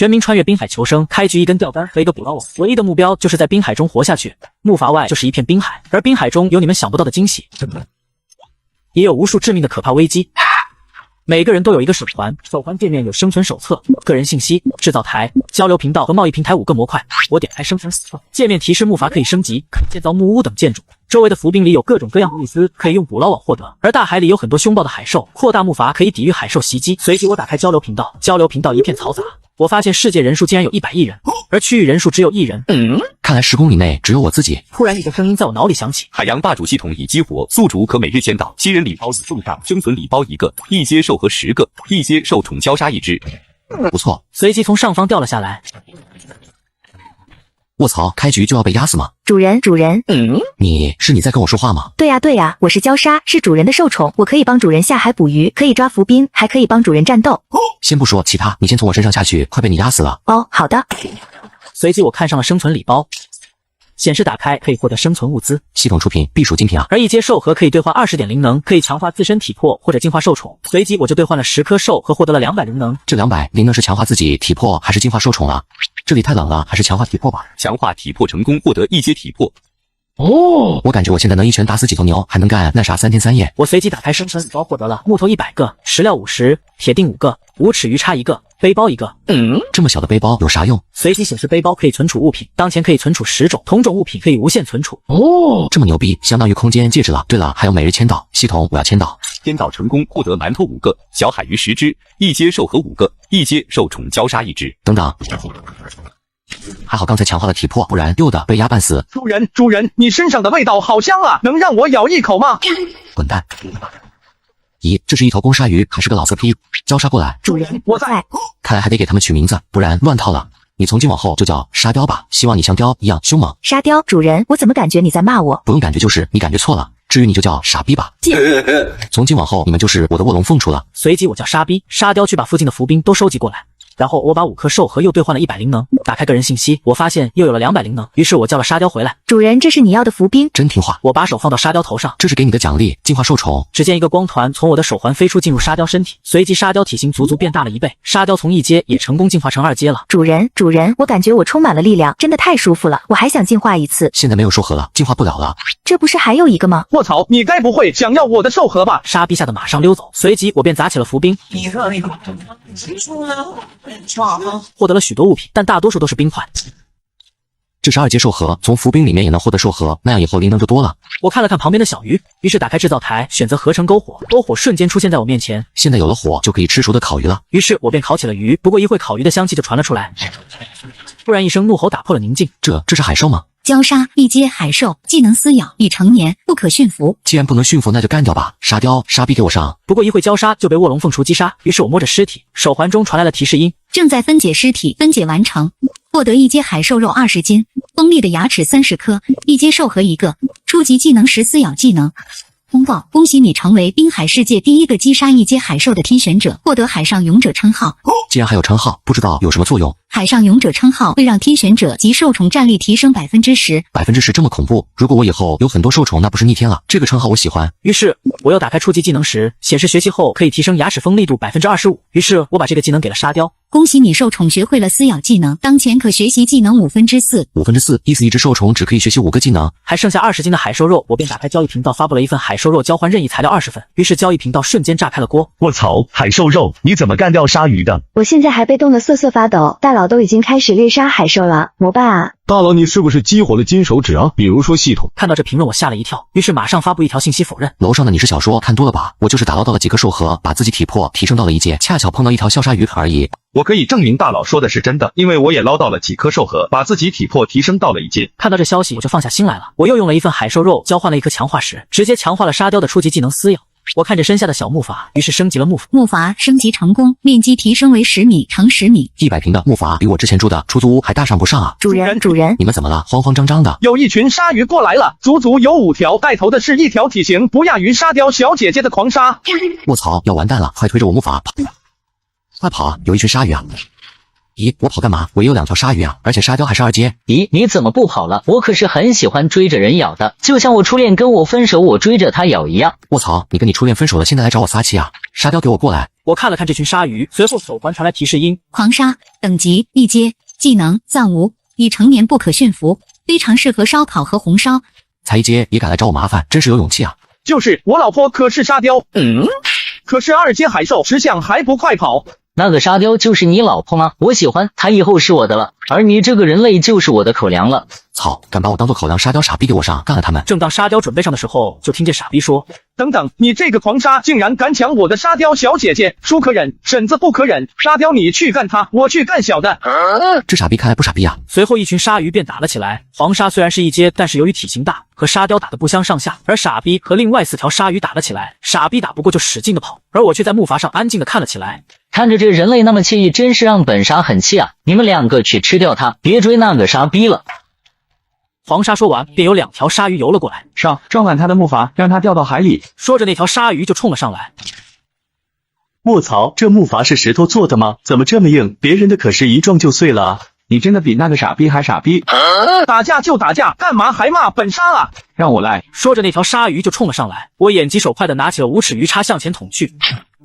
全民穿越滨海求生，开局一根钓竿和一个捕捞网，唯一的目标就是在滨海中活下去。木筏外就是一片滨海，而滨海中有你们想不到的惊喜，也有无数致命的可怕危机。每个人都有一个手环，手环界面有生存手册、个人信息、制造台、交流频道和贸易平台5个模块。我点开生存手册，界面提示木筏可以升级，可以建造木屋等建筑。周围的浮冰里有各种各样的物资，可以用捕捞网获得。而大海里有很多凶暴的海兽，扩大木筏可以抵御海兽袭击。随即我打开交流频道，交流频道一片嘈杂。我发现世界人数竟然有100亿人，而区域人数只有1人。看来10公里内只有我自己。突然一个声音在我脑里响起：海洋霸主系统已激活，宿主可每日签到，新人礼包已送上，生存礼包1个，一阶兽和10个，一阶兽宠交杀1只。不错。随即从上方掉了下来。卧槽，开局就要被压死吗？主人，你在跟我说话吗？对呀，我是礁鲨，是主人的受宠，我可以帮主人下海捕鱼，可以抓浮冰，还可以帮主人战斗。先不说其他，你先从我身上下去，快被你压死了。哦，好的。随即我看上了生存礼包，显示打开可以获得生存物资，系统出品必属精品啊！而一阶兽核可以兑换20点灵能，可以强化自身体魄或者进化兽宠。随即我就兑换了10颗兽和获得了200灵能。这200灵能是强化自己体魄还是进化兽宠啊？这里太冷了，还是强化体魄吧。强化体魄成功，获得一阶体魄。我感觉我现在能一拳打死几头牛，还能干那啥3天3夜。我随即打开生存礼包，获得了木头100个、石料50、铁锭5个、无齿鱼叉1个、背包1个。这么小的背包有啥用？随即显示背包可以存储物品，当前可以存储10种，同种物品可以无限存储。这么牛逼，相当于空间戒指了。对了，还有每日签到，系统我要签到。签到成功，获得馒头5个，小海鱼10只，一阶兽核5个，一阶兽宠交杀1只。等等。还好刚才强化了体魄，不然又的被压半死。主人，你身上的味道好香啊，能让我咬一口吗？滚蛋！咦，这是一头公鲨鱼还是个老色批？礁鲨过来。主人，我在。看来还得给他们取名字，不然乱套了。你从今往后就叫沙雕吧，希望你像雕一样凶猛。沙雕，主人，我怎么感觉你在骂我？不用感觉，就是你感觉错了。至于你就叫傻逼吧。从今往后你们就是我的卧龙凤雏了。随即我叫沙逼，沙雕去把附近的浮冰都收集过来。然后我把5颗兽核又兑换了100灵能，打开个人信息，我发现又有了200灵能，于是我叫了沙雕回来。主人，这是你要的浮冰，真听话。我把手放到沙雕头上，这是给你的奖励，进化兽宠。只见一个光团从我的手环飞出，进入沙雕身体，随即沙雕体型足足变大了1倍，沙雕从1阶也成功进化成2阶了。主人，我感觉我充满了力量，真的太舒服了，我还想进化一次。现在没有兽核了，进化不了了。这不是还有一个吗？卧槽，你该不会想要我的兽核吧？沙逼吓得马上溜走，随即我便砸起了浮冰。获得了许多物品，但大多数都是冰块。这是2阶兽核，从浮冰里面也能获得兽核，那样以后灵能就多了。我看了看旁边的小鱼，于是打开制造台，选择合成篝火，篝火瞬间出现在我面前。现在有了火，就可以吃熟的烤鱼了。于是我便烤起了鱼，不过一会烤鱼的香气就传了出来。突然一声怒吼打破了宁静，这是海兽吗？礁鲨一阶海兽，技能撕咬，已成年，不可驯服。既然不能驯服，那就干掉吧。沙雕，沙逼给我上。不过一会礁鲨就被卧龙凤雏击杀，于是我摸着尸体，手环中传来了提示音：正在分解尸体，分解完成，获得一阶海兽肉20斤，锋利的牙齿30颗，一阶兽核1个，初级技能10撕咬技能。通报：恭喜你成为滨海世界第1个击杀一阶海兽的天选者，获得海上勇者称号。既然还有称号，不知道有什么作用。海上勇者称号会让天选者及受宠战力提升10%。10%这么恐怖？如果我以后有很多受宠，那不是逆天了？这个称号我喜欢。于是我又打开初级技能时，显示学习后可以提升牙齿锋利度25%。于是我把这个技能给了沙雕。恭喜你受宠学会了撕咬技能，当前可学习技能4/5。4/5意思一只受宠只可以学习5个技能，还剩下20斤的海兽肉，我便打开交易频道，发布了一份海兽肉交换任意材料20份。于是交易频道瞬间炸开了锅。卧槽，海兽肉，你怎么干掉鲨鱼的？我现在还被冻得瑟瑟发抖，大佬都已经开始猎杀海兽了，膜拜啊！大佬，你是不是激活了金手指啊？比如说系统。看到这评论我吓了一跳，于是马上发布一条信息否认。楼上的你是小说看多了吧？我就是打捞到了几个兽核，把自己体魄提升到了1阶，恰巧碰到一条笑鲨鱼而已。我可以证明大佬说的是真的，因为我也捞到了几颗兽核，把自己体魄提升到了1阶。看到这消息我就放下心来了，我又用了一份海兽肉交换了一颗强化石，直接强化了沙雕的初级技能撕咬。我看着身下的小木筏，于是升级了木筏。木筏升级成功，面积提升为10米乘10米。100平的木筏比我之前住的出租屋还大上不上啊！主人，你们怎么了？慌慌张张的。有一群鲨鱼过来了，足足有5条，带头的是一条体型不亚于沙雕小姐姐的狂鲨。卧槽，要完蛋了！快推着我木筏跑！快跑啊！有一群鲨鱼啊！咦，我跑干嘛？我也有2条鲨鱼啊，而且沙雕还是2阶。咦，你怎么不跑了？我可是很喜欢追着人咬的，就像我初恋跟我分手，我追着他咬一样。卧槽，你跟你初恋分手了，现在来找我撒气啊？沙雕给我过来！我看了看这群鲨鱼，随后手环传来提示音：狂鲨，等级1阶，技能暂无，已成年不可驯服，非常适合烧烤和红烧。才1阶也敢来找我麻烦，真是有勇气啊！就是我老婆可是沙雕，可是2阶海兽，识相还不快跑！那个沙雕就是你老婆吗？我喜欢她，以后是我的了，而你这个人类就是我的口粮了。操，敢把我当做口粮，沙雕傻逼给我上，干了他们！正当沙雕准备上的时候，就听见傻逼说：等等，你这个狂鲨竟然敢抢我的沙雕小姐姐，叔可忍，婶子不可忍。沙雕你去干他，我去干小的。这傻逼看来不傻逼啊！随后一群鲨鱼便打了起来。黄鲨虽然是1阶，但是由于体型大，和沙雕打得不相上下。而傻逼和另外4条鲨鱼打了起来，傻逼打不过就使劲的跑，而我却在木筏上安静的看了起来。看着这人类那么惬意，真是让本鲨很气啊！你们2个去吃掉它，别追那个傻逼了。黄鲨说完，便有2条鲨鱼游了过来，上，撞烂他的木筏，让他掉到海里。说着那条鲨鱼就冲了上来。卧槽，这木筏是石头做的吗？怎么这么硬？别人的可是一撞就碎了啊！你真的比那个傻逼还傻逼！打架就打架，干嘛还骂本鲨啊？让我来！说着那条鲨鱼就冲了上来，我眼疾手快的拿起了无齿鱼叉向前捅去，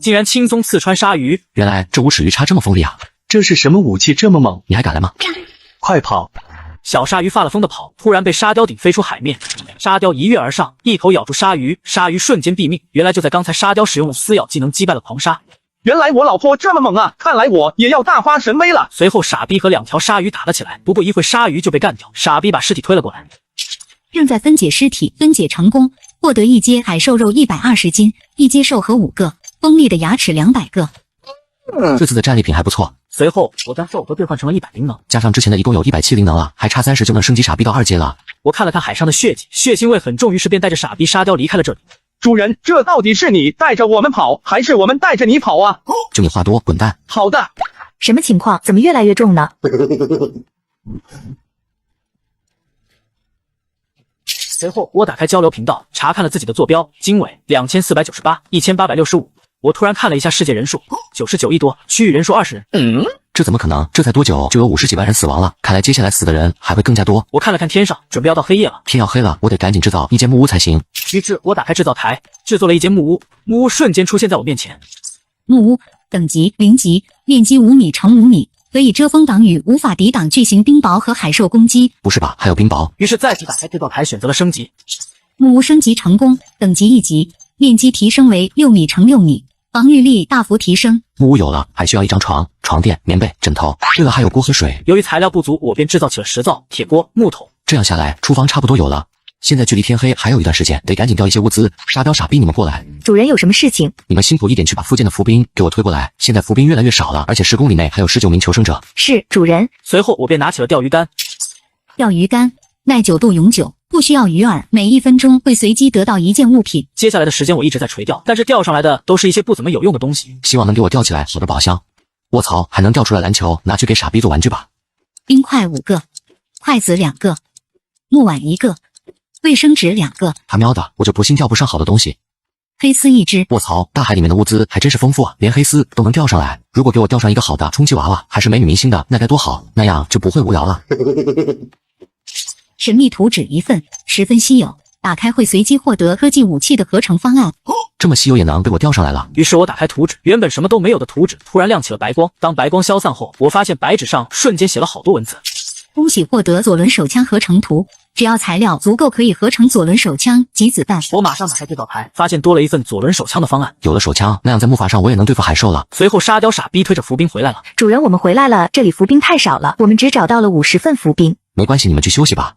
竟然轻松刺穿鲨鱼。原来这无齿鱼叉这么锋利啊！这是什么武器这么猛？你还敢来吗？快跑！小鲨鱼发了疯的跑，突然被沙雕顶飞出海面，沙雕一跃而上，一口咬住鲨鱼，鲨鱼瞬间毙命。原来就在刚才，沙雕使用了撕咬技能击败了狂鲨。原来我老婆这么猛啊！看来我也要大发神威了。随后傻逼和2条鲨鱼打了起来，不过一会鲨鱼就被干掉，傻逼把尸体推了过来，正在分解尸体，分解成功，获得1阶海兽肉120斤，1阶兽核5个，锋利的牙齿200个。这次的战利品还不错。随后我将兽核兑换成了100灵能，加上之前的一共有170灵能了，还差30就能升级傻逼到2阶了。我看了看海上的血迹，血腥味很重，于是便带着傻逼沙雕离开了这里。主人，这到底是你带着我们跑，还是我们带着你跑啊？就你话多，滚蛋！好的。什么情况？怎么越来越重呢？随后我打开交流频道，查看了自己的坐标，经纬2498、1865。我突然看了一下世界人数，99亿多，区域人数20人。这怎么可能？这才多久就有50几万人死亡了？看来接下来死的人还会更加多。我看了看天上，准备要到黑夜了，天要黑了，我得赶紧制造一间木屋才行。于是我打开制造台，制作了一间木屋，木屋瞬间出现在我面前。木屋等级0级，面积5米乘5米，可以遮风挡雨，无法抵挡巨型冰雹和海兽攻击。不是吧？还有冰雹？于是再次打开制造台，选择了升级。木屋升级成功，等级1级，面积提升为6米乘6米。防御力大幅提升。木屋有了，还需要一张床、床垫、棉被、枕头。对了，还有锅和水。由于材料不足，我便制造起了石灶、铁锅、木头。这样下来，厨房差不多有了。现在距离天黑还有一段时间，得赶紧调一些物资。沙雕傻逼，你们过来！主人有什么事情？你们辛苦一点，去把附近的伏兵给我推过来。现在伏兵越来越少了，而且10公里内还有19名求生者。是，主人。随后我便拿起了钓鱼竿。钓鱼竿耐久度永久，不需要鱼饵，每1分钟会随机得到1件物品。接下来的时间我一直在垂钓，但是钓上来的都是一些不怎么有用的东西。希望能给我钓起来好的宝箱。卧槽，还能钓出来篮球，拿去给傻逼做玩具吧。冰块5个，筷子2个，木碗1个，卫生纸2个。他喵的，我就不信钓不上好的东西。黑丝1只。卧槽，大海里面的物资还真是丰富啊，连黑丝都能钓上来。如果给我钓上一个好的充气娃娃，还是美女明星的，那该多好，那样就不会无聊了。神秘图纸1份，十分稀有，打开会随机获得科技武器的合成方案。这么稀有也能被我钓上来了。于是我打开图纸，原本什么都没有的图纸突然亮起了白光。当白光消散后，我发现白纸上瞬间写了好多文字。恭喜获得左轮手枪合成图，只要材料足够可以合成左轮手枪及子弹。我马上打开对照台，发现多了一份左轮手枪的方案。有了手枪，那样在木筏上我也能对付海兽了。随后沙雕傻逼推着伏兵回来了。主人，我们回来了，这里伏兵太少了，我们只找到了50份伏兵。没关系，你们去休息吧。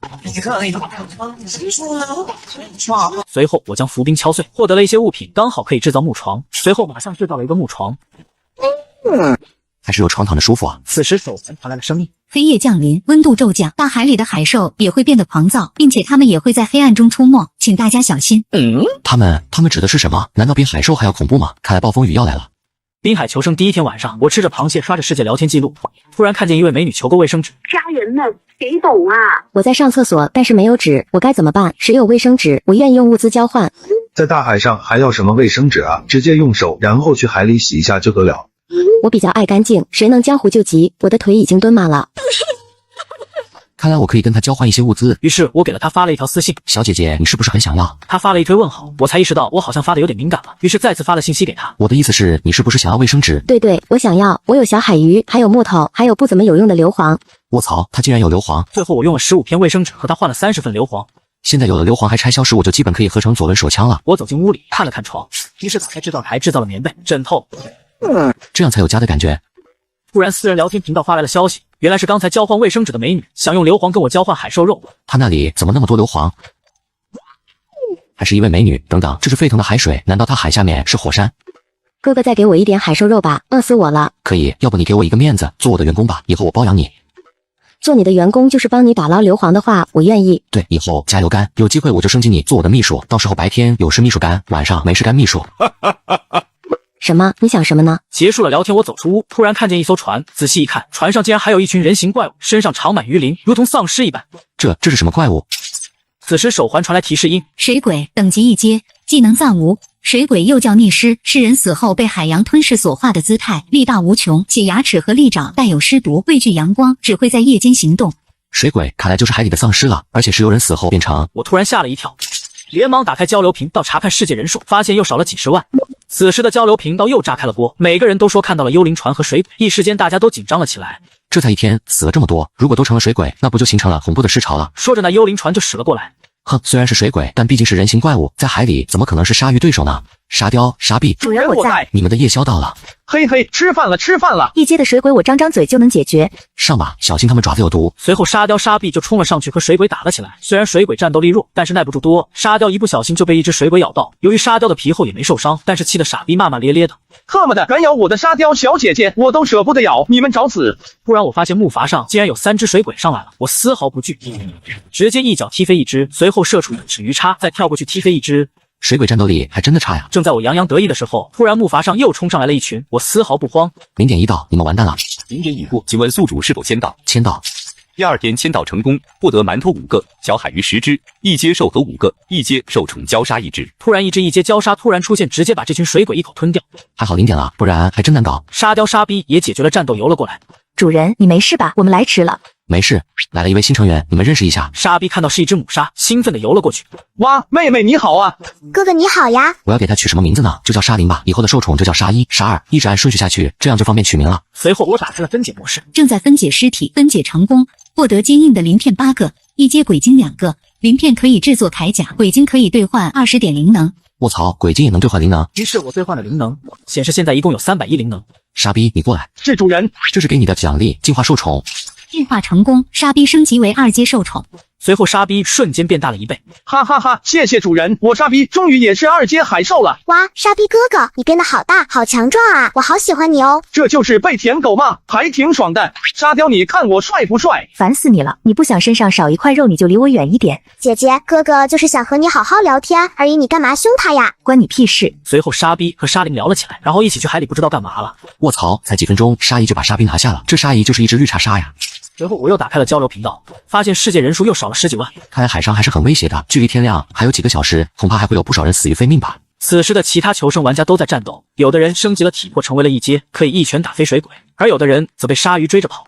随后我将伏兵敲碎，获得了一些物品，刚好可以制造木床。随后马上制造了一个木床。还是有床躺着舒服啊。此时手环传来了声音：黑夜降临，温度骤降，大海里的海兽也会变得狂躁，并且它们也会在黑暗中出没，请大家小心。他们指的是什么？难道比海兽还要恐怖吗？看来暴风雨要来了。滨海求生第1天晚上，我吃着螃蟹，刷着世界聊天记录，突然看见一位美女求购卫生纸。家人们，谁懂啊？我在上厕所，但是没有纸，我该怎么办？谁有卫生纸？我愿意用物资交换。在大海上还要什么卫生纸啊？直接用手，然后去海里洗一下就得了。我比较爱干净，谁能江湖救急？我的腿已经蹲麻了。看来我可以跟他交换一些物资。于是我给了他发了一条私信，小姐姐，你是不是很想要？他发了一堆问号，我才意识到我好像发的有点敏感了，于是再次发了信息给他。我的意思是，你是不是想要卫生纸？对，我想要，我有小海鱼，还有木头，还有不怎么有用的硫磺。卧槽，他竟然有硫磺！最后我用了15片卫生纸和他换了30份硫磺。现在有了硫磺还拆销时，我就基本可以合成左轮手枪了。我走进屋里看了看床，于是打开制造台制造了棉被、枕头，这样才有家的感觉。突然私人聊天频道发来了消息，原来是刚才交换卫生纸的美女想用硫磺跟我交换海兽肉。她那里怎么那么多硫磺？还是一位美女？等等，这是沸腾的海水，难道它海下面是火山？哥哥再给我一点海兽肉吧，饿死我了。可以，要不你给我一个面子，做我的员工吧，以后我包养你。做你的员工就是帮你打捞硫磺的话，我愿意。对，以后加油干，有机会我就升级你做我的秘书，到时候白天有事秘书干，晚上没事干秘书。什么？你想什么呢？结束了聊天，我走出屋，突然看见一艘船，仔细一看，船上竟然还有一群人形怪物，身上长满鱼鳞，如同丧尸一般。这是什么怪物？此时手环传来提示音：水鬼，等级一阶，技能暂无。水鬼又叫溺尸，是人死后被海洋吞噬所化的姿态，力大无穷，且牙齿和利爪带有尸毒，畏惧阳光，只会在夜间行动。水鬼看来就是海里的丧尸了，而且是由人死后变成……我突然吓了一跳，连忙打开交流频道查看世界人数，发现又少了几十万。此时的交流频道又炸开了锅，每个人都说看到了幽灵船和水鬼，一时间大家都紧张了起来。这才一天死了这么多，如果都成了水鬼，那不就形成了恐怖的尸潮了？说着，那幽灵船就驶了过来。哼，虽然是水鬼，但毕竟是人形怪物，在海里怎么可能是鲨鱼对手呢？沙雕、沙币，主人我在。你们的夜宵到了。嘿嘿，吃饭了，吃饭了。一阶的水鬼我张张嘴就能解决。上吧，小心他们爪子有毒。随后沙雕、沙币就冲了上去和水鬼打了起来。虽然水鬼战斗力弱，但是耐不住多，沙雕一不小心就被一只水鬼咬到。由于沙雕的皮厚也没受伤，但是气得傻逼骂骂咧咧的。特么的，敢咬我的沙雕小姐姐，我都舍不得咬，你们找死！突然我发现木筏上竟然有3只水鬼上来了，我丝毫不惧，直接一脚踢飞一只，随后射出1尺鱼叉，再跳过去踢飞一只。水鬼战斗力还真的差呀！正在我洋洋得意的时候，突然木筏上又冲上来了一群，我丝毫不慌。0点1到，你们完蛋了。0点已过，请问宿主是否签到？签到。第2天签到成功，获得馒头5个，小海鱼10只，一阶兽和5个，一阶兽宠焦鲨1只。突然一只一阶焦鲨突然出现，直接把这群水鬼一口吞掉。还好0点了，不然还真难搞。沙雕沙逼也解决了战斗，游了过来。主人，你没事吧？我们来迟了。没事，来了一位新成员，你们认识一下。沙逼看到是一只母鲨，兴奋地游了过去。哇，妹妹你好啊！哥哥你好呀！我要给它取什么名字呢？就叫沙灵吧，以后的受宠就叫沙1、沙2，一直按顺序下去，这样就方便取名了。随后我打开了分解模式，正在分解尸体，分解成功，获得坚硬的鳞片8个，一阶鬼晶2个，鳞片可以制作铠甲，鬼晶可以兑换20点灵能。卧槽，鬼晶也能兑换灵能？于是我兑换了灵能，显示现在一共有310灵能。沙逼，你过来。是主人，这是给你的奖励，进化受宠。进化成功，沙逼升级为2阶受宠。随后沙逼瞬间变大了1倍，哈哈哈！谢谢主人，我沙逼终于也是2阶海兽了。哇，沙逼哥哥，你变得好大，好强壮啊！我好喜欢你哦。这就是被舔狗嘛，还挺爽的。沙雕，你看我帅不帅？烦死你了！你不想身上少一块肉，你就离我远一点。姐姐，哥哥就是想和你好好聊天而已，你干嘛凶他呀？关你屁事！随后沙逼和沙灵聊了起来，然后一起去海里不知道干嘛了。卧槽，才几分钟，沙姨就把沙逼拿下了。这沙姨就是一只绿茶鲨呀。随后我又打开了交流频道，发现世界人数又少了10几万。看来海上还是很威胁的，距离天亮还有几个小时，恐怕还会有不少人死于非命吧。此时的其他求生玩家都在战斗，有的人升级了体魄成为了1阶，可以一拳打飞水鬼，而有的人则被鲨鱼追着跑。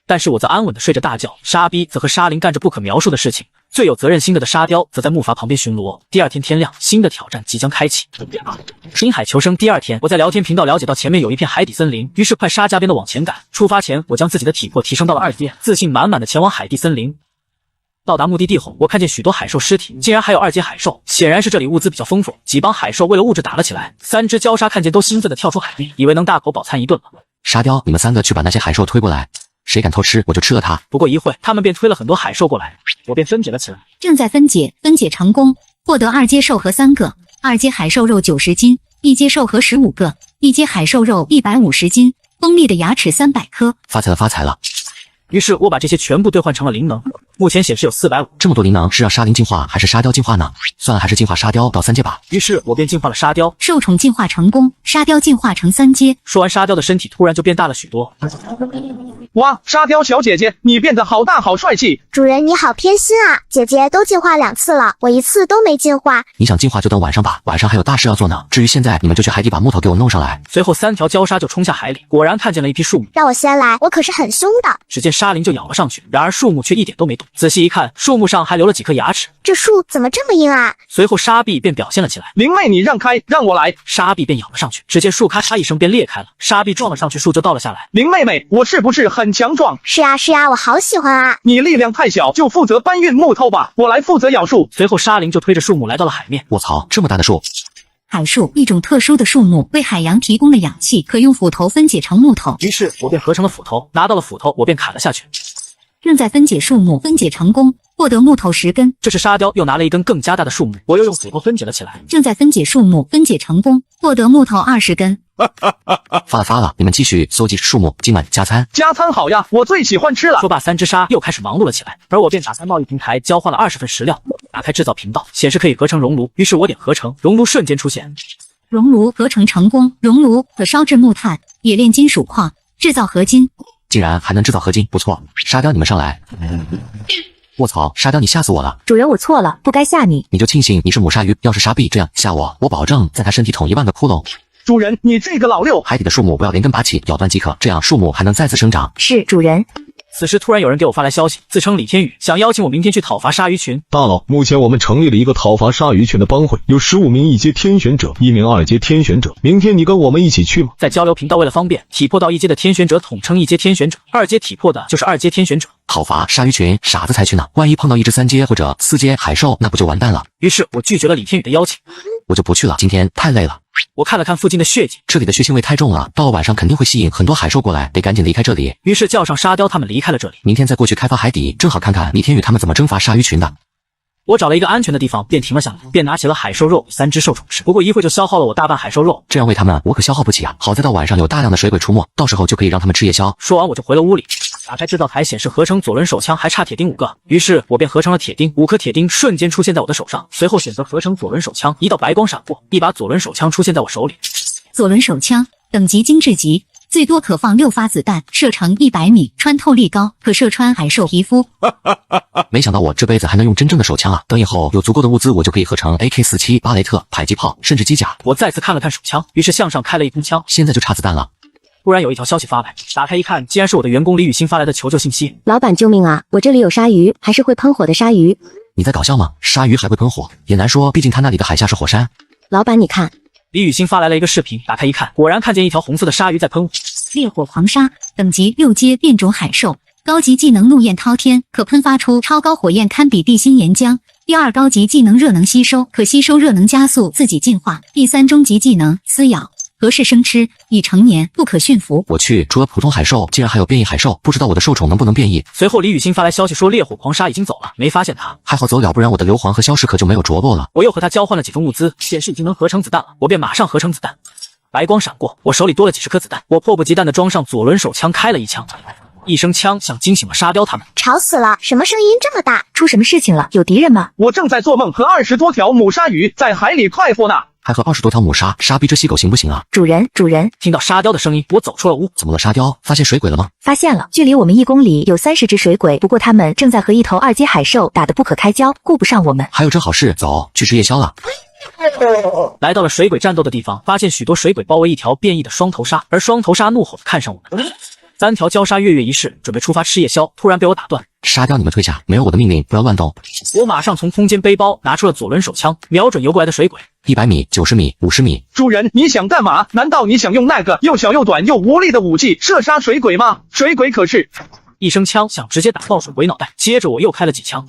但是我则安稳地睡着大觉，沙逼则和沙灵干着不可描述的事情。最有责任心的沙雕则在木筏旁边巡逻。第2天天亮，新的挑战即将开启。滨海求生第2天，我在聊天频道了解到前面有一片海底森林，于是快沙加鞭的往前赶。出发前，我将自己的体魄提升到了2阶，自信满满的前往海底森林。到达目的地后，我看见许多海兽尸体，竟然还有2阶海兽，显然是这里物资比较丰富。几帮海兽为了物质打了起来，3只焦鲨看见都兴奋地跳出海边，以为能大口饱餐一顿了。沙雕，你们3个去把那些海兽推过来。谁敢偷吃，我就吃了他。不过一会，他们便推了很多海兽过来，我便分解了起来。正在分解，分解成功，获得2阶兽核3个，2阶海兽肉90斤，1阶兽核15个，1阶海兽肉150斤，锋利的牙齿300颗。发财了，发财了！于是我把这些全部兑换成了灵能，目前显示有450。这么多灵能是让沙灵进化还是沙雕进化呢？算了，还是进化沙雕到3阶吧。于是我便进化了沙雕，兽宠进化成功，沙雕进化成3阶。说完，沙雕的身体突然就变大了许多。哇，沙雕小姐姐，你变得好大好帅气！主人你好偏心啊，姐姐都进化2次了，我1次都没进化。你想进化就等晚上吧，晚上还有大事要做呢。至于现在，你们就去海底把木头给我弄上来。随后3条礁鲨就冲下海里，果然看见了一批树木。让我先来，我可是很凶的。只见沙灵就咬了上去，然而树木却一点都没动。仔细一看，树木上还留了几颗牙齿。这树怎么这么硬啊？随后沙壁便表现了起来。灵妹，你让开，让我来。沙壁便咬了上去，只见树咔嚓一声便裂开了，沙壁撞了上去，树就倒了下来。灵妹妹，我是不是很强壮？是啊是啊，我好喜欢啊。你力量太小，就负责搬运木头吧，我来负责咬树。随后沙灵就推着树木来到了海面。我操，这么大的树！海树，一种特殊的树木，为海洋提供了氧气，可用斧头分解成木头。于是我便合成了斧头，拿到了斧头，我便砍了下去。正在分解树木，分解成功，获得木头10根。这时沙雕又拿了一根更加大的树木，我又用斧头分解了起来。正在分解树木，分解成功，获得木头20根。发了，你们继续搜集树木，今晚加餐。加餐好呀，我最喜欢吃了。说罢，3只鲨又开始忙碌了起来，而我便打开贸易平台，交换了20份石料。打开制造频道，显示可以合成熔炉，于是我点合成，熔炉瞬间出现。熔炉合成成功，熔炉可烧制木炭、冶炼金属矿，制造合金。竟然还能制造合金，不错。沙雕，你们上来。卧槽，沙雕你吓死我了！主人，我错了，不该吓你。你就庆幸你是母鲨鱼，要是沙壁这样吓我，我保证在它身体捅1万个窟窿。主人，你这个老六！海底的树木不要连根拔起，咬断即可，这样树木还能再次生长。是，主人。此时突然有人给我发来消息，自称李天宇，想邀请我明天去讨伐鲨鱼群。大佬，目前我们成立了一个讨伐鲨鱼群的帮会，有15名1阶天选者，1名2阶天选者。明天你跟我们一起去吗？在交流频道为了方便，体魄到1阶的天选者统称1阶天选者，2阶体魄的就是2阶天选者。讨伐鲨鱼群，傻子才去呢，万一碰到一只3阶或者4阶海兽，那不就完蛋了？于是我拒绝了李天宇的邀请，我就不去了，今天太累了。我看了看附近的血迹，这里的血腥味太重了，到了晚上肯定会吸引很多海兽过来，得赶紧离开这里。于是叫上沙雕他们离开了这里。明天再过去开发海底，正好看看李天宇他们怎么征伐鲨鱼群的。我找了一个安全的地方，便停了下来，便拿起了海兽肉3只兽宠吃。不过一会就消耗了我大半海兽肉，这样喂他们我可消耗不起啊！好在到晚上有大量的水鬼出没，到时候就可以让他们吃夜宵。说完我就回了屋里，打开制造台，显示合成左轮手枪还差铁钉5个，于是我便合成了铁钉，5颗铁钉瞬间出现在我的手上。随后选择合成左轮手枪，一道白光闪过，一把左轮手枪出现在我手里。左轮手枪等级精致级，最多可放6发子弹，射程100米，穿透力高，可射穿海兽皮肤。没想到我这辈子还能用真正的手枪啊！等以后有足够的物资，我就可以合成 AK47、巴雷特、迫击炮，甚至机甲。我再次看了看手枪，于是向上开了一空枪。现在就差子弹了。突然有一条消息发来，打开一看，竟然是我的员工李雨欣发来的求救信息。老板救命啊！我这里有鲨鱼，还是会喷火的鲨鱼。你在搞笑吗？鲨鱼还会喷火？也难说，毕竟他那里的海下是火山。老板，你看。李雨欣发来了一个视频，打开一看，果然看见一条红色的鲨鱼在喷火。烈火狂鲨等级6阶变种海兽，高级技能怒焰滔天，可喷发出超高火焰，堪比地心岩浆。第2高级技能热能吸收，可吸收热能加速自己进化。第3终极技能撕咬，合适生吃，已成年，不可驯服。我去，除了普通海兽，竟然还有变异海兽，不知道我的兽宠能不能变异。随后李雨欣发来消息说烈火狂鲨已经走了，没发现他。还好走了，不然我的硫磺和消失可就没有着落了。我又和他交换了几份物资，显示已经能合成子弹了，我便马上合成子弹。白光闪过，我手里多了几十颗子弹，我迫不及待地装上左轮手枪，开了一枪。一声枪响惊醒了沙雕他们，吵死了！什么声音这么大？出什么事情了？有敌人吗？我正在做梦，和20多条母鲨鱼在海里快活呢。还和20多条母鲨，沙逼这细狗行不行啊？主人，听到沙雕的声音，我走出了屋。怎么了，沙雕？发现水鬼了吗？发现了，距离我们1公里有30只水鬼，不过他们正在和一头2阶海兽打得不可开交，顾不上我们。还有这好事，走，去吃夜宵了。来到了水鬼战斗的地方，发现许多水鬼包围一条变异的双头鲨，而双头鲨怒吼地看上我们。3条礁鲨跃跃一试，准备出发吃夜宵，突然被我打断。沙雕，你们退下，没有我的命令不要乱动。我马上从空间背包拿出了左轮手枪，瞄准游过来的水鬼。100米、90米、50米。主人，你想干嘛？难道你想用那个又小又短又无力的武器射杀水鬼吗？水鬼可是……一声枪响，直接打爆水鬼脑袋。接着我又开了几枪，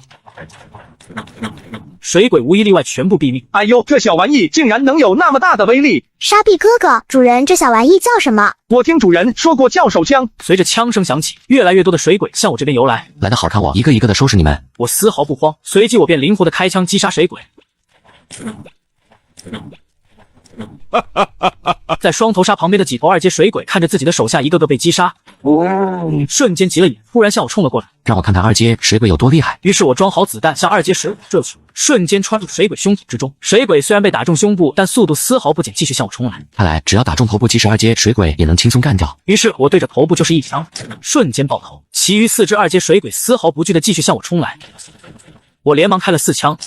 水鬼无一例外全部毙命。哎呦，这小玩意竟然能有那么大的威力！沙壁哥哥，主人，这小玩意叫什么？我听主人说过叫手枪。随着枪声响起，越来越多的水鬼向我这边游来。来得好看，我一个一个的收拾你们。我丝毫不慌，随即我便灵活的开枪击杀水鬼。在双头鲨旁边的几头二阶水鬼看着自己的手下一个个被击杀，瞬间急了眼，突然向我冲了过来，让我看看二阶水鬼有多厉害。于是我装好子弹向二阶水鬼射去，瞬间穿入水鬼胸脯之中。水鬼虽然被打中胸部，但速度丝毫不减，继续向我冲来。看来只要打中头部，即使二阶水鬼也能轻松干掉。于是我对着头部就是一枪，瞬间爆头。其余4只二阶水鬼丝毫不惧的继续向我冲来。我连忙开了4枪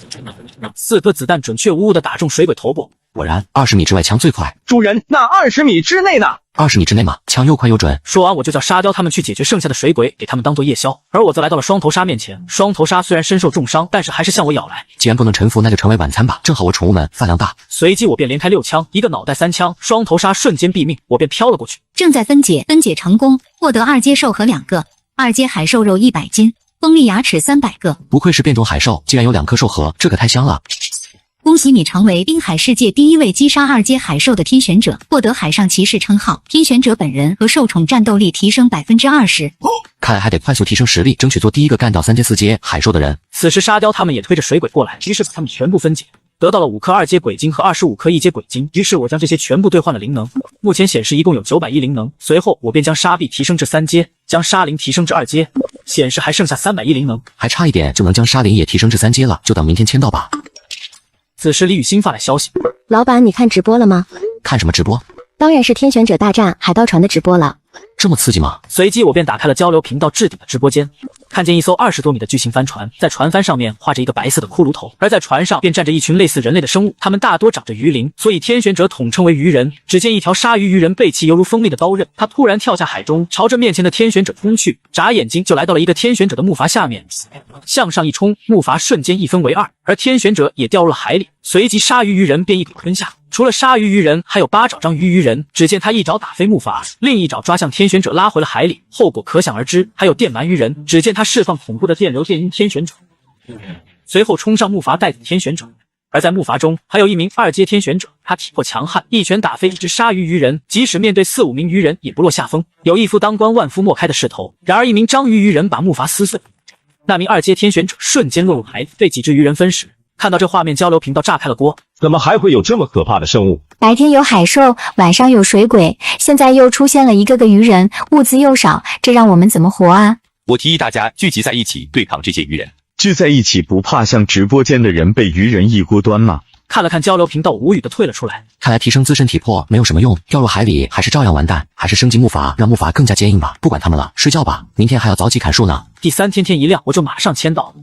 ，4颗子弹准确无误的打中水鬼头部。果然，20米之外枪最快。主人，那20米之内呢？20米之内嘛，枪又快又准。说完，我就叫沙雕他们去解决剩下的水鬼，给他们当做夜宵。而我则来到了双头鲨面前。双头鲨虽然身受重伤，但是还是向我咬来。既然不能臣服，那就成为晚餐吧。正好我宠物们饭量大。随即我便连开6枪，一个脑袋3枪，双头鲨瞬间毙命，我便飘了过去。正在分解成功，获得2阶兽核2个，2阶海兽肉100斤，锋利牙齿300个。不愧是变种海兽，竟然有2颗兽核，这可太香了。恭喜你成为滨海世界第1位击杀2阶海兽的天选者，获得海上骑士称号。天选者本人和兽宠战斗力提升20%。看来还得快速提升实力，争取做第一个干掉3阶4阶海兽的人。此时沙雕他们也推着水鬼过来，于是把他们全部分解，得到了5颗2阶鬼晶和25颗1阶鬼晶。于是我将这些全部兑换了灵能，目前显示一共有910灵能。随后我便将沙币提升至3阶，将沙灵提升至2阶，显示还剩下310灵能，还差一点就能将沙灵也提升至3阶了，就等明天签到吧。此时李雨欣发来消息，老板，你看直播了吗？看什么直播？当然是天选者大战海盗船的直播了。这么刺激吗？随即我便打开了交流频道置顶的直播间，看见一艘20多米的巨型帆船，在船帆上面画着一个白色的骷髅头，而在船上便站着一群类似人类的生物，它们大多长着鱼鳞，所以天选者统称为鱼人。只见一条鲨鱼鱼人背鳍犹如锋利的刀刃，它突然跳下海中，朝着面前的天选者冲去，眨眼睛就来到了一个天选者的木筏下面，向上一冲，木筏瞬间一分为2，而天选者也掉入了海里，随即鲨鱼鱼人便一口吞下。除了鲨鱼鱼人，还有8爪章鱼鱼人。只见他一爪打飞木筏，另一爪抓向天选者拉回了海里，后果可想而知。还有电鳗鱼人，只见他释放恐怖的电流电晕天选者，随后冲上木筏带走天选者。而在木筏中还有一名2阶天选者，他体魄强悍，一拳打飞一只鲨鱼鱼人，即使面对4、5名鱼人也不落下风，有一夫当关万夫莫开的势头。然而一名章鱼鱼人把木筏撕碎，那名2阶天选者瞬间落入海里，被几只鱼人分食。看到这画面，交流频道炸开了锅。怎么还会有这么可怕的生物？白天有海兽，晚上有水鬼，现在又出现了一个个鱼人，物资又少，这让我们怎么活啊？我提议大家聚集在一起对抗这些鱼人。聚在一起不怕像直播间的人被鱼人一锅端吗？看了看交流频道，无语的退了出来。看来提升自身体魄没有什么用，掉入海里还是照样完蛋，还是升级木筏，让木筏更加坚硬吧。不管他们了，睡觉吧，明天还要早起砍树呢。第3天天一亮，我就马上签到。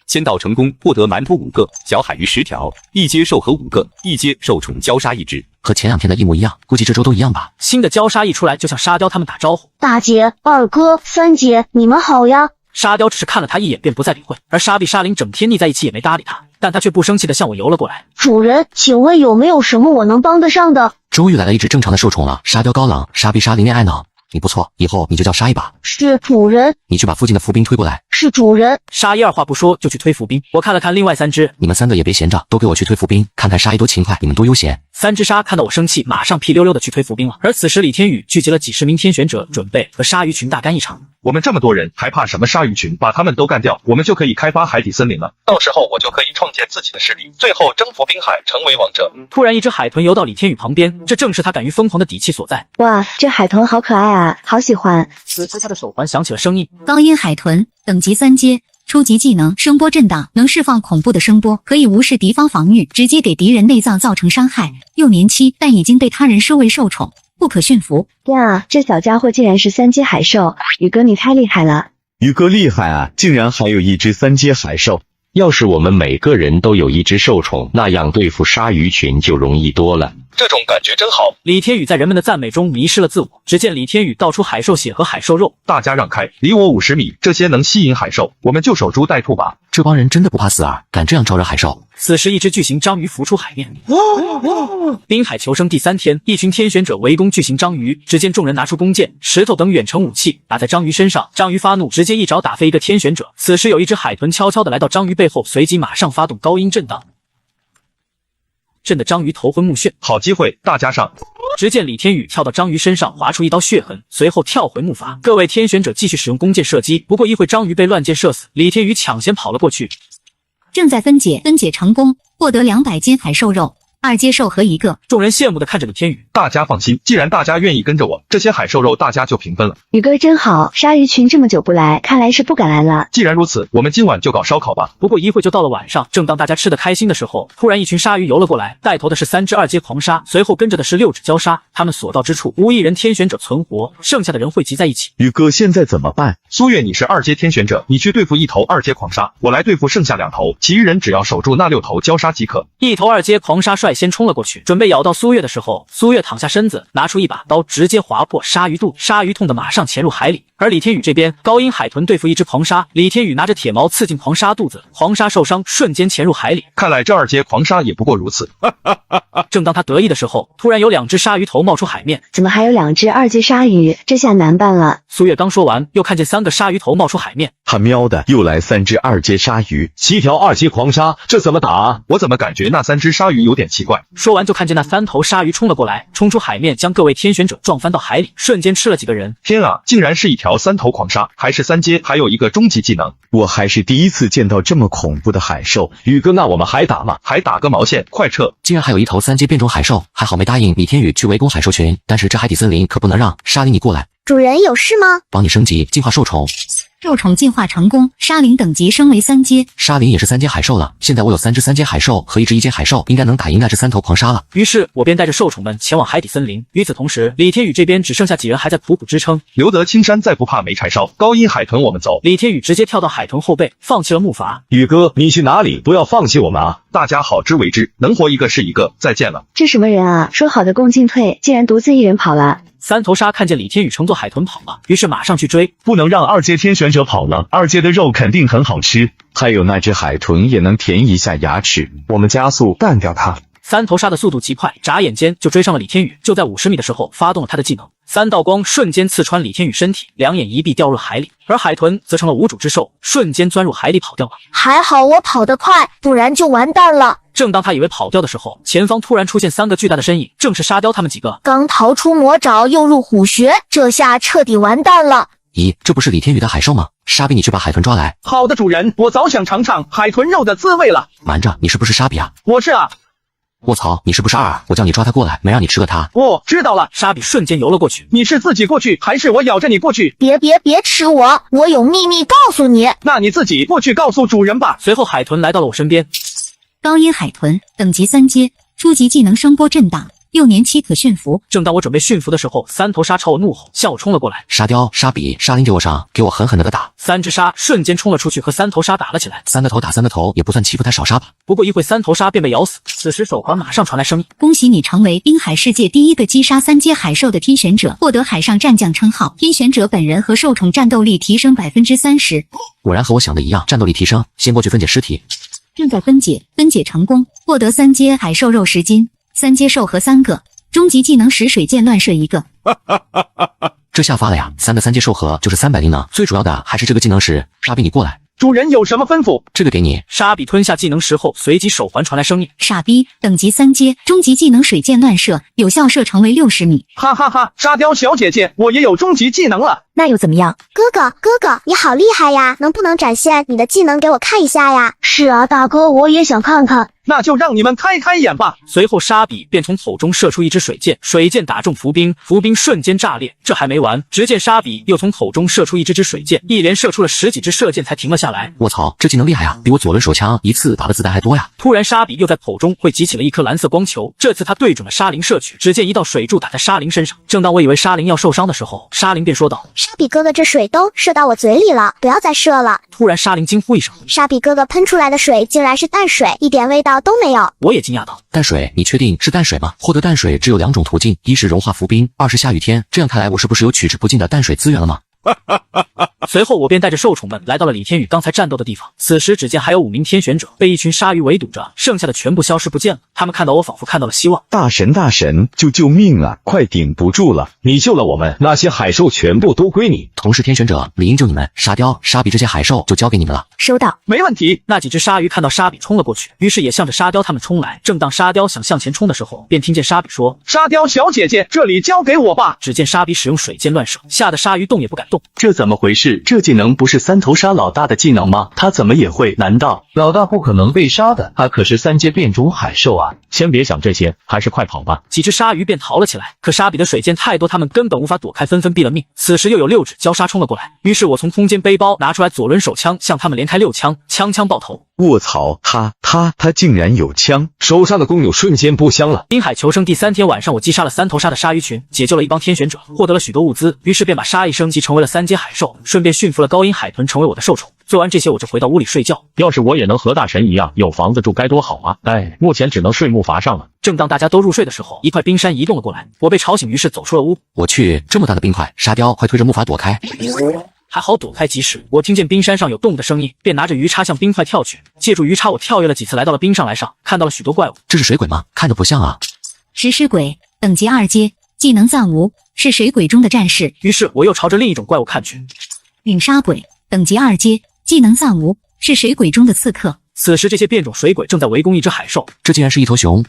签到成功，获得馒头5个，小海鱼10条，1阶兽核5个，1阶兽宠礁鲨1只，和前2天的一模一样，估计这周都一样吧。新的礁鲨一出来，就向沙雕他们打招呼：大姐、二哥、3姐，你们好呀。沙雕只是看了他一眼便不再理会，而沙比沙灵整天腻在一起也没搭理他，但他却不生气的向我游了过来。主人，请问有没有什么我能帮得上的？终于来了一只正常的兽宠了，沙雕高冷，沙比沙灵恋爱脑。你不错，以后你就叫沙一吧。是主人。你去把附近的伏兵推过来。是主人。沙一二话不说就去推伏兵。我看了看另外3只，你们3个也别闲着，都给我去推伏兵，看看沙一多勤快，你们多悠闲。3只鲨看到我生气，马上屁溜溜的去推伏兵了。而此时李天宇聚集了几十名天选者，准备和鲨鱼群大干一场。我们这么多人，还怕什么鲨鱼群？把他们都干掉，我们就可以开发海底森林了。到时候我就可以创建自己的势力，最后征服滨海，成为王者。突然，一只海豚游到李天宇旁边，这正是他敢于疯狂的底气所在。哇，这海豚好可爱啊，好喜欢。此时他的手环响起了声音：高音海豚，等级3阶。初级技能声波震荡，能释放恐怖的声波，可以无视敌方防御，直接给敌人内脏造成伤害。幼年期，但已经被他人收为受宠，不可驯服。呀，这小家伙竟然是3阶海兽，宇哥你太厉害了。宇哥厉害啊，竟然还有一只3阶海兽。要是我们每个人都有一只兽宠，那样对付鲨鱼群就容易多了。这种感觉真好。李天宇在人们的赞美中迷失了自我。只见李天宇倒出海兽血和海兽肉，大家让开，离我50米，这些能吸引海兽，我们就守株待兔吧。这帮人真的不怕死啊，敢这样招惹海兽。此时一只巨型章鱼浮出海面。滨海求生第3天，一群天选者围攻巨型章鱼，只见众人拿出弓箭、石头等远程武器打在章鱼身上，章鱼发怒，直接一爪打飞一个天选者。此时有一只海豚悄悄地来到章鱼背后，随即马上发动高音震荡，震得章鱼头昏目眩。好机会，大家上！只见李天宇跳到章鱼身上，划出一道血痕，随后跳回木筏。各位天选者继续使用弓箭射击，不过一会章鱼被乱箭射死，李天宇抢先跑了过去。正在分解成功，获得200斤海兽肉，二阶兽和一个。众人羡慕地看着李天宇。大家放心，既然大家愿意跟着我，这些海兽肉大家就平分了。宇哥真好，鲨鱼群这么久不来，看来是不敢来了。既然如此，我们今晚就搞烧烤吧。不过一会就到了晚上，正当大家吃得开心的时候，突然一群鲨鱼游了过来，带头的是3只2阶狂鲨，随后跟着的是6只礁鲨。他们所到之处，无一人天选者存活，剩下的人汇集在一起。宇哥，现在怎么办？苏月，你是2阶天选者，你去对付1头2阶狂鲨，我来对付剩下2头，其余人只要守住那6头礁鲨即可。1头2阶狂鲨率先冲了过去，准备咬到苏月的时候，苏月躺下身子，拿出一把刀，直接划破鲨鱼肚，鲨鱼痛得马上潜入海里。而李天宇这边，高音海豚对付1只狂鲨，李天宇拿着铁矛刺进狂鲨肚子，狂鲨受伤，瞬间潜入海里。看来这2阶狂鲨也不过如此。正当他得意的时候，突然有2只鲨鱼头冒出海面。怎么还有2只2阶鲨鱼？这下难办了。苏月刚说完，又看见3个鲨鱼头冒出海面。他喵的，又来3只2阶鲨鱼，7条2阶狂鲨，这怎么打啊？我怎么感觉那3只鲨鱼有点奇怪？说完就看见那3头鲨鱼冲了过来，冲出海面，将各位天选者撞翻到海里，瞬间吃了几个人。天啊，竟然是一条3头狂鲨，还是3阶，还有一个终极技能。我还是第一次见到这么恐怖的海兽。宇哥，那我们还打吗？还打个毛线，快撤！竟然还有1头3阶变种海兽，还好没答应李天宇去围攻海兽群，但是这海底森林可不能让。沙林，你过来。主人有事吗？帮你升级进化兽宠。兽宠进化成功，沙林等级升为3阶。沙林也是3阶海兽了，现在我有3只3阶海兽和1只1阶海兽，应该能打赢那只3头狂鲨了。于是我便带着兽宠们前往海底森林。与此同时，李天宇这边只剩下几人还在苦苦支撑。留得青山在，不怕没柴烧。高音海豚，我们走！李天宇直接跳到海豚后背，放弃了木筏。宇哥，你去哪里？不要放弃我们啊！大家好自为之，能活一个是一个。再见了。这什么人啊？说好的共进退，竟然独自一人跑了。3头鲨看见李天宇乘坐海豚跑了，于是马上去追。不能让2阶天选者跑了，2阶的肉肯定很好吃。还有那只海豚也能填一下牙齿，我们加速干掉它。3头鲨的速度极快，眨眼间就追上了李天宇。就在50米的时候，发动了他的技能，3道光瞬间刺穿李天宇身体，两眼一闭掉入海里。而海豚则成了无主之兽，瞬间钻入海里跑掉了。还好我跑得快，不然就完蛋了。正当他以为跑掉的时候，前方突然出现3个巨大的身影，正是沙雕他们几个。刚逃出魔爪，又入虎穴，这下彻底完蛋了。咦，这不是李天宇的海兽吗？沙比，你去把海豚抓来。好的，主人，我早想尝尝海豚肉的滋味了。瞒着，你是不是沙比啊？我是啊。卧槽，你是不是2？我叫你抓他过来，没让你吃了他。哦，知道了。沙比瞬间游了过去。你是自己过去，还是我咬着你过去？别吃我，我有秘密告诉你。那你自己过去告诉主人吧。随后海豚来到了我身边。高音海豚等级3阶，初级技能声波震荡，6年期可驯服。正当我准备驯服的时候，3头鲨朝我怒吼，向我冲了过来。沙雕、沙比、沙林给我上，给我狠狠的个打！3只鲨瞬间冲了出去，和3头鲨打了起来。3个头打3个头，也不算欺负太少鲨吧。不过一会3头鲨便被咬死。此时手环马上传来声音：恭喜你成为滨海世界第1个击杀3阶海兽的天选者，获得海上战将称号。天选者本人和兽宠战斗力提升30%。果然和我想的一样，战斗力提升。先过去分解尸体。正在分解，分解成功，获得3阶海兽肉10斤，3阶兽核3个，终极技能使水箭乱射1个。这下发了呀！3个3阶兽核就是300力呢。最主要的还是这个技能石。沙比，你过来。主人有什么吩咐？这个给你。沙比吞下技能石后，随即手环传来声音：傻逼，等级3阶，终极技能水箭乱射，有效射程为60米。哈哈哈，沙雕小姐姐，我也有终极技能了。那又怎么样？哥哥，你好厉害呀！能不能展现你的技能给我看一下呀？是啊，大哥，我也想看看。那就让你们开开眼吧。随后沙比便从口中射出一支水箭，水箭打中伏兵，伏兵瞬间炸裂。这还没完，只见沙比又从口中射出一支水箭，一连射出了10几支射箭才停了下来。我操，这技能厉害啊，比我左轮手枪一次打的子弹还多呀！突然沙比又在口中汇集起了一颗蓝色光球，这次他对准了沙林射去，只见一道水柱打在沙林身上。正当我以为沙林要受伤的时候，沙林便说道：沙比哥哥，这水都射到我嘴里了，不要再射了。突然沙林惊呼一声，沙比哥哥喷出来的水竟然是淡水，一点味道都没有。我也惊讶道：淡水？你确定是淡水吗？获得淡水只有2种途径，一是融化伏兵，二是下雨天。这样看来，我是不是有取之不尽的淡水资源了吗？随后我便带着兽宠们来到了李天宇刚才战斗的地方。此时只见还有5名天选者被一群鲨鱼围堵着，剩下的全部消失不见了。他们看到我，仿佛看到了希望。大神，救命啊！快顶不住了！你救了我们，那些海兽全部都归你。同是天选者，理应救你们。沙雕、沙比这些海兽就交给你们了。收到，没问题。那几只鲨鱼看到沙比冲了过去，于是也向着沙雕他们冲来。正当沙雕想向前冲的时候，便听见沙比说：沙雕小姐姐，这里交给我吧。只见沙比使用水箭乱射，吓得鲨鱼动也不敢动。这怎么回事？是这技能不是三头鲨老大的技能吗？他怎么也会？难道老大不可能被杀的？他可是3阶变种海兽啊！先别想这些，还是快跑吧！几只鲨鱼便逃了起来，可沙比的水箭太多，他们根本无法躲开，纷纷毙了命。此时又有6只礁鲨冲了过来，于是我从空间背包拿出来左轮手枪，向他们连开6枪，枪枪爆头。卧槽，他竟然有枪！手上的弓弩瞬间不香了。滨海求生第3天晚上，我击杀了3头鲨的鲨鱼群，解救了一帮天选者，获得了许多物资，于是便把鲨一升级成为了3阶海兽，顺便驯服了高音海豚成为我的受宠。做完这些，我就回到屋里睡觉。要是我也能和大神一样有房子住该多好啊！哎，目前只能睡木筏上了。正当大家都入睡的时候，一块冰山移动了过来，我被吵醒，于是走出了屋。我去，这么大的冰块，沙雕快推着木筏躲开！还好躲开及时，我听见冰山上有动的声音，便拿着鱼叉向冰块跳去。借助鱼叉，我跳跃了几次，来到了冰上来上，看到了许多怪物。这是水鬼吗？看着不像啊。食尸鬼，等级2阶，技能暂无，是水鬼中的战士。于是我又朝着另一种怪物看去。陨鲨鬼，等级2阶，技能暂无，是水鬼中的刺客。此时这些变种水鬼正在围攻一只海兽，这竟然是一头熊。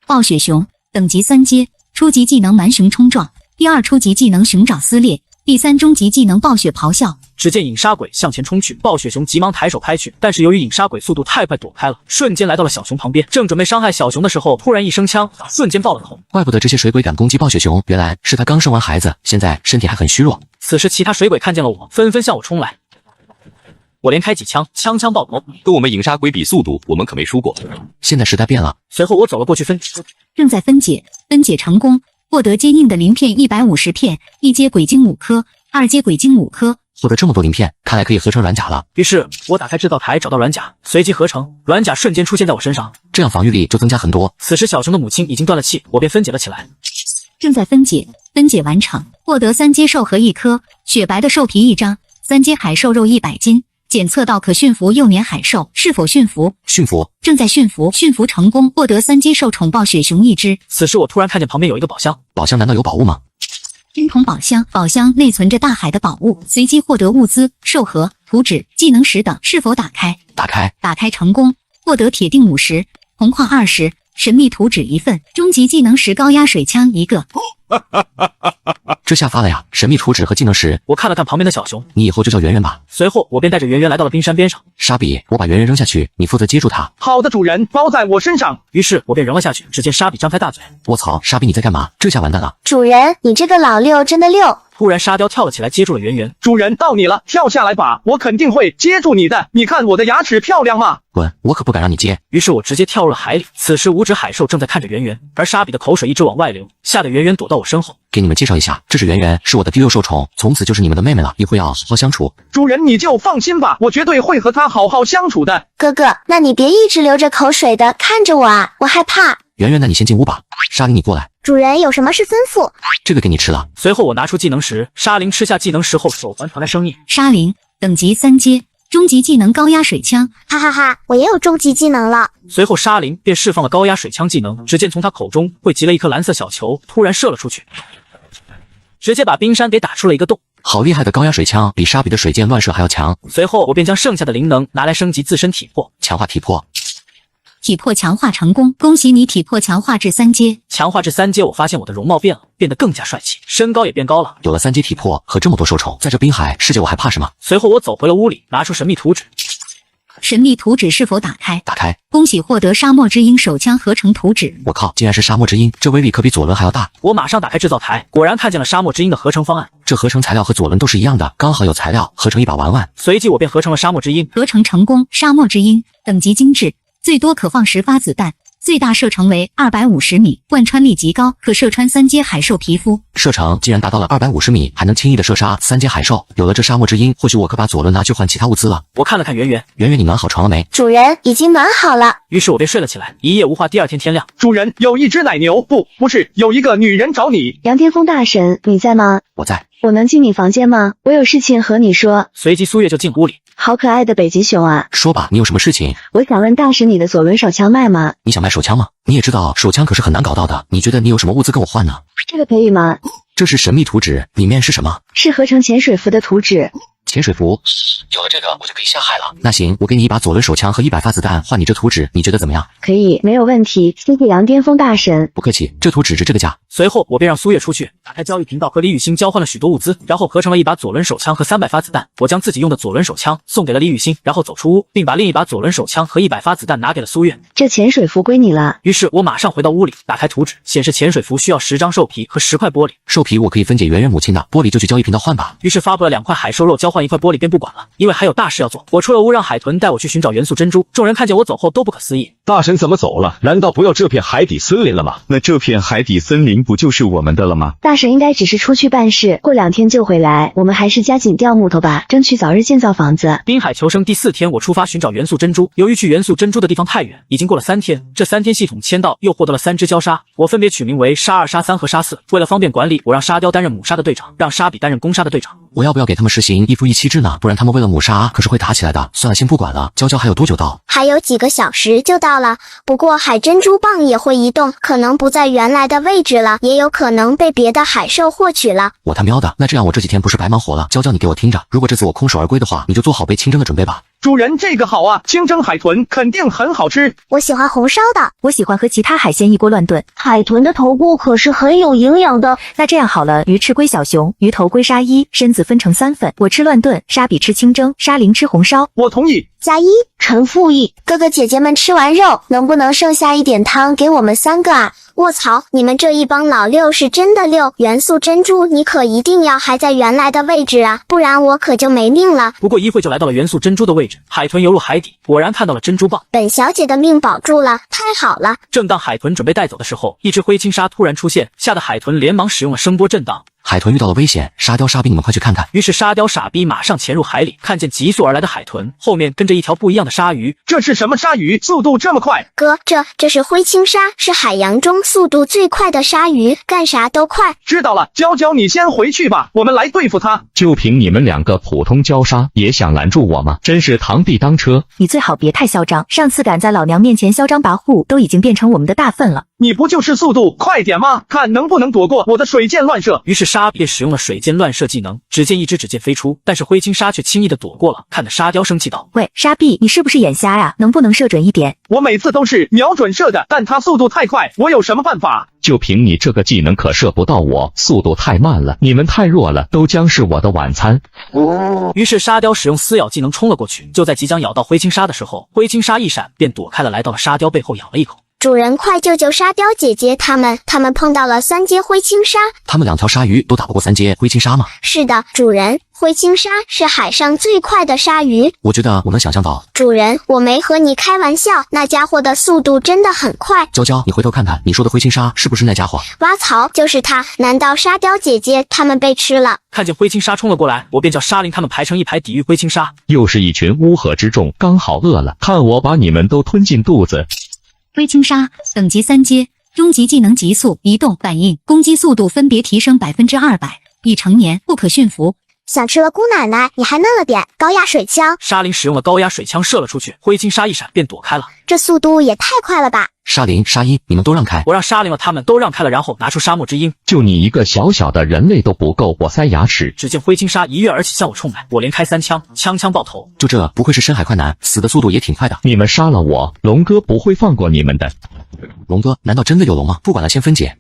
暴雪熊，等级3阶，初级技能蛮熊冲撞，第2初级技能熊爪撕裂，第3终极技能暴雪咆哮。只见影鲨鬼向前冲去，暴雪熊急忙抬手拍去，但是由于影鲨鬼速度太快，躲开了，瞬间来到了小熊旁边，正准备伤害小熊的时候，突然一声枪，瞬间爆了头。怪不得这些水鬼敢攻击暴雪熊，原来是他刚生完孩子，现在身体还很虚弱。此时其他水鬼看见了我，纷纷向我冲来，我连开几枪，枪枪爆头。跟我们影鲨鬼比速度，我们可没输过。现在时代变了。随后我走了过去正在分解成功，获得坚硬的鳞片150片，1阶鬼晶5颗，2阶鬼晶5颗。获得这么多鳞片，看来可以合成软甲了。于是我打开制造台，找到软甲，随即合成，软甲瞬间出现在我身上，这样防御力就增加很多。此时小熊的母亲已经断了气，我便分解了起来。正在分解完成，获得3阶兽核1颗，雪白的兽皮1张，3阶海兽肉100斤。检测到可驯服幼年海兽，是否驯服？驯服，正在驯服，驯服成功，获得3阶兽宠暴雪熊1只。此时我突然看见旁边有一个宝箱，宝箱难道有宝物吗？冰桶宝箱，宝箱内存着大海的宝物，随机获得物资、兽核、图纸、技能石等，是否打开？打开成功，获得铁锭50，铜矿20，神秘图纸1份，终极技能石高压水枪1个。这下发了呀！神秘图纸和技能石。我看了看旁边的小熊，你以后就叫圆圆吧。随后我便带着圆圆来到了冰山边上。沙比，我把圆圆扔下去，你负责接住它。好的，主人，包在我身上。于是我便扔了下去。只见沙比张开大嘴，我操，沙比你在干嘛？这下完蛋了。主人，你这个老六真的溜。突然沙雕跳了起来，接住了圆圆。主人，到你了，跳下来吧，我肯定会接住你的。你看我的牙齿漂亮吗？滚，我可不敢让你接。于是我直接跳入了海里。此时5只海兽正在看着圆圆，而沙比的口水一直往外流，吓得圆圆躲到我身后。给你们介绍一下，这是圆圆，是我的第6受宠，从此就是你们的妹妹了，以后要好好相处。主人你就放心吧，我绝对会和她好好相处的。哥哥，那你别一直流着口水的看着我啊，我害怕。圆圆，那你先进屋吧。沙灵，你过来。主人有什么事吩咐？这个给你吃了。随后我拿出技能石，沙灵吃下技能石后，手环传来声音。沙灵，等级3阶，终极技能高压水枪。哈哈哈，我也有终极技能了。随后沙灵便释放了高压水枪技能，只见从他口中汇集了一颗蓝色小球，突然射了出去，直接把冰山给打出了一个洞。好厉害的高压水枪，比沙比的水箭乱射还要强。随后我便将剩下的灵能拿来升级自身体魄，强化体魄。体魄强化成功，恭喜你体魄强化至3阶。强化至3阶，我发现我的容貌变了，变得更加帅气，身高也变高了。有了3阶体魄和这么多受宠，在这滨海世界我还怕什么？随后我走回了屋里，拿出神秘图纸。神秘图纸是否打开？打开。恭喜获得沙漠之鹰手枪合成图纸。我靠，竟然是沙漠之鹰，这威力可比左轮还要大。我马上打开制造台，果然看见了沙漠之鹰的合成方案。这合成材料和左轮都是一样的，刚好有材料合成一把玩玩。随即我便合成了沙漠之鹰。合成成功，沙漠之鹰，等级精致，最多可放10发子弹。最大射程为250米，贯穿力极高，可射穿3阶海兽皮肤。射程竟然达到了250米，还能轻易的射杀3阶海兽。有了这沙漠之鹰，或许我可把左轮拿去换其他物资了。我看了看圆圆，圆圆你暖好床了没？主人已经暖好了。于是我便睡了起来，一夜无话。第2天天亮，主人有一只奶牛，不是，有一个女人找你。杨天风大神，你在吗？我在。我能进你房间吗？我有事情和你说。随即苏月就进屋里。好可爱的北极熊啊！说吧，你有什么事情？我想问大神，你的左轮手枪卖吗？你想卖手枪吗？你也知道手枪可是很难搞到的，你觉得你有什么物资跟我换呢？这个可以吗？这是神秘图纸，里面是什么？是合成潜水服的图纸。潜水服，有了这个我就可以下海了。那行，我给你一把左轮手枪和100发子弹换你这图纸，你觉得怎么样？可以，没有问题。谢谢杨巅峰大神。不客气，这图纸值这个价。随后我便让苏月出去，打开交易频道和李雨欣交换了许多物资，然后合成了一把左轮手枪和300发子弹。我将自己用的左轮手枪送给了李雨欣，然后走出屋，并把另一把左轮手枪和100发子弹拿给了苏月。这潜水服归你了。于是我马上回到屋里，打开图纸，显示潜水服需要10张兽皮和10块玻璃。兽皮我可以分给圆圆母亲的，玻璃就去交易频道换吧。于是发布了2块海兽肉交换1块玻璃，便不管了，因为还有大事要做。我出了屋，让海豚带我去寻找元素珍珠。众人看见我走后都不可思议，大神怎么走了？难道不要这片海底森林了吗？那这片海底森林不就是我们的了吗？大神应该只是出去办事，过2天就回来。我们还是加紧调木头吧，争取早日建造房子。滨海求生第4天，我出发寻找元素珍珠。由于去元素珍珠的地方太远，已经过了3天。这3天系统签到又获得了3只礁鲨，我分别取名为鲨2、鲨3和鲨4。为了方便管理，我让沙雕担任母鲨的队长，让沙比担任公鲨的队长。我要不要给他们实行1夫1妻制呢？不然他们为了母鲨可是会打起来的。算了，先不管了。娇娇还有多久到？还有几个小时就到了。不过海珍珠蚌也会移动，可能不在原来的位置了，也有可能被别的海兽获取了。我他喵的，那这样我这几天不是白忙活了？娇娇，你给我听着，如果这次我空手而归的话，你就做好被清蒸的准备吧。主人，这个好啊，清蒸海豚肯定很好吃。我喜欢红烧的，我喜欢和其他海鲜一锅乱炖。海豚的头部可是很有营养的。那这样好了，鱼翅归小熊，鱼头归鲨1，身子分成3份，我吃乱炖，沙比吃清蒸，沙林吃红烧。我同意。加1，臣附议。哥哥姐姐们吃完肉，能不能剩下一点汤给我们3个啊？卧槽，你们这一帮老六是真的溜！元素珍珠你可一定要还在原来的位置啊，不然我可就没命了。不过一会就来到了元素珍珠的位置，海豚游入海底，果然看到了珍珠蚌。本小姐的命保住了，太好了！正当海豚准备带走的时候，一只灰青鲨突然出现，吓得海豚连忙使用了声波震荡。海豚遇到了危险，沙雕沙比，你们快去看看。于是沙雕傻逼马上潜入海里，看见急速而来的海豚，后面跟着一条不一样的鲨鱼。这是什么鲨鱼？速度这么快？哥，这是灰青鲨，是海洋中速度最快的鲨鱼，干啥都快。知道了，娇娇你先回去吧，我们来对付它。就凭你们2个普通礁鲨，也想拦住我吗？真是螳臂当车。你最好别太嚣张，上次敢在老娘面前嚣张跋扈，都已经变成我们的大粪了。你不就是速度快点吗？看能不能躲过我的水箭乱射。于是沙便使用了水箭乱射技能，只见一支指箭飞出，但是灰青鲨却轻易的躲过了，看得沙雕生气道：喂，沙碧，你是不是眼瞎呀？能不能射准一点？我每次都是瞄准射的，但它速度太快，我有什么办法？就凭你这个技能可射不到我，速度太慢了，你们太弱了，都将是我的晚餐。于是沙雕使用撕咬技能冲了过去，就在即将咬到灰青鲨的时候，灰青鲨一闪便躲开了，来到了沙雕背后咬了一口。主人，快救救沙雕姐姐他们碰到了3阶灰青鲨。他们2条鲨鱼都打不过3阶灰青鲨吗？是的，主人，灰青鲨是海上最快的鲨鱼。我觉得我能想象到。主人，我没和你开玩笑，那家伙的速度真的很快。娇娇，你回头看看，你说的灰青鲨是不是那家伙？挖槽，就是他。难道沙雕姐姐他们被吃了？看见灰青鲨冲了过来，我便叫沙林他们排成一排抵御灰青鲨。又是一群乌合之众，刚好饿了，看我把你们都吞进肚子。灰青鲨等级3阶，终极技能急速移动反应，攻击速度分别提升200%，已成年，不可驯服。想吃了姑奶奶，你还嫩了点。高压水枪，沙林使用了高压水枪射了出去，灰青鲨一闪便躲开了。这速度也太快了吧！沙林、沙一，你们都让开！我让沙林了他们都让开了，然后拿出沙漠之鹰。就你一个小小的人类都不够我塞牙齿。只见灰青鲨一跃而起向我冲来，我连开3枪，枪枪爆头。就这，不愧是深海快男，死的速度也挺快的。你们杀了我，龙哥不会放过你们的。龙哥，难道真的有龙吗？不管了，先分解。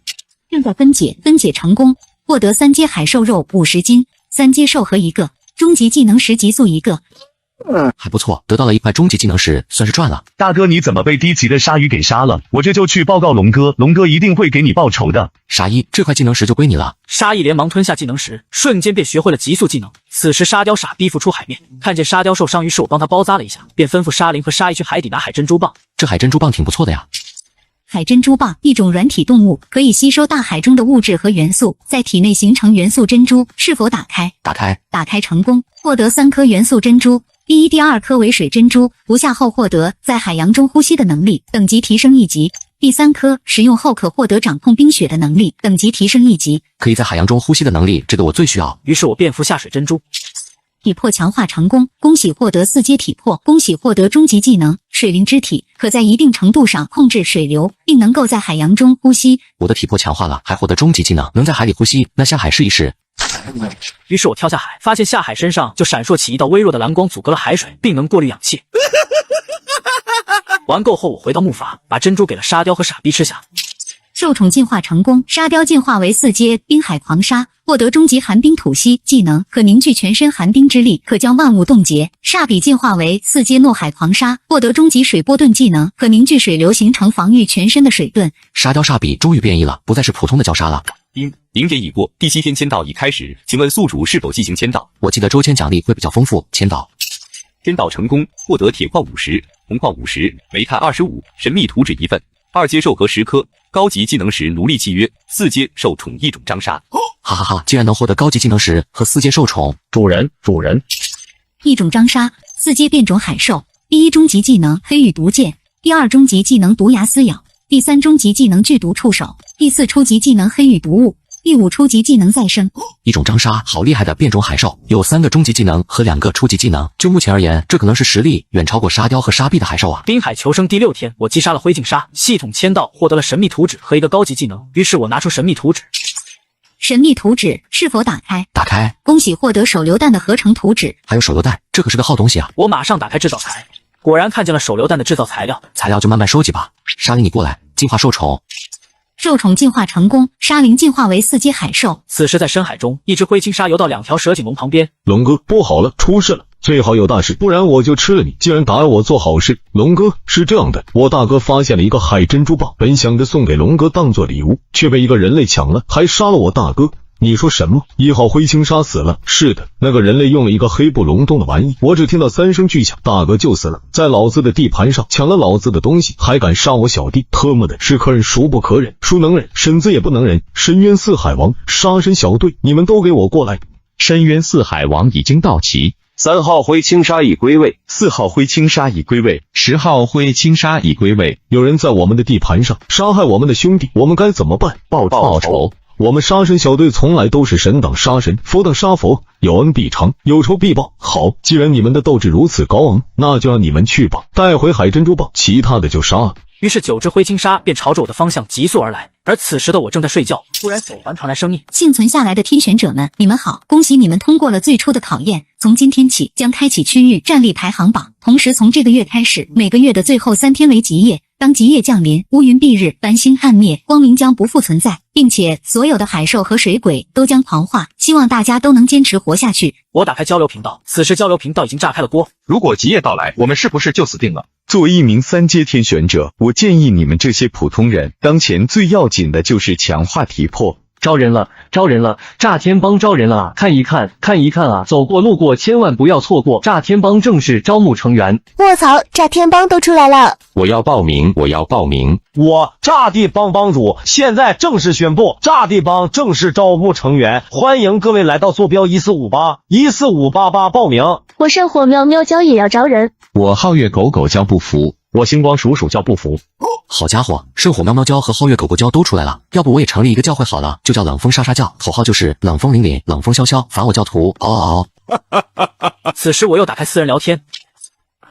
正在分解，分解成功，获得3阶海兽肉50斤，3阶兽核1个，终极技能10急速1个。还不错，得到了1块终极技能10，算是赚了。大哥，你怎么被低级的鲨鱼给杀了？我这就去报告龙哥，龙哥一定会给你报仇的。沙一，这块技能10就归你了。沙一连忙吞下技能10，瞬间便学会了极速技能。此时沙雕傻逼浮出海面，看见沙雕受伤，于是我帮他包扎了一下，便吩咐沙林和沙一去海底拿海珍珠蚌。这海珍珠蚌挺不错的呀。海珍珠蚌，一种软体动物，可以吸收大海中的物质和元素，在体内形成元素珍珠。是否打开？打开。打开成功，获得3颗元素珍珠。第1、第2颗为水珍珠，服下后获得在海洋中呼吸的能力，等级提升1级。第3颗食用后可获得掌控冰雪的能力，等级提升1级。可以在海洋中呼吸的能力，这个我最需要。于是我便服下水珍珠。体魄强化成功，恭喜获得4阶体魄，恭喜获得终极技能水灵之体，可在一定程度上控制水流，并能够在海洋中呼吸。我的体魄强化了，还获得终极技能，能在海里呼吸，那下海试一试。于是我跳下海，发现下海身上就闪烁起一道微弱的蓝光，阻隔了海水，并能过滤氧气。玩够后，我回到木筏，把珍珠给了沙雕和傻逼吃下。受宠进化成功，沙雕进化为4阶冰海狂沙，获得终极寒冰吐息技能，可凝聚全身寒冰之力，可将万物冻结。煞比进化为4阶诺海狂沙，获得终极水波盾技能，可凝聚水流形成防御全身的水盾。沙雕煞比终于变异了，不再是普通的礁鲨了。0点已过，第7天签到已开始，请问宿主是否进行签到？我记得周签奖励会比较丰富，签到。签到成功，获得铁矿50、铜矿50、煤炭25、神秘图纸1份，2阶兽核10颗，高级技能时奴隶契约，4阶受宠异种张沙。哈哈哈！竟然能获得高级技能时和4阶受宠，主人异种张沙，4阶变种海兽，第1终极技能黑羽毒剑，第2终极技能毒牙撕咬，第3终极技能剧毒触手，第4初级技能黑羽毒物，第5初级技能再生。异种张沙，好厉害的变种海兽，有3个终极技能和2个初级技能。就目前而言，这可能是实力远超过沙雕和沙壁的海兽啊！滨海求生第6天，我击杀了灰镜鲨，系统签到获得了神秘图纸和一个高级技能。于是我拿出神秘图纸。神秘图纸是否打开？打开。恭喜获得手榴弹的合成图纸。还有手榴弹，这可是个好东西啊！我马上打开制造台，果然看见了手榴弹的制造材料。材料就慢慢收集吧。沙灵，你过来，进化受宠。受宠进化成功，沙灵进化为4阶海兽。此时在深海中，一只灰青鲨游到2条蛇颈龙旁边。龙哥，不好了，出事了！最好有大事，不然我就吃了你！既然答应我做好事，龙哥，是这样的，我大哥发现了一个海珍珠蚌，本想着送给龙哥当做礼物，却被一个人类抢了，还杀了我大哥。你说什么？1号灰青鲨死了？是的，那个人类用了一个黑布隆咚的玩意，我只听到3声巨响，大哥就死了，在老子的地盘上抢了老子的东西，还敢杀我小弟，特么的是可忍孰不可忍，孰能忍，婶子也不能忍。深渊4海王杀神小队，你们都给我过来！深渊4海王已经到齐。3号灰青鲨已归位，4号灰青鲨已归位，10号灰青鲨已归位。有人在我们的地盘上杀害我们的兄弟，我们该怎么办？报仇！我们杀神小队从来都是神挡杀神，佛挡杀佛，有恩必偿，有仇必报。好，既然你们的斗志如此高昂，那就让你们去吧，带回海珍珠蚌，其他的就杀了。于是9只灰青鲨便朝着我的方向急速而来，而此时的我正在睡觉，突然手环传来声音：幸存下来的天选者们，你们好，恭喜你们通过了最初的考验，从今天起将开启区域战力排行榜，同时从这个月开始，每个月的最后3天为极夜。当极夜降临，乌云蔽日，繁星暗灭，光明将不复存在，并且所有的海兽和水鬼都将狂化，希望大家都能坚持活下去。我打开交流频道，此时交流频道已经炸开了锅。如果极夜到来，我们是不是就死定了？作为一名3阶天选者，我建议你们这些普通人，当前最要紧的就是强化体魄。招人了，炸天帮招人了啊！看一看啊！走过路过千万不要错过，炸天帮正式招募成员。卧槽，炸天帮都出来了！我要报名！我炸地帮帮主现在正式宣布，炸地帮正式招募成员，欢迎各位来到坐标145814588报名。我圣火喵喵教也要招人，我皓月狗狗教不服，我星光鼠鼠教不服。好家伙，圣火喵喵教和皓月狗狗教都出来了，要不我也成立一个教会好了，就叫冷风沙沙教，口号就是冷风凛凛，冷风萧萧，罚我教徒。此时我又打开私人聊天，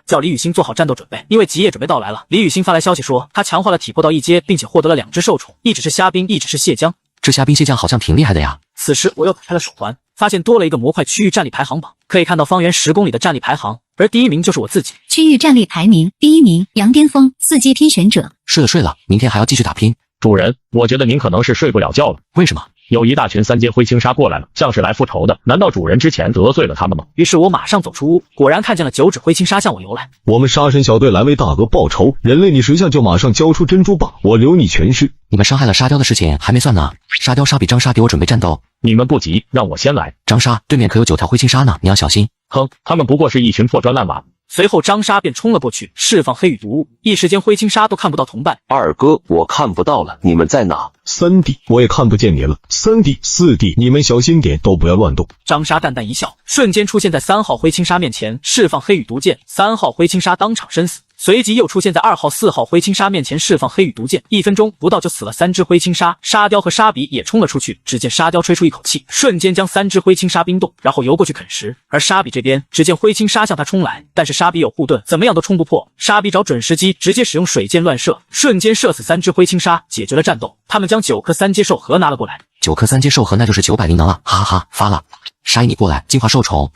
叫李雨欣做好战斗准备，因为极夜准备到来了。李雨欣发来消息说，他强化了体魄到1阶，并且获得了2只受宠，一只是虾兵，一只是蟹江。这虾兵蟹将好像挺厉害的呀。此时我又打开了手环，发现多了一个模块区域战力排行榜，可以看到方圆10公里的战力排行，而第1名就是我自己。区域战力排名第1名杨巅峰，4阶天选者。睡了，明天还要继续打拼。主人，我觉得您可能是睡不了觉了。为什么？有一大群3阶灰青鲨过来了，像是来复仇的。难道主人之前得罪了他们吗？于是我马上走出屋，果然看见了9只灰青鲨向我游来。我们杀神小队来为大哥报仇，人类你识相就马上交出珍珠蚌，我留你全尸。你们伤害了沙雕的事情还没算呢，沙雕沙比张沙给我准备战斗。你们不急，让我先来。张沙对面可有9条灰青鲨呢，你要小心。哼，他们不过是一群破砖烂瓦。随后张沙便冲了过去，释放黑羽毒物，一时间灰青鲨都看不到同伴。二哥，我看不到了，你们在哪？3弟，我也看不见你了。3弟、4弟，你们小心点，都不要乱动。张沙淡淡一笑，瞬间出现在3号灰青鲨面前，释放黑羽毒箭，3号灰青鲨当场身死。随即又出现在2号、4号灰青鲨面前，释放黑羽毒箭，1分钟不到就死了3只灰青鲨。沙雕和沙比也冲了出去，只见沙雕吹出一口气，瞬间将3只灰青鲨冰冻，然后游过去啃食。而沙比这边，只见灰青鲨向他冲来，但是沙比有护盾，怎么样都冲不破。沙比找准时机，直接使用水箭乱射，瞬间射死3只灰青鲨，解决了战斗。他们将9颗3阶兽核拿了过来。9颗3阶兽核那就是900灵能了，哈哈哈，发了。沙溢你过来，进化兽宠。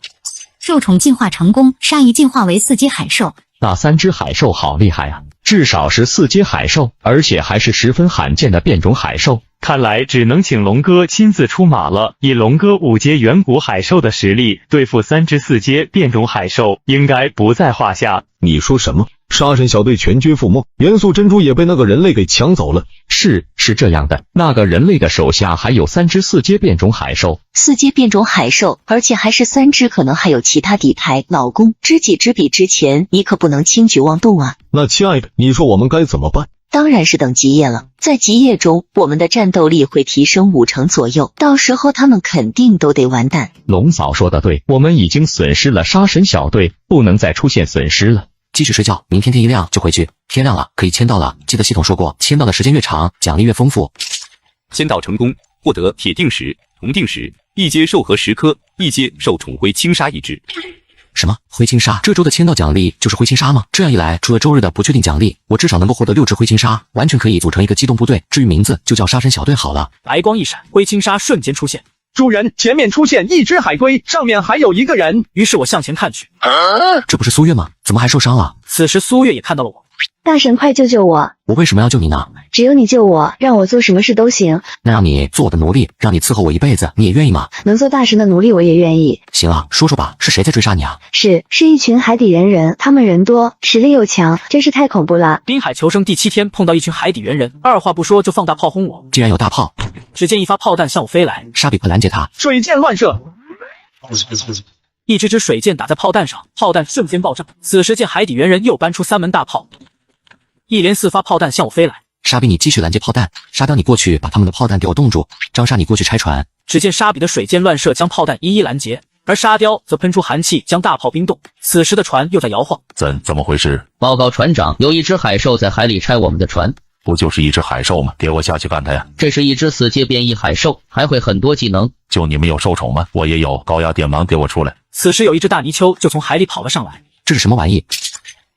兽宠进化成功，沙溢进化为4阶海兽。那3只海兽好厉害啊，至少是4阶海兽，而且还是十分罕见的变种海兽。看来只能请龙哥亲自出马了。以龙哥5阶远古海兽的实力，对付3只4阶变种海兽，应该不在话下。你说什么？杀神小队全军覆没，元素珍珠也被那个人类给抢走了。是这样的，那个人类的手下还有3只4阶变种海兽。4阶变种海兽，而且还是3只，可能还有其他底牌。老公，知己知彼之前，你可不能轻举妄动啊。那亲爱的，你说我们该怎么办？当然是等极夜了，在极夜中，我们的战斗力会提升50%左右，到时候他们肯定都得完蛋。龙嫂说的对，我们已经损失了杀神小队，不能再出现损失了。继续睡觉，明天天一亮就回去。天亮了可以签到了，记得系统说过，签到的时间越长，奖励越丰富。签到成功，获得铁定石、铜定石、1阶兽核10颗、1阶兽宠灰青鲨1只。什么灰青鲨？这周的签到奖励就是灰青鲨吗？这样一来，除了周日的不确定奖励，我至少能够获得6只灰青鲨，完全可以组成一个机动部队。至于名字，就叫杀神小队好了。白光一闪，灰青鲨瞬间出现。主人，前面出现一只海龟，上面还有一个人。于是我向前看去，这不是苏月吗？怎么还受伤了？此时苏月也看到了我。大神，快救救我！我为什么要救你呢？只有你救我，让我做什么事都行。那让你做我的奴隶，让你伺候我一辈子，你也愿意吗？能做大神的奴隶，我也愿意。行了，说说吧，是谁在追杀你啊？是一群海底猿人，他们人多，实力又强，真是太恐怖了。滨海求生第7天碰到一群海底猿人，二话不说就放大炮轰我。竟然有大炮！只见一发炮弹向我飞来，沙比快拦截他！水箭乱射！一只水箭打在炮弹上，炮弹瞬间爆炸。此时见海底猿人又搬出3门大炮，一连4发炮弹向我飞来。沙比，你继续拦截炮弹，沙雕你过去把他们的炮弹给我冻住，张沙你过去拆船。只见沙比的水箭乱射，将炮弹一一拦截，而沙雕则喷出寒气，将大炮冰冻。此时的船又在摇晃。怎么回事？报告船长，有一只海兽在海里拆我们的船。不就是一只海兽吗？给我下去干它呀！这是一只4阶变异海兽，还会很多技能。就你们有兽宠吗？我也有，高压电鳗给我出来！此时有一只大泥鳅就从海里跑了上来。这是什么玩意？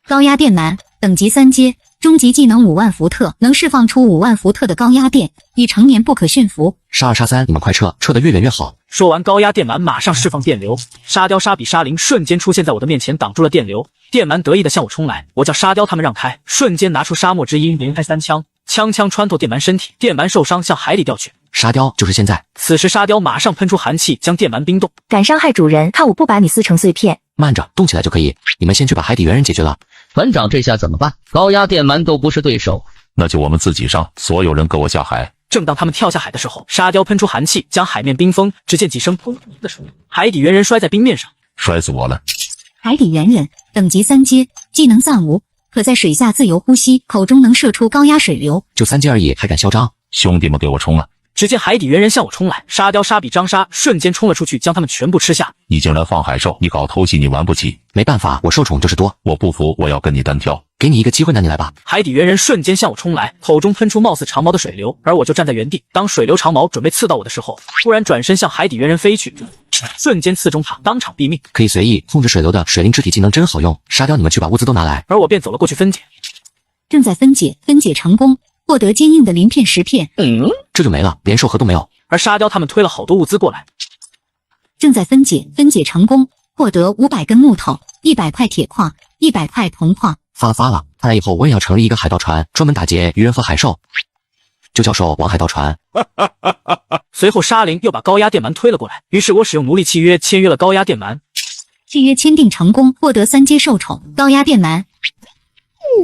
高压电鳗，等级3阶，终极技能5万伏特，能释放出5万伏特的高压电，已成年不可驯服。杀2杀3，你们快撤，撤得越远越好。说完，高压电鳗马上释放电流，沙雕、沙比、沙灵瞬间出现在我的面前，挡住了电流。电鳗得意的向我冲来，我叫沙雕他们让开，瞬间拿出沙漠之音，连开3枪，枪穿透电鳗身体，电鳗受伤向海里掉去。沙雕就是现在。此时沙雕马上喷出寒气，将电鳗冰冻。敢伤害主人，看我不把你撕成碎片！慢着，动起来就可以。你们先去把海底猿人解决了。船长，这下怎么办？高压电鳗都不是对手。那就我们自己上，所有人跟我下海。正当他们跳下海的时候，沙雕喷出寒气，将海面冰封。只见几声砰的声音，海底猿人摔在冰面上，摔死我了。海底猿人，等级3阶，技能暂无，可在水下自由呼吸，口中能射出高压水流。就3阶而已，还敢嚣张？兄弟们，给我冲啊！只见海底猿人向我冲来，沙雕、沙比、张沙瞬间冲了出去，将他们全部吃下。你竟然放海兽，你搞偷袭你玩不起？没办法，我受宠就是多。我不服，我要跟你单挑。给你一个机会，那你来吧。海底猿人瞬间向我冲来，口中喷出貌似长矛的水流，而我就站在原地。当水流长矛准备刺到我的时候，突然转身向海底猿人飞去，瞬间刺中他，当场毙命。可以随意控制水流的水灵肢体技能真好用。沙雕，你们去把物资都拿来。而我便走了过去分解。正在分解，分解成功，获得坚硬的鳞片10片。这就没了，连兽核都没有。而沙雕他们推了好多物资过来。正在分解，分解成功，获得500根木头、100块铁矿、100块铜矿。发了！看来以后我也要成立一个海盗船，专门打劫鱼人和海兽，就叫兽王海盗船。随后沙灵又把高压电鳗推了过来，于是我使用奴隶契约签约了高压电鳗。契约签订成功，获得3阶兽宠高压电鳗。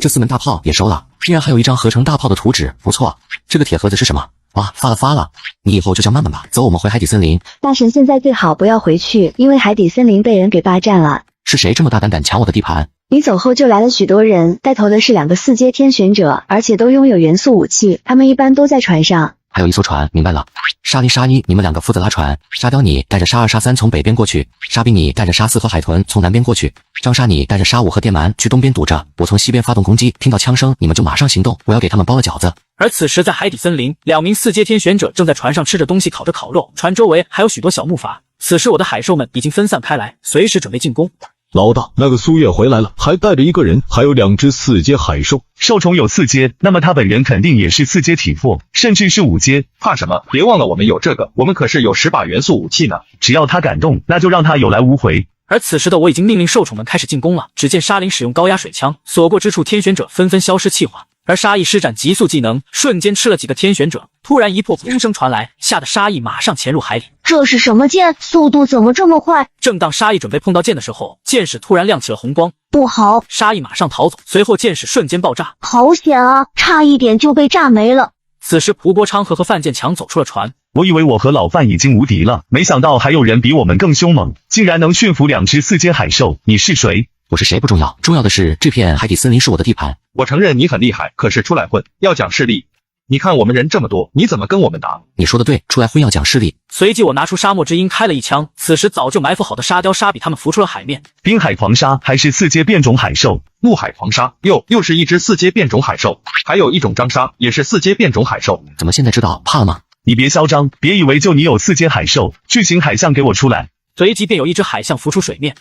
这4门大炮也收了，竟然还有一张合成大炮的图纸，不错。这个铁盒子是什么？哇，发了！你以后就叫曼曼吧。走，我们回海底森林。大神现在最好不要回去，因为海底森林被人给霸占了。是谁这么大胆敢抢我的地盘？你走后就来了许多人，带头的是2个4阶天选者，而且都拥有元素武器，他们一般都在船上。还有一艘船，明白了。沙林、沙一，你们2个负责拉船。沙雕，你带着沙2、沙3从北边过去。沙比，你带着沙4和海豚从南边过去。张沙，你带着沙5和电鳗去东边堵着。我从西边发动攻击，听到枪声你们就马上行动，我要给他们包了饺子。而此时在海底森林，2名4阶天选者正在船上吃着东西，烤着烤肉，船周围还有许多小木筏。此时我的海兽们已经分散开来，随时准备进攻。老大，那个苏月回来了，还带着一个人，还有2只4阶海兽。兽虫有4阶，那么他本人肯定也是4阶体魄，甚至是5阶。怕什么？别忘了我们有这个，我们可是有10把元素武器呢。只要他敢动，那就让他有来无回。而此时的我已经命令兽虫们开始进攻了。只见沙林使用高压水枪，所过之处天选者纷纷消失气化。而沙溢施展极速技能，瞬间吃了几个天选者。突然一破风声传来，吓得沙溢马上潜入海里。这是什么剑？速度怎么这么快？正当沙溢准备碰到剑的时候，剑矢突然亮起了红光。不好！沙溢马上逃走，随后剑矢瞬间爆炸。好险啊！差一点就被炸没了。此时蒲国昌和范建强走出了船。我以为我和老范已经无敌了，没想到还有人比我们更凶猛，竟然能驯服2只4阶海兽。你是谁？我是谁不重要，重要的是这片海底森林是我的地盘。我承认你很厉害，可是出来混要讲势力。你看我们人这么多，你怎么跟我们打？你说的对，出来混要讲势力。随即我拿出沙漠之鹰开了一枪，此时早就埋伏好的沙雕沙比他们浮出了海面。滨海狂鲨还是4阶变种海兽？怒海狂鲨又是一只4阶变种海兽，还有一种张鲨也是4阶变种海兽。怎么现在知道？怕了吗？你别嚣张，别以为就你有4阶海兽。巨型海象给我出来！随即便有一只海象浮出水面。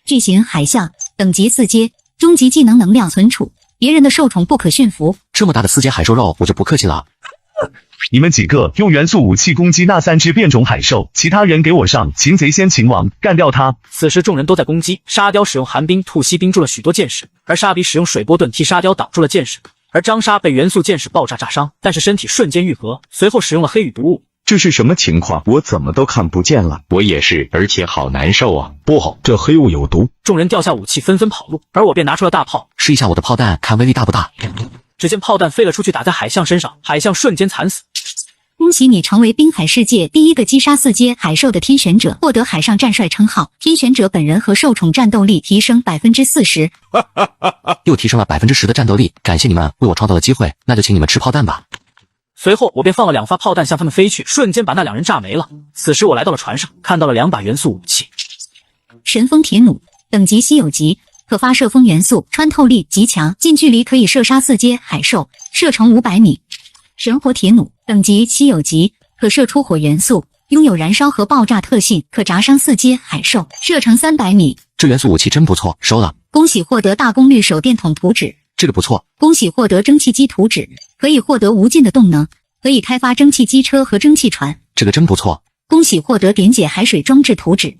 巨型海象等级4阶，终极技能能量存储，别人的兽虫不可驯服。这么大的4阶海兽肉，我就不客气了。你们几个用元素武器攻击那3只变种海兽，其他人给我上！擒贼先擒王，干掉他！此时众人都在攻击，沙雕使用寒冰吐息冰住了许多箭矢，而沙比使用水波盾替沙雕挡住了箭矢，而张沙被元素箭矢爆炸炸伤，但是身体瞬间愈合，随后使用了黑羽毒物。这是什么情况？我怎么都看不见了。我也是，而且好难受啊！不好，这黑雾有毒。众人掉下武器，纷纷跑路，而我便拿出了大炮，试一下我的炮弹，看威力大不大。只见炮弹飞了出去，打在海象身上，海象瞬间惨死。恭喜你成为滨海世界第一个击杀4阶海兽的天选者，获得海上战帅称号。天选者本人和兽宠战斗力提升40%，又提升了10%的战斗力。感谢你们为我创造了机会，那就请你们吃炮弹吧。随后我便放了2发炮弹向他们飞去，瞬间把那2人炸没了。此时我来到了船上，看到了2把元素武器。神风铁弩等级稀有级，可发射风元素，穿透力极强，近距离可以射杀4阶海兽，射程500米。神火铁弩等级稀有级，可射出火元素，拥有燃烧和爆炸特性，可炸伤4阶海兽，射程300米。这元素武器真不错，收了。恭喜获得大功率手电筒图纸，这个不错。恭喜获得蒸汽机图纸，可以获得无尽的动能，可以开发蒸汽机车和蒸汽船，这个真不错。恭喜获得点解海水装置图纸，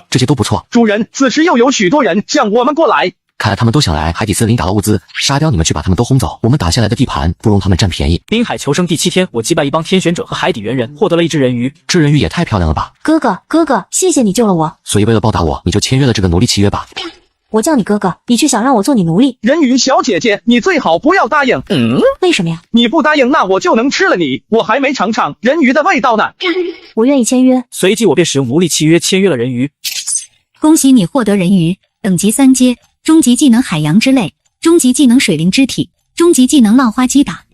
这些都不错。主人，此时又有许多人向我们过来。看来他们都想来海底森林打捞物资，沙雕你们去把他们都轰走，我们打下来的地盘不容他们占便宜。滨海求生第7天，我击败一帮天选者和海底猿人，获得了一只人鱼。这人鱼也太漂亮了吧！哥哥，谢谢你救了我。所以为了报答我，你就签约了这个奴隶契约吧。我叫你哥哥，你却想让我做你奴隶。人鱼小姐姐，你最好不要答应。为什么呀？你不答应，那我就能吃了你。我还没尝尝人鱼的味道呢。我愿意签约。随即我便使用奴隶契约签约了人鱼。恭喜你获得人鱼等级3阶，终极技能海洋之泪，终极技能水灵之体，终极技能浪花击打。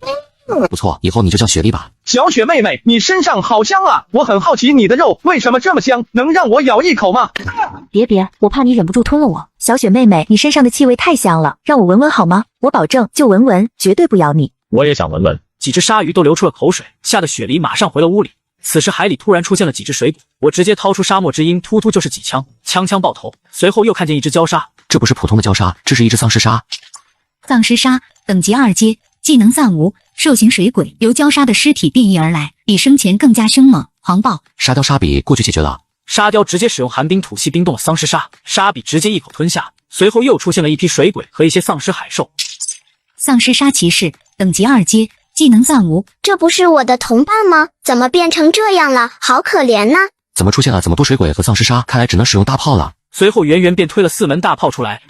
不错，以后你就叫雪莉吧。小雪妹妹，你身上好香啊！我很好奇你的肉为什么这么香，能让我咬一口吗？别，我怕你忍不住吞了我。小雪妹妹，你身上的气味太香了，让我闻闻好吗？我保证就闻闻，绝对不咬你。我也想闻闻。几只鲨鱼都流出了口水，吓得雪梨马上回了屋里。此时海里突然出现了几只水鬼，我直接掏出沙漠之鹰，突突就是几枪，枪枪爆头。随后又看见一只礁鲨，这不是普通的礁鲨，这是一只丧尸鲨。丧尸鲨等级2阶，技能暂无，兽形水鬼由礁鲨的尸体变异而来，比生前更加凶猛狂暴。沙雕沙比过去解决了，沙雕直接使用寒冰吐息冰冻了丧尸鲨，沙比直接一口吞下。随后又出现了一批水鬼和一些丧尸海兽。丧尸鲨骑士等级2阶，技能暂无。这不是我的同伴吗？怎么变成这样了？好可怜呐！怎么出现了这么多水鬼和丧尸鲨？看来只能使用大炮了。随后圆圆便推了4门大炮出来，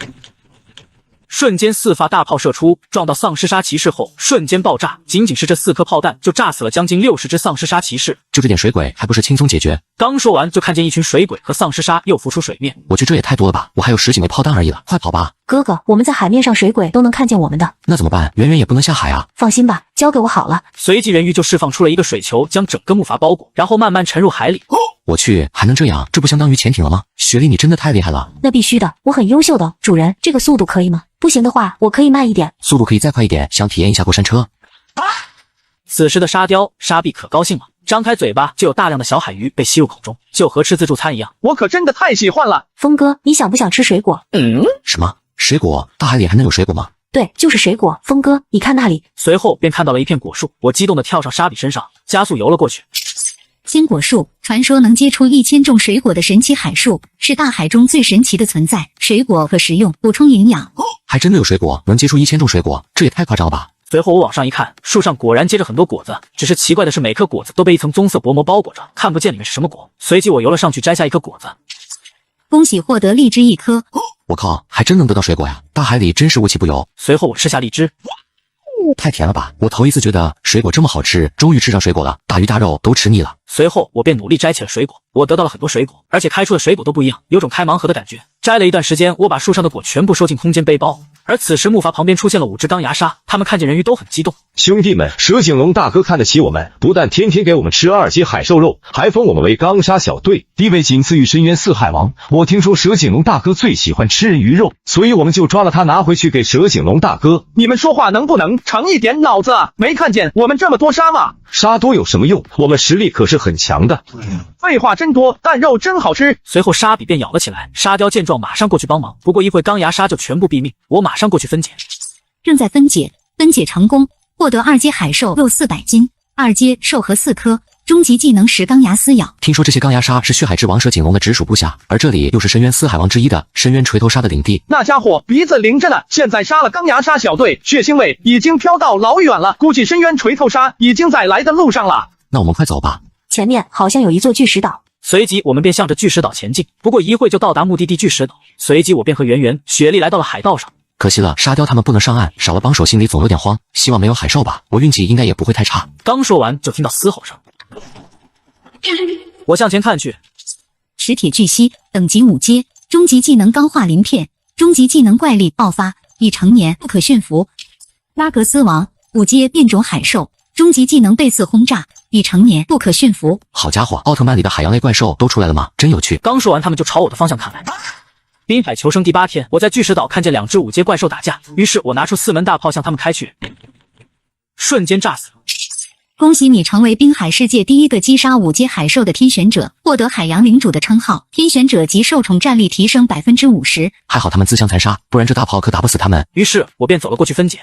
瞬间4发大炮射出，撞到丧尸鲨骑士后瞬间爆炸。仅仅是这4颗炮弹就炸死了将近60只丧尸鲨骑士。就这点水鬼还不是轻松解决？刚说完就看见一群水鬼和丧尸鲨又浮出水面。我去，这也太多了吧！我还有10几枚炮弹而已了，快跑吧！哥哥，我们在海面上，水鬼都能看见我们的。那怎么办？圆圆也不能下海啊！放心吧，交给我好了。随即人鱼就释放出了一个水球，将整个木筏包裹，然后慢慢沉入海里。我去，还能这样？这不相当于潜艇了吗？雪莉，你真的太厉害了！那必须的，我很优秀的。主人，这个速度可以吗？不行的话，我可以慢一点。速度可以再快一点，想体验一下过山车。此时的沙雕沙比可高兴了，张开嘴巴就有大量的小海鱼被吸入口中，就和吃自助餐一样。我可真的太喜欢了。峰哥，你想不想吃水果？什么水果？大海里还能有水果吗？对，就是水果。峰哥，你看那里。随后便看到了一片果树，我激动地跳上沙比身上，加速游了过去。鲜果树，传说能结出1000种水果的神奇海树，是大海中最神奇的存在。水果可食用，补充营养。还真的有水果能结出1000种水果，这也太夸张了吧！随后我往上一看，树上果然结着很多果子，只是奇怪的是每颗果子都被一层棕色薄膜包裹着，看不见里面是什么果。随即我游了上去，摘下一颗果子。恭喜获得荔枝1颗。我靠，还真能得到水果呀！大海里真是无奇不有。随后我吃下荔枝，太甜了吧！我头一次觉得水果这么好吃，终于吃上水果了，大鱼大肉都吃腻了。随后我便努力摘起了水果，我得到了很多水果，而且开出的水果都不一样，有种开盲盒的感觉。摘了一段时间，我把树上的果全部收进空间背包。而此时木筏旁边出现了5只钢牙鲨，他们看见人鱼都很激动。兄弟们，蛇颈龙大哥看得起我们，不但天天给我们吃2阶海兽肉，还封我们为钢鲨小队，地位仅次于深渊四海王。我听说蛇颈龙大哥最喜欢吃鱼肉，所以我们就抓了他拿回去给蛇颈龙大哥。你们说话能不能长一点脑子啊？没看见我们这么多鲨吗？鲨多有什么用？我们实力可是很强的。废话真多，但肉真好吃。随后沙比便咬了起来，沙雕见状马上过去帮忙，不过一会钢牙鲨就全部毙命，我马上过去分解。正在分解，分解成功，获得2阶海兽肉400斤，2阶兽核4颗，终极技能10钢牙撕咬。听说这些钢牙鲨是血海之王蛇颈龙的直属部下，而这里又是深渊四海王之一的深渊锤头鲨的领地。那家伙鼻子灵着呢，现在杀了钢牙鲨小队，血腥味已经飘到老远了，估计深渊锤头鲨已经在来的路上了。那我们快走吧，前面好像有一座巨石岛。随即我们便向着巨石岛前进，不过一会就到达目的地巨石岛。随即我便和圆圆、雪莉来到了海道上。可惜了，沙雕他们不能上岸，少了帮手心里总有点慌。希望没有海兽吧，我运气应该也不会太差。刚说完就听到嘶吼声，我向前看去，石铁巨蜥，等级5阶，终极技能钢化鳞片，终极技能怪力爆发，已成年不可驯服。拉格斯王5阶变种海兽，终极技能背刺轰炸，已成年不可驯服。好家伙，奥特曼里的海洋类怪兽都出来了吗？真有趣。刚说完他们就朝我的方向看来。滨海求生第8天，我在巨石岛看见2只5阶怪兽打架，于是我拿出4门大炮向他们开去，瞬间炸死了。恭喜你成为滨海世界第一个击杀5阶海兽的天选者，获得海洋领主的称号。天选者及受宠战力提升50%。还好他们自相残杀，不然这大炮可打不死他们。于是我便走了过去分解。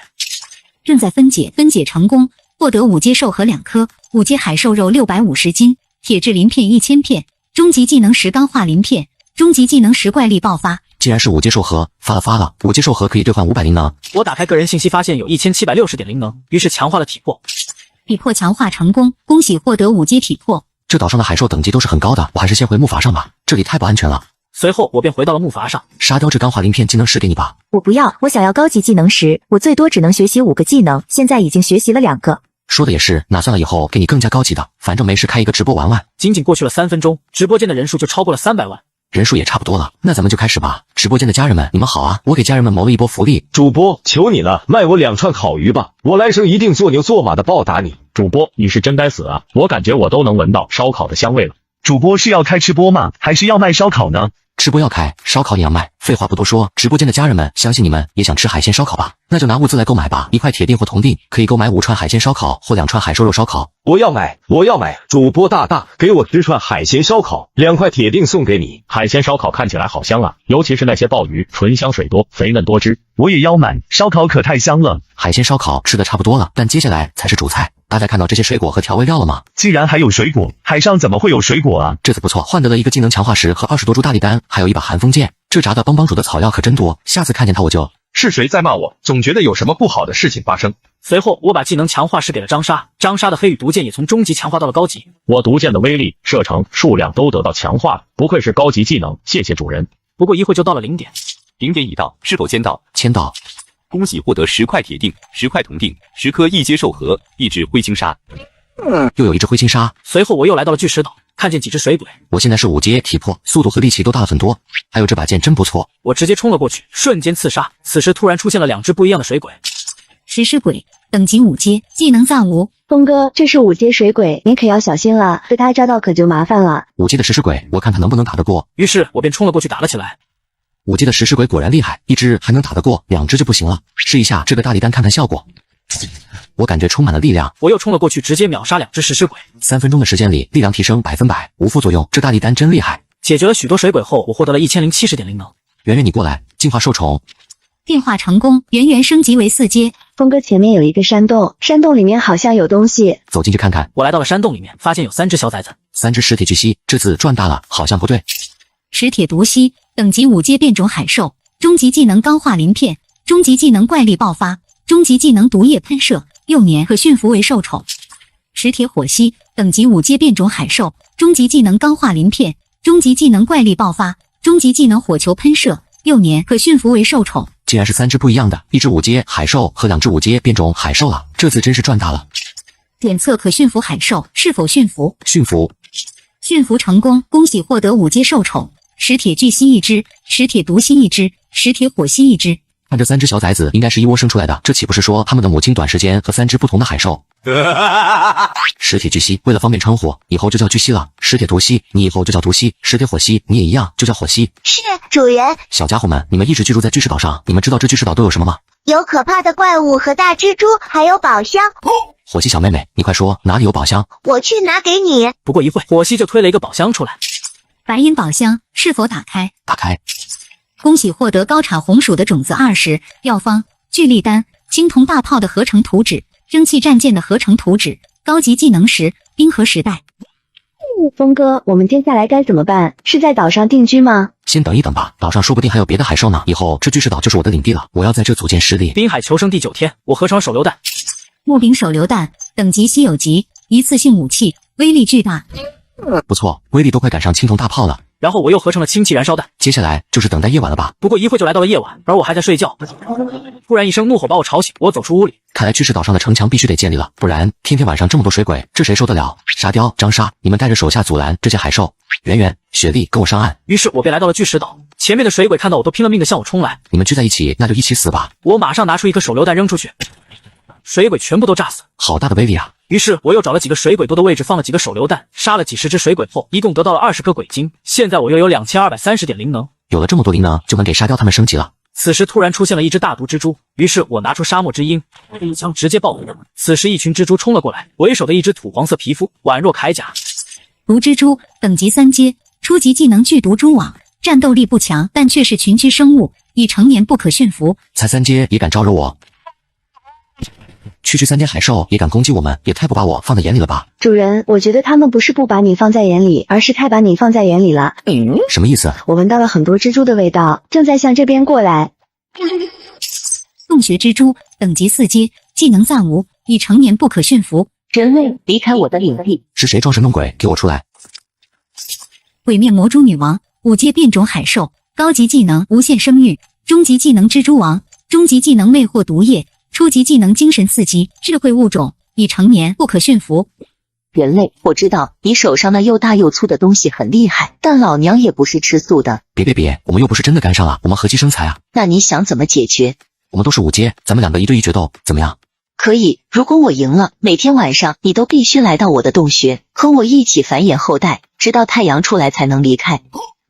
正在分解，分解成功，获得5阶兽核2颗，5阶海兽肉650斤，铁质鳞片1000片，终极技能10钢化鳞片，终极技能10怪力爆发。既然是5阶兽核，发了！5阶兽核可以兑换500灵能。我打开个人信息，发现有1760点灵能，于是强化了体魄。体魄强化成功，恭喜获得5阶体魄。这岛上的海兽等级都是很高的，我还是先回木筏上吧，这里太不安全了。随后我便回到了木筏上。沙雕这钢化鳞片技能10给你吧。我不要，我想要高级技能10，我最多只能学习5个技能，现在已经学习了2个。说的也是，那算了，以后给你更加高级的，反正没事开一个直播玩玩。仅过去了3分钟，直播间的人数就超过了300万。人数也差不多了，那咱们就开始吧。直播间的家人们，你们好啊！我给家人们谋了一波福利。主播，求你了，卖我2串烤鱼吧，我来生一定做牛做马的报答你。主播，你是真该死啊！我感觉我都能闻到烧烤的香味了。主播是要开吃播吗？还是要卖烧烤呢？吃播要开，烧烤也要卖。废话不多说，直播间的家人们，相信你们也想吃海鲜烧烤吧？那就拿物资来购买吧。1块铁锭或铜锭可以购买5串海鲜烧烤或2串海兽肉烧烤。我要买！主播大大，给我10串海鲜烧烤，2块铁锭送给你。海鲜烧烤看起来好香啊，尤其是那些鲍鱼，纯香水多，肥嫩多汁。我也要买，烧烤可太香了。海鲜烧烤吃的差不多了，但接下来才是主菜。大家看到这些水果和调味料了吗？既然还有水果，海上怎么会有水果啊？这次不错，换得了一个技能强化石和20多株大力丹，还有一把寒风剑。这炸的帮帮主的草药可真多，下次看见他我就……是谁在骂我？总觉得有什么不好的事情发生。随后我把技能强化石给了张莎，张莎的黑羽毒箭也从中级强化到了高级。我毒箭的威力、射程、数量都得到强化了，不愧是高级技能，谢谢主人。不过一会就到了0点， 0点已到，是否签到？签到。恭喜获得10块铁锭、10块铜锭、10颗1阶兽核、1只灰青鲨。又有一只灰青鲨。随后我又来到了巨石岛，看见几只水鬼。我现在是5阶体魄，速度和力气都大了很多。还有这把剑真不错，我直接冲了过去，瞬间刺杀。此时突然出现了2只不一样的水鬼。食尸鬼，等级5阶，技能暂无。峰哥，这是5阶水鬼，你可要小心了，被他抓到可就麻烦了。 5阶的食尸鬼，我看他能不能打得过。于是我便冲了过去打了起来。5阶的食尸鬼果然厉害，1只还能打得过，2只就不行了。试一下这个大力丹看看效果。我感觉充满了力量，我又冲了过去，直接秒杀2只食尸鬼。3分钟的时间里，力量提升100%，无副作用。这大力丹真厉害！解决了许多水鬼后，我获得了1070点灵能。圆圆，你过来，进化兽宠。变化成功，圆圆升级为4阶。峰哥前面有一个山洞，山洞里面好像有东西，走进去看看。我来到了山洞里面，发现有3只小崽子，3只石铁巨蜥，这次赚大了，好像不对。石铁毒蜥，等级5阶变种海兽，终极技能钢化鳞片，终极技能怪力爆发，终极技能毒液喷射，6年可驯服为兽宠。石铁火蜥，等级5阶变种海兽，终极技能钢化鳞片，终极技能怪力爆发，终极技能火球喷射，6年可驯服为兽宠。竟然是3只不一样的，1只5阶海兽和2只5阶变种海兽了，这次真是赚大了。检测可驯服海兽，是否驯服？驯服。驯服成功，恭喜获得5阶兽宠。石铁巨蜥1只，石铁毒蜥1只，石铁火蜥1只。看这3只小崽子应该是一窝生出来的，这岂不是说他们的母亲短时间和3只不同的海兽？石铁巨蜥为了方便称呼，以后就叫巨蜥了。石铁毒蜥，你以后就叫毒蜥。石铁火蜥，你也一样，就叫火蜥。是，主人。小家伙们，你们一直居住在巨石岛上，你们知道这巨石岛都有什么吗？有可怕的怪物和大蜘蛛，还有宝箱。火蜥小妹妹，你快说哪里有宝箱？我去拿给你。不过一会，火蜥就推了一个宝箱出来。白银宝箱是否打开？打开。恭喜获得高产红薯的种子20，药方聚力丹，青铜大炮的合成图纸，蒸汽战舰的合成图纸，高级技能石，冰河时代。峰哥，我们接下来该怎么办？是在岛上定居吗？先等一等吧，岛上说不定还有别的海兽呢。以后这巨石岛就是我的领地了，我要在这组建势力。滨海求生第9天，我合成了手榴弹。木柄手榴弹，等级稀有级，一次性武器，威力巨大。不错，威力都快赶上青铜大炮了。然后我又合成了氢气燃烧弹，接下来就是等待夜晚了吧？不过一会就来到了夜晚，而我还在睡觉。突然一声怒吼把我吵醒，我走出屋里。看来巨石岛上的城墙必须得建立了，不然天天晚上这么多水鬼，这谁受得了？沙雕、张沙，你们带着手下阻拦这些海兽。圆圆、雪莉，跟我上岸。于是我便来到了巨石岛，前面的水鬼看到我都拼了命的向我冲来。你们聚在一起，那就一起死吧！我马上拿出一颗手榴弹扔出去，水鬼全部都炸死。好大的威力啊！于是我又找了几个水鬼多的位置，放了几个手榴弹，杀了几十只水鬼后，一共得到了20颗鬼晶。现在我又有2230点灵能。有了这么多灵能，就能给沙雕他们升级了。此时突然出现了一只大毒蜘蛛，于是我拿出沙漠之鹰，一枪直接爆毁。此时一群蜘蛛冲了过来，为首的一只土黄色皮肤，宛若铠甲。毒蜘蛛，等级3阶，初级技能剧毒蛛网，战斗力不强，但却是群居生物，已成年不可驯服。才3阶也敢招惹我？区区3阶海兽也敢攻击我们，也太不把我放在眼里了吧？主人，我觉得他们不是不把你放在眼里，而是太把你放在眼里了。什么意思？我闻到了很多蜘蛛的味道，正在向这边过来。洞穴蜘蛛，等级4阶，技能暂无，已成年不可驯服。人类离开我的领地！是谁装神弄鬼？给我出来！鬼面魔蛛女王，5阶变种海兽，高级技能无限生育，中级技能蜘蛛王，中级技能魅惑毒液，初级技能精神4级，智慧物种，已成年不可驯服。人类，我知道你手上那又大又粗的东西很厉害，但老娘也不是吃素的。别，我们又不是真的干上了，我们合击生财啊！那你想怎么解决？我们都是5阶，咱们2个1对1决斗，怎么样？可以，如果我赢了，每天晚上你都必须来到我的洞穴，和我一起繁衍后代，直到太阳出来才能离开。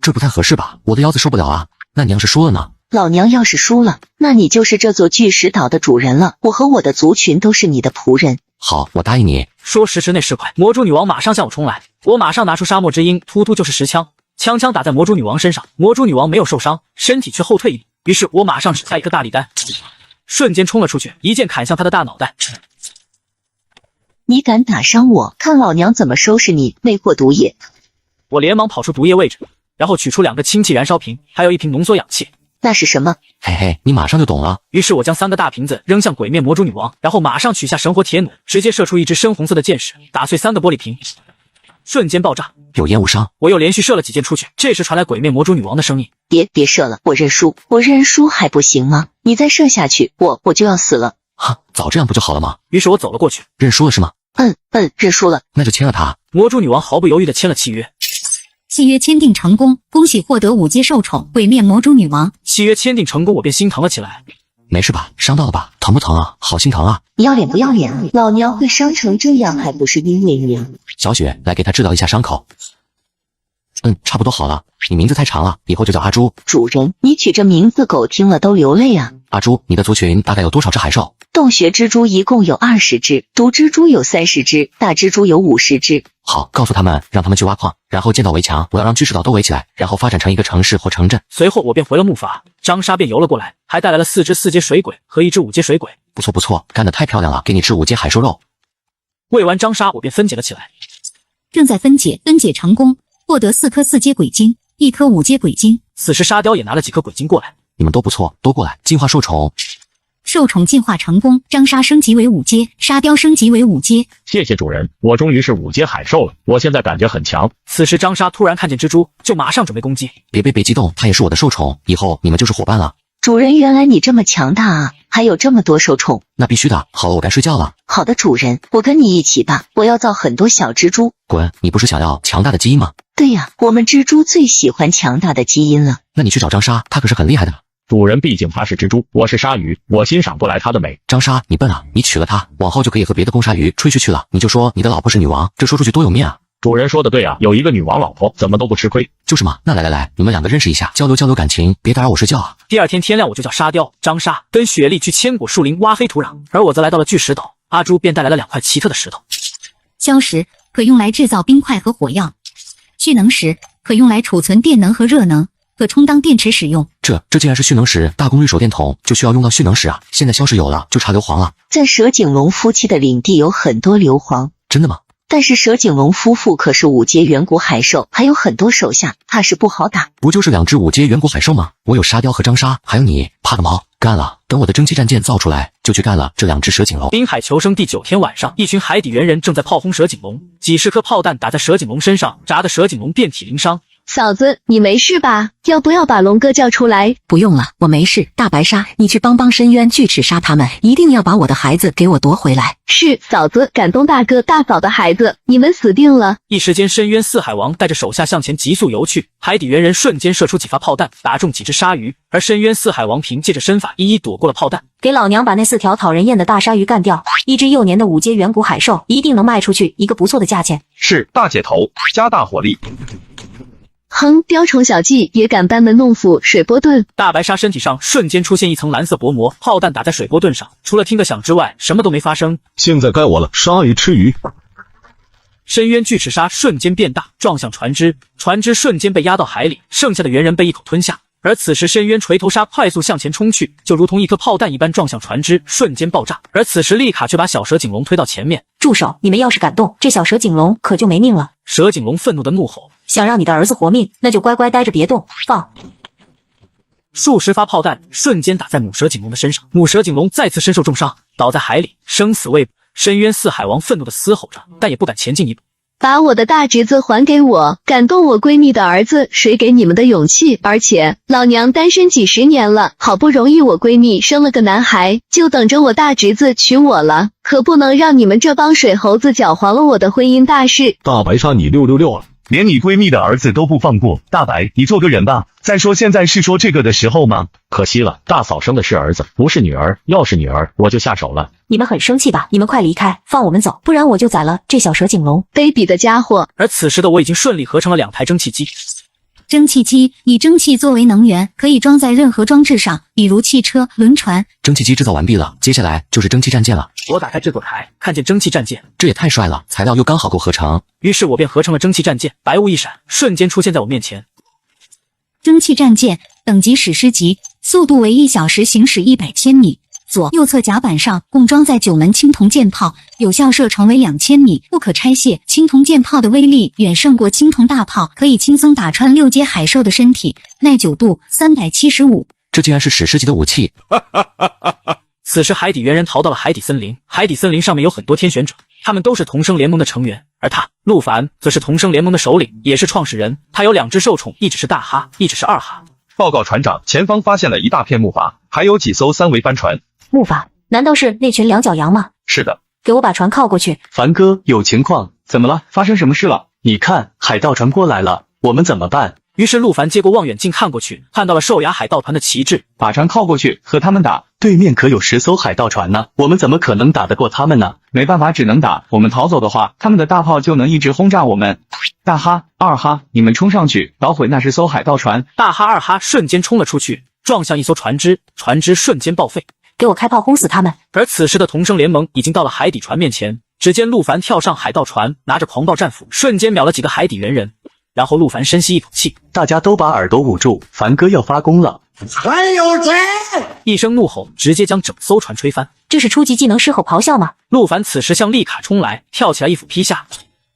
这不太合适吧？我的腰子受不了啊！那你要是输了呢？老娘要是输了，那你就是这座巨石岛的主人了，我和我的族群都是你的仆人。好，我答应你。说时迟那时快，魔蛛女王马上向我冲来，我马上拿出沙漠之鹰，突突就是10枪，枪打在魔蛛女王身上，魔蛛女王没有受伤，身体却后退一步，于是我马上使下一颗大力丹，瞬间冲了出去，一剑砍向他的大脑袋。你敢打伤我，看老娘怎么收拾你！魅惑毒液！我连忙跑出毒液位置，然后取出2个氢气燃烧瓶，还有1瓶浓缩氧气。那是什么？嘿嘿，你马上就懂了。于是我将3个大瓶子扔向鬼面魔蛛女王，然后马上取下神火铁弩，直接射出一支深红色的箭矢，打碎3个玻璃瓶，瞬间爆炸，有烟无伤。我又连续射了几箭出去，这时传来鬼面魔蛛女王的声音：别射了，我认输，我认输还不行吗？你再射下去，我就要死了。哈，早这样不就好了吗？于是我走了过去，认输了是吗？认输了。那就签了他。魔蛛女王毫不犹豫地签了契约。契约签订成功，恭喜获得5阶兽宠鬼面魔蛛女王。契约签订成功，我便心疼了起来。没事吧？伤到了吧？疼不疼啊？好心疼啊！你要脸不要脸？老娘会伤成这样，还不是因为你？小雪，来给他治疗一下伤口。差不多好了。你名字太长了，以后就叫阿朱。主人，你取这名字狗听了都流泪啊！阿朱，你的族群大概有多少只海兽？洞穴蜘蛛一共有20只，毒蜘蛛有30只，大蜘蛛有50只。好，告诉他们，让他们去挖矿，然后建造围墙，我要让巨石岛都围起来，然后发展成一个城市或城镇。随后我便回了木筏，张莎便游了过来，还带来了4只4阶水鬼和1只5阶水鬼。不错不错，干得太漂亮了，给你吃5阶海兽肉。喂完张莎，我便分解了起来。正在分解成功，获得4颗4阶鬼晶，1颗5阶鬼晶。此时沙雕也拿了几颗鬼晶过来。你们都不错，都过来，进化兽宠。兽宠进化成功，张莎升级为5阶，沙雕升级为5阶。谢谢主人，我终于是5阶海兽了，我现在感觉很强。此时张莎突然看见蜘蛛，就马上准备攻击。别激动，它也是我的兽宠，以后你们就是伙伴了。主人，原来你这么强大啊，还有这么多兽宠。那必须的，好了，我该睡觉了。好的，主人，我跟你一起吧，我要造很多小蜘蛛。滚，你不是想要强大的基因吗？对呀，我们蜘蛛最喜欢强大的基因了。那你去找张莎，她可是很厉害的。主人毕竟他是蜘蛛，我是鲨鱼，我欣赏不来他的美。张莎，你笨啊，你娶了她，往后就可以和别的公鲨鱼吹嘘去了。你就说你的老婆是女王，这说出去多有面啊。主人说的对啊，有一个女王老婆，怎么都不吃亏。就是嘛，那来，你们2个认识一下，交流感情，别打扰我睡觉啊。第2天天亮，我就叫沙雕、张莎跟雪莉去千果树林挖黑土壤，而我则来到了巨石岛。阿朱便带来了2块奇特的石头。硝石可用来制造冰块和火药，蓄能石可用来储存电能和热能，可充当电池使用。这既然是蓄能石，大功率手电筒就需要用到蓄能石啊。现在硝石有了，就差硫磺了。在蛇颈龙夫妻的领地有很多硫磺。真的吗？但是蛇颈龙夫妇可是5阶远古海兽，还有很多手下，怕是不好打。不就是2只5阶远古海兽吗？我有沙雕和张莎，还有你，怕个毛！干了，等我的蒸汽战舰造出来，就去干了这2只蛇颈龙。滨海求生第9天晚上，一群海底猿人正在炮轰蛇颈龙，几十颗炮弹打在蛇颈龙身上，炸得蛇颈龙遍体鳞伤。嫂子，你没事吧？要不要把龙哥叫出来？不用了，我没事。大白鲨，你去帮深渊巨齿鲨他们，一定要把我的孩子给我夺回来。是，嫂子，感动大哥大嫂的孩子，你们死定了。一时间，深渊四海王带着手下向前急速游去，海底猿人瞬间射出几发炮弹，打中几只鲨鱼，而深渊四海王凭借着身法一一躲过了炮弹。给老娘把那4条讨人厌的大鲨鱼干掉，1只幼年的5阶远古海兽，一定能卖出去一个不错的价钱。是，大姐头，加大火力。哼，雕虫小技也敢班门弄斧，水波盾！大白鲨身体上瞬间出现一层蓝色薄膜，炮弹打在水波盾上，除了听个响之外，什么都没发生。现在该我了，鲨鱼吃鱼。深渊巨齿鲨瞬间变大，撞向船只，船只瞬间被压到海里，剩下的猿人被一口吞下。而此时深渊锤头鲨快速向前冲去，就如同一颗炮弹一般撞向船只，瞬间爆炸。而此时丽卡却把小蛇颈龙推到前面，住手！你们要是敢动，这小蛇颈龙可就没命了。蛇颈龙愤怒的怒吼：想让你的儿子活命，那就乖乖待着别动，放！数十发炮弹瞬间打在母蛇颈龙的身上，母蛇颈龙再次身受重伤，倒在海里，生死未卜。深渊四海王愤怒地嘶吼着，但也不敢前进一步。把我的大侄子还给我，感动我闺蜜的儿子，谁给你们的勇气？而且老娘单身几10年了，好不容易我闺蜜生了个男孩，就等着我大侄子娶我了，可不能让你们这帮水猴子搅黄了我的婚姻大事。大白鲨，你666了。连你闺蜜的儿子都不放过，大白，你做个人吧。再说现在是说这个的时候吗？可惜了，大嫂生的是儿子，不是女儿。要是女儿，我就下手了。你们很生气吧？你们快离开，放我们走，不然我就宰了这小蛇颈龙。卑鄙的家伙！而此时的我已经顺利合成了2台蒸汽机。蒸汽机以蒸汽作为能源，可以装在任何装置上，比如汽车、轮船。蒸汽机制造完毕了，接下来就是蒸汽战舰了。我打开制作台，看见蒸汽战舰，这也太帅了，材料又刚好够合成。于是我便合成了蒸汽战舰，白雾一闪，瞬间出现在我面前。蒸汽战舰等级史诗级，速度为1小时行驶100千米。左右侧甲板上共装载9门青铜舰炮，有效射程为2000米，不可拆卸。青铜舰炮的威力远胜过青铜大炮，可以轻松打穿6阶海兽的身体，耐久度375。这竟然是史诗级的武器！此时海底猿人逃到了海底森林，海底森林上面有很多天选者，他们都是同生联盟的成员，而他陆凡则是同生联盟的首领，也是创始人。他有2只兽宠，一只是大哈，一只是二哈。报告船长，前方发现了一大片木筏，还有几艘3桅帆船。木筏？难道是那群两脚羊吗？是的。给我把船靠过去。凡哥，有情况，怎么了？发生什么事了？你看，海盗船过来了，我们怎么办？于是陆凡接过望远镜看过去，看到了兽牙海盗团的旗帜。把船靠过去，和他们打。对面可有10艘海盗船呢，我们怎么可能打得过他们呢？没办法，只能打。我们逃走的话，他们的大炮就能一直轰炸我们。大哈、二哈，你们冲上去，捣毁那10艘海盗船。大哈、二哈瞬间冲了出去，撞向一艘船只，船只瞬间报废。给我开炮轰死他们！而此时的同生联盟已经到了海底船面前，只见陆凡跳上海盗船，拿着狂暴战斧，瞬间秒了几个海底猿人。然后陆凡深吸一口气，大家都把耳朵捂住，凡哥要发功了！还有谁？一声怒吼，直接将整艘船吹翻。这是初级技能狮吼咆哮吗？陆凡此时向丽卡冲来，跳起来一斧劈下，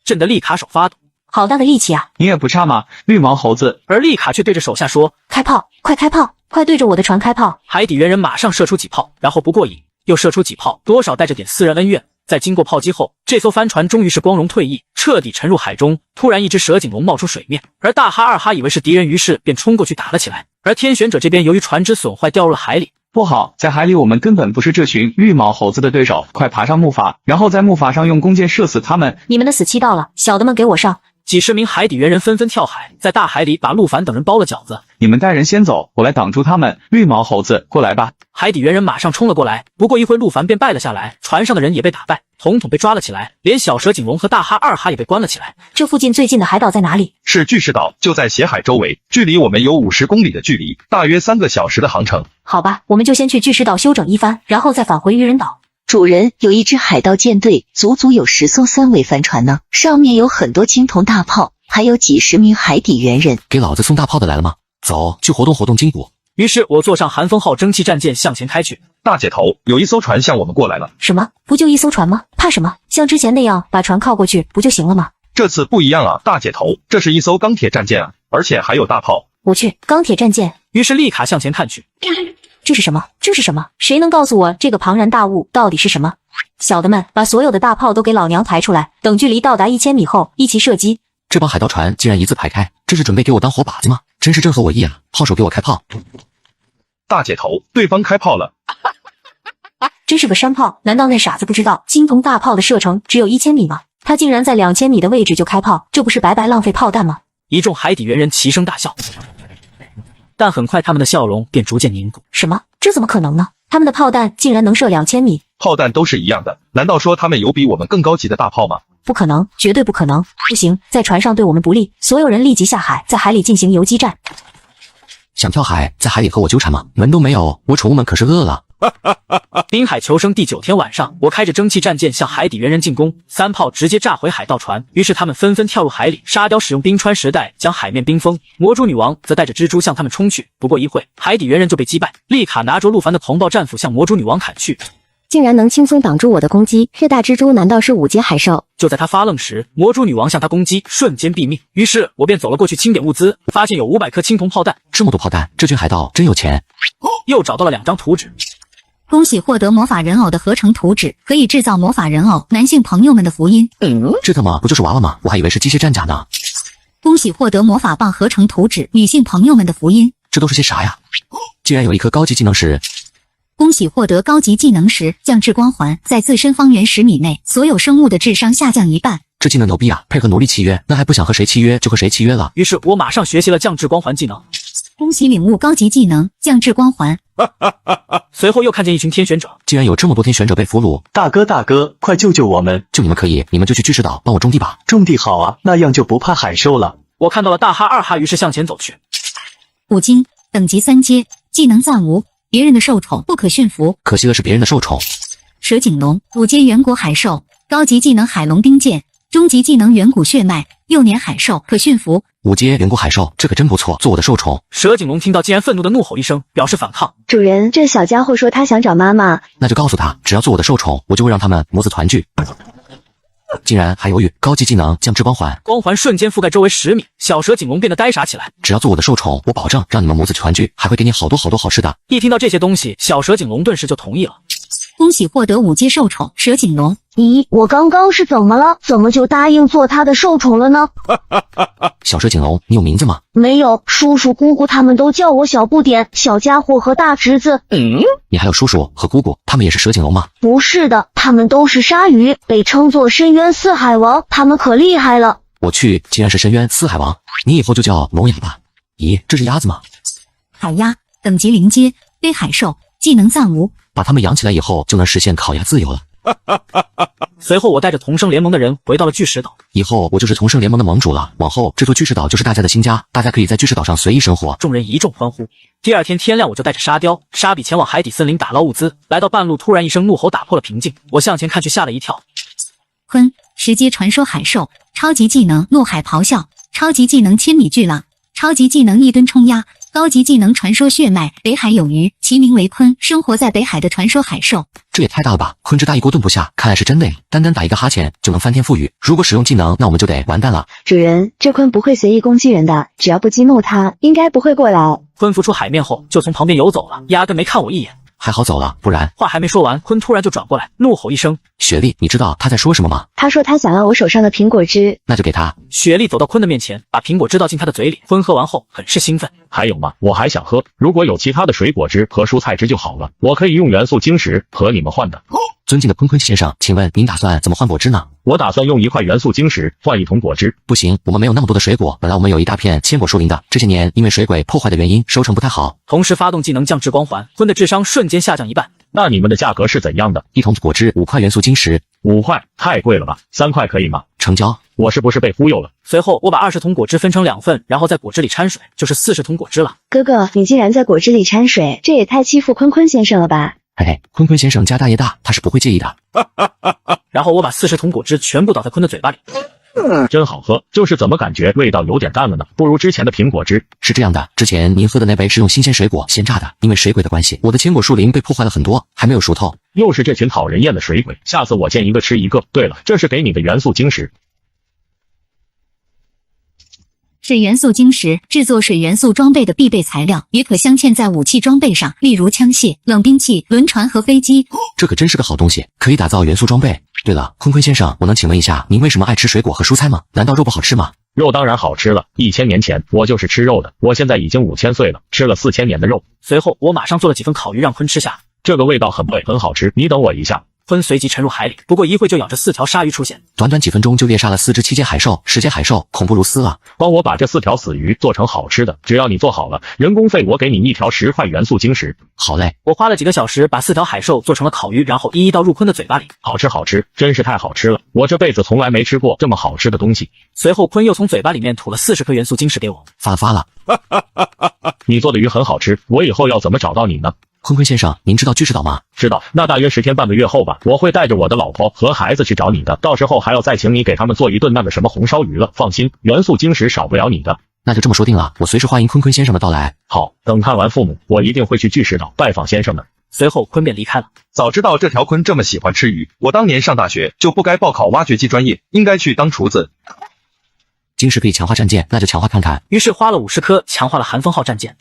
震得丽卡手发抖。好大的力气啊！你也不差嘛，绿毛猴子。而丽卡却对着手下说：“开炮，快开炮，快对着我的船开炮！”海底猿人马上射出几炮，然后不过瘾，又射出几炮，多少带着点私人恩怨。在经过炮击后，这艘帆船终于是光荣退役，彻底沉入海中。突然，一只蛇颈龙冒出水面，而大哈二哈以为是敌人，于是便冲过去打了起来。而天选者这边由于船只损坏掉入了海里。不好，在海里我们根本不是这群绿毛猴子的对手，快爬上木筏，然后在木筏上用弓箭射死他们。你们的死期到了，小的们给我上！几十名海底猿人纷纷跳海，在大海里把陆凡等人包了饺子。你们带人先走，我来挡住他们。绿毛猴子，过来吧！海底猿人马上冲了过来，不过一会陆凡便败了下来，船上的人也被打败，统统被抓了起来，连小蛇颈龙和大哈二哈也被关了起来。这附近最近的海岛在哪里？是巨石岛，就在血海周围，距离我们有50公里的距离，大约3个小时的航程。好吧，我们就先去巨石岛休整一番，然后再返回渔人岛。主人，有一支海盗舰队，足足有10艘3桅帆船呢，上面有很多青铜大炮，还有几十名海底猿人。给老子送大炮的来了吗？走，去活动活动筋骨。于是我坐上寒风号蒸汽战舰向前开去。大姐头，有一艘船向我们过来了。什么？不就一艘船吗？怕什么？像之前那样把船靠过去不就行了吗？这次不一样啊，大姐头，这是一艘钢铁战舰啊，而且还有大炮。我去，钢铁战舰。于是丽卡向前看去。这是什么？这是什么？谁能告诉我这个庞然大物到底是什么？小的们，把所有的大炮都给老娘抬出来，等距离到达1000米后一齐射击。这帮海盗船竟然一字排开，这是准备给我当活靶子吗？真是正合我意啊！炮手给我开炮！大姐头，对方开炮了。真是个山炮，难道那傻子不知道青铜大炮的射程只有1000米吗？他竟然在2000米的位置就开炮，这不是白白浪费炮弹吗？一众海底猿人齐声大笑。但很快他们的笑容便逐渐凝固。什么？这怎么可能呢？他们的炮弹竟然能射2000米？炮弹都是一样的，难道说他们有比我们更高级的大炮吗？不可能，绝对不可能！不行，在船上对我们不利，所有人立即下海，在海里进行游击战。想跳海，在海里和我纠缠吗？门都没有，我宠物们可是饿了。滨海求生第9天晚上，我开着蒸汽战舰向海底猿人进攻，3炮直接炸毁海盗船。于是他们纷纷跳入海里。沙雕使用冰川时代将海面冰封，魔蛛女王则带着蜘蛛向他们冲去。不过一会，海底猿人就被击败。丽卡拿着陆凡的狂暴战斧向魔蛛女王砍去，竟然能轻松挡住我的攻击。这大蜘蛛难道是5阶海兽？就在他发愣时，魔蛛女王向他攻击，瞬间毙命。于是我便走了过去清点物资，发现有500颗青铜炮弹。这么多炮弹，这群海盗真有钱。又找到了2张图纸。恭喜获得魔法人偶的合成图纸，可以制造魔法人偶。男性朋友们的福音。这他妈不就是娃娃吗？我还以为是机械战甲呢。恭喜获得魔法棒合成图纸，女性朋友们的福音。这都是些啥呀？竟然有一颗高级技能石。恭喜获得高级技能石降智光环，在自身方圆10米内，所有生物的智商下降1半。这技能牛逼啊！配合奴隶契约，那还不想和谁契约就和谁契约了。于是我马上学习了降智光环技能。恭喜领悟高级技能降智光环。随后又看见一群天选者，竟然有这么多天选者被俘虏。大哥，快救救我们！就你们可以，你们就去巨石岛帮我种地吧。种地好啊，那样就不怕海兽了。我看到了大哈二哈，于是向前走去。5金等级3阶，技能暂无，别人的受宠不可驯服。可惜的是别人的受宠。蛇颈龙5阶远古海兽，高级技能海龙冰剑，中级技能远古血脉，6年海兽可驯服。5阶远古海兽，这可真不错，做我的受宠。蛇颈龙听到竟然愤怒的怒吼一声，表示反抗。主人，这小家伙说他想找妈妈。那就告诉他，只要做我的受宠，我就会让他们母子团聚。竟然还犹豫，高级技能降智光环，光环瞬间覆盖周围10米，小蛇颈龙变得呆傻起来。只要做我的受宠，我保证让你们母子团聚，还会给你好多好吃的。一听到这些东西，小蛇颈龙顿时就同意了。恭喜获得5阶受宠蛇颈龙。咦，我刚刚是怎么了？怎么就答应做他的受宠了呢？小蛇颈龙，你有名字吗？没有，叔叔姑姑他们都叫我小不点、小家伙和大侄子。你还有叔叔和姑姑，他们也是蛇颈龙吗？不是的，他们都是鲨鱼，被称作深渊4海王，他们可厉害了。我去，既然是深渊4海王，你以后就叫龙牙吧。咦，这是鸭子吗？海鸭等级0阶，非海兽，技能暂无。把它们养起来以后，就能实现烤鸭自由了。随后我带着同生联盟的人回到了巨石岛。以后我就是同生联盟的盟主了，往后这座巨石岛就是大家的新家，大家可以在巨石岛上随意生活。众人一众欢呼。第二天天亮，我就带着沙雕、沙比前往海底森林打捞物资。来到半路，突然一声怒吼打破了平静，我向前看去，吓了一跳。坤，石阶传说海兽，超级技能怒海咆哮，超级技能千米巨浪，超级技能一吨冲压，高级技能传说血脉。北海有鱼，其名为鲲，生活在北海的传说海兽。这也太大了吧！鲲之大一锅炖不下，看来是真累，单单打一个哈欠就能翻天覆雨。如果使用技能，那我们就得完蛋了。主人，这鲲不会随意攻击人的，只要不激怒它，应该不会过来。鲲浮出海面后，就从旁边游走了，压根没看我一眼。还好走了，不然……话还没说完，鲲突然就转过来，怒吼一声：“雪莉，你知道他在说什么吗？”他说他想要我手上的苹果汁，那就给他。雪莉走到鲲的面前，把苹果汁倒进他的嘴里。鲲喝完后很是兴奋。还有吗？我还想喝，如果有其他的水果汁和蔬菜汁就好了，我可以用元素晶石和你们换的。尊敬的坤坤先生，请问您打算怎么换果汁呢？我打算用1块元素晶石换1桶果汁。不行，我们没有那么多的水果，本来我们有一大片千果树林的，这些年因为水鬼破坏的原因，收成不太好。同时发动技能降智光环，鲲的智商瞬间下降一半。那你们的价格是怎样的？1桶果汁5块元素晶石。5块太贵了吧？3块可以吗？成交。我是不是被忽悠了？随后我把20桶果汁分成2份，然后在果汁里掺水，就是40桶果汁了。哥哥，你竟然在果汁里掺水，这也太欺负坤坤先生了吧？嘿嘿，坤坤先生家大业大，他是不会介意的。然后我把40桶果汁全部倒在鲲的嘴巴里。真好喝，就是怎么感觉味道有点淡了呢？不如之前的苹果汁。是这样的，之前您喝的那杯是用新鲜水果鲜榨的，因为水鬼的关系，我的千果树林被破坏了很多，还没有熟透。又是这群讨人厌的水鬼，下次我见一个吃一个。对了，这是给你的元素晶石。水元素晶石制作水元素装备的必备材料，也可镶嵌在武器装备上，例如枪械、冷兵器、轮船和飞机。这可真是个好东西，可以打造元素装备。对了，坤坤先生，我能请问一下，您为什么爱吃水果和蔬菜吗？难道肉不好吃吗？肉当然好吃了，1000年前我就是吃肉的，我现在已经5000岁了，吃了4000年的肉。随后我马上做了几份烤鱼让鲲吃下，这个味道很对，很好吃，你等我一下。鲲随即沉入海里，不过一会就咬着4条鲨鱼出现，短短几分钟就猎杀了4只7阶海兽、10阶海兽，恐怖如斯啊！帮我把这4条死鱼做成好吃的，只要你做好了，人工费我给你1条10块元素晶石。好嘞，我花了几个小时把4条海兽做成了烤鱼，然后一一倒入鲲的嘴巴里。好吃好吃，真是太好吃了，我这辈子从来没吃过这么好吃的东西。随后鲲又从嘴巴里面吐了40颗元素晶石给我，发了。你做的鱼很好吃，我以后要怎么找到你呢？坤坤先生，您知道巨石岛吗？知道，那大约10天半个月后吧，我会带着我的老婆和孩子去找你的，到时候还要再请你给他们做一顿那个什么红烧鱼了。放心，元素晶石少不了你的。那就这么说定了，我随时欢迎坤坤先生的到来。好，等看完父母，我一定会去巨石岛拜访先生的。随后鲲便离开了。早知道这条鲲这么喜欢吃鱼，我当年上大学就不该报考挖掘机专业，应该去当厨子。晶石可以强化战舰，那就强化看看。于是花了50颗强化了寒风号战舰。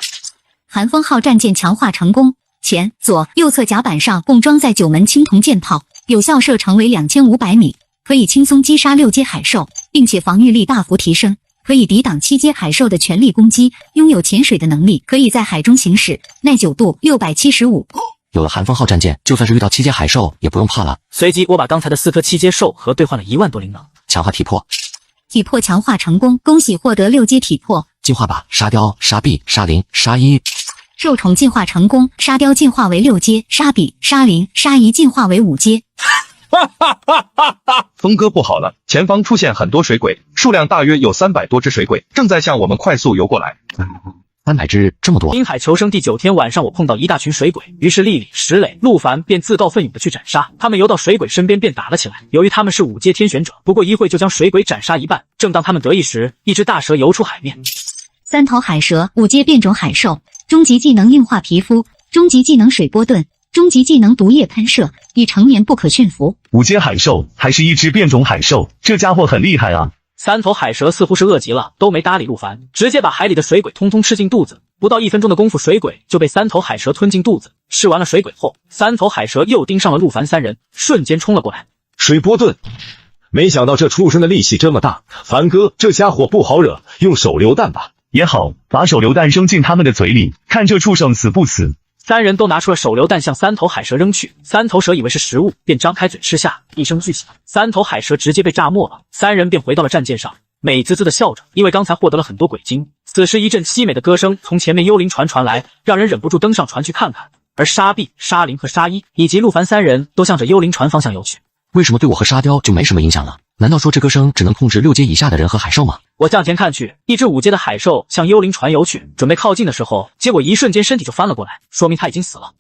寒风号战舰强化成功。前、左、右侧甲板上共装载9门青铜舰炮，有效射程为2500米，可以轻松击杀6阶海兽，并且防御力大幅提升，可以抵挡7阶海兽的全力攻击，拥有潜水的能力，可以在海中行驶，耐久度675。有了寒风号战舰，就算是遇到7阶海兽也不用怕了。随即我把刚才的4颗7阶兽核兑换了1万多灵能，强化体魄。体魄强化成功，恭喜获得6阶体魄。进化吧，沙雕、沙臂、沙灵、沙衣。兽宠进化成功，沙雕进化为6阶，沙比、沙灵、沙夷进化为5阶。峰哥不好了，前方出现很多水鬼，数量大约有300多只水鬼，正在向我们快速游过来。300只，这么多！滨海求生第9天晚上，我碰到一大群水鬼，于是丽丽、石磊、陆凡便自告奋勇的去斩杀。他们游到水鬼身边便打了起来。由于他们是5阶天选者，不过一会就将水鬼斩杀一半。正当他们得意时，一只大蛇游出海面。3头海蛇，5阶变种海兽，终极技能硬化皮肤，终极技能水波盾，终极技能毒液喷射，已成年不可驯服。5阶海兽还是一只变种海兽，这家伙很厉害啊！3头海蛇似乎是饿极了，都没搭理陆凡，直接把海里的水鬼通通吃进肚子。不到1分钟的功夫，水鬼就被3头海蛇吞进肚子。吃完了水鬼后，3头海蛇又盯上了陆凡3人，瞬间冲了过来。水波盾，没想到这畜生的力气这么大，凡哥这家伙不好惹，用手榴弹吧。也好，把手榴弹扔进他们的嘴里，看这畜生死不死。3人都拿出了手榴弹向3头海蛇扔去，3头蛇以为是食物，便张开嘴吃下，一声巨响，3头海蛇直接被炸没了。3人便回到了战舰上，美滋滋的笑着，因为刚才获得了很多鬼晶。此时一阵凄美的歌声从前面幽灵船传来，让人忍不住登上船去看看。而沙碧、沙灵和沙一以及陆凡三人都向着幽灵船方向游去。为什么对我和沙雕就没什么影响了？难道说这歌声只能控制6阶以下的人和海兽吗？我向前看去，一只5阶的海兽向幽灵船游去，准备靠近的时候，结果一瞬间身体就翻了过来，说明他已经死了。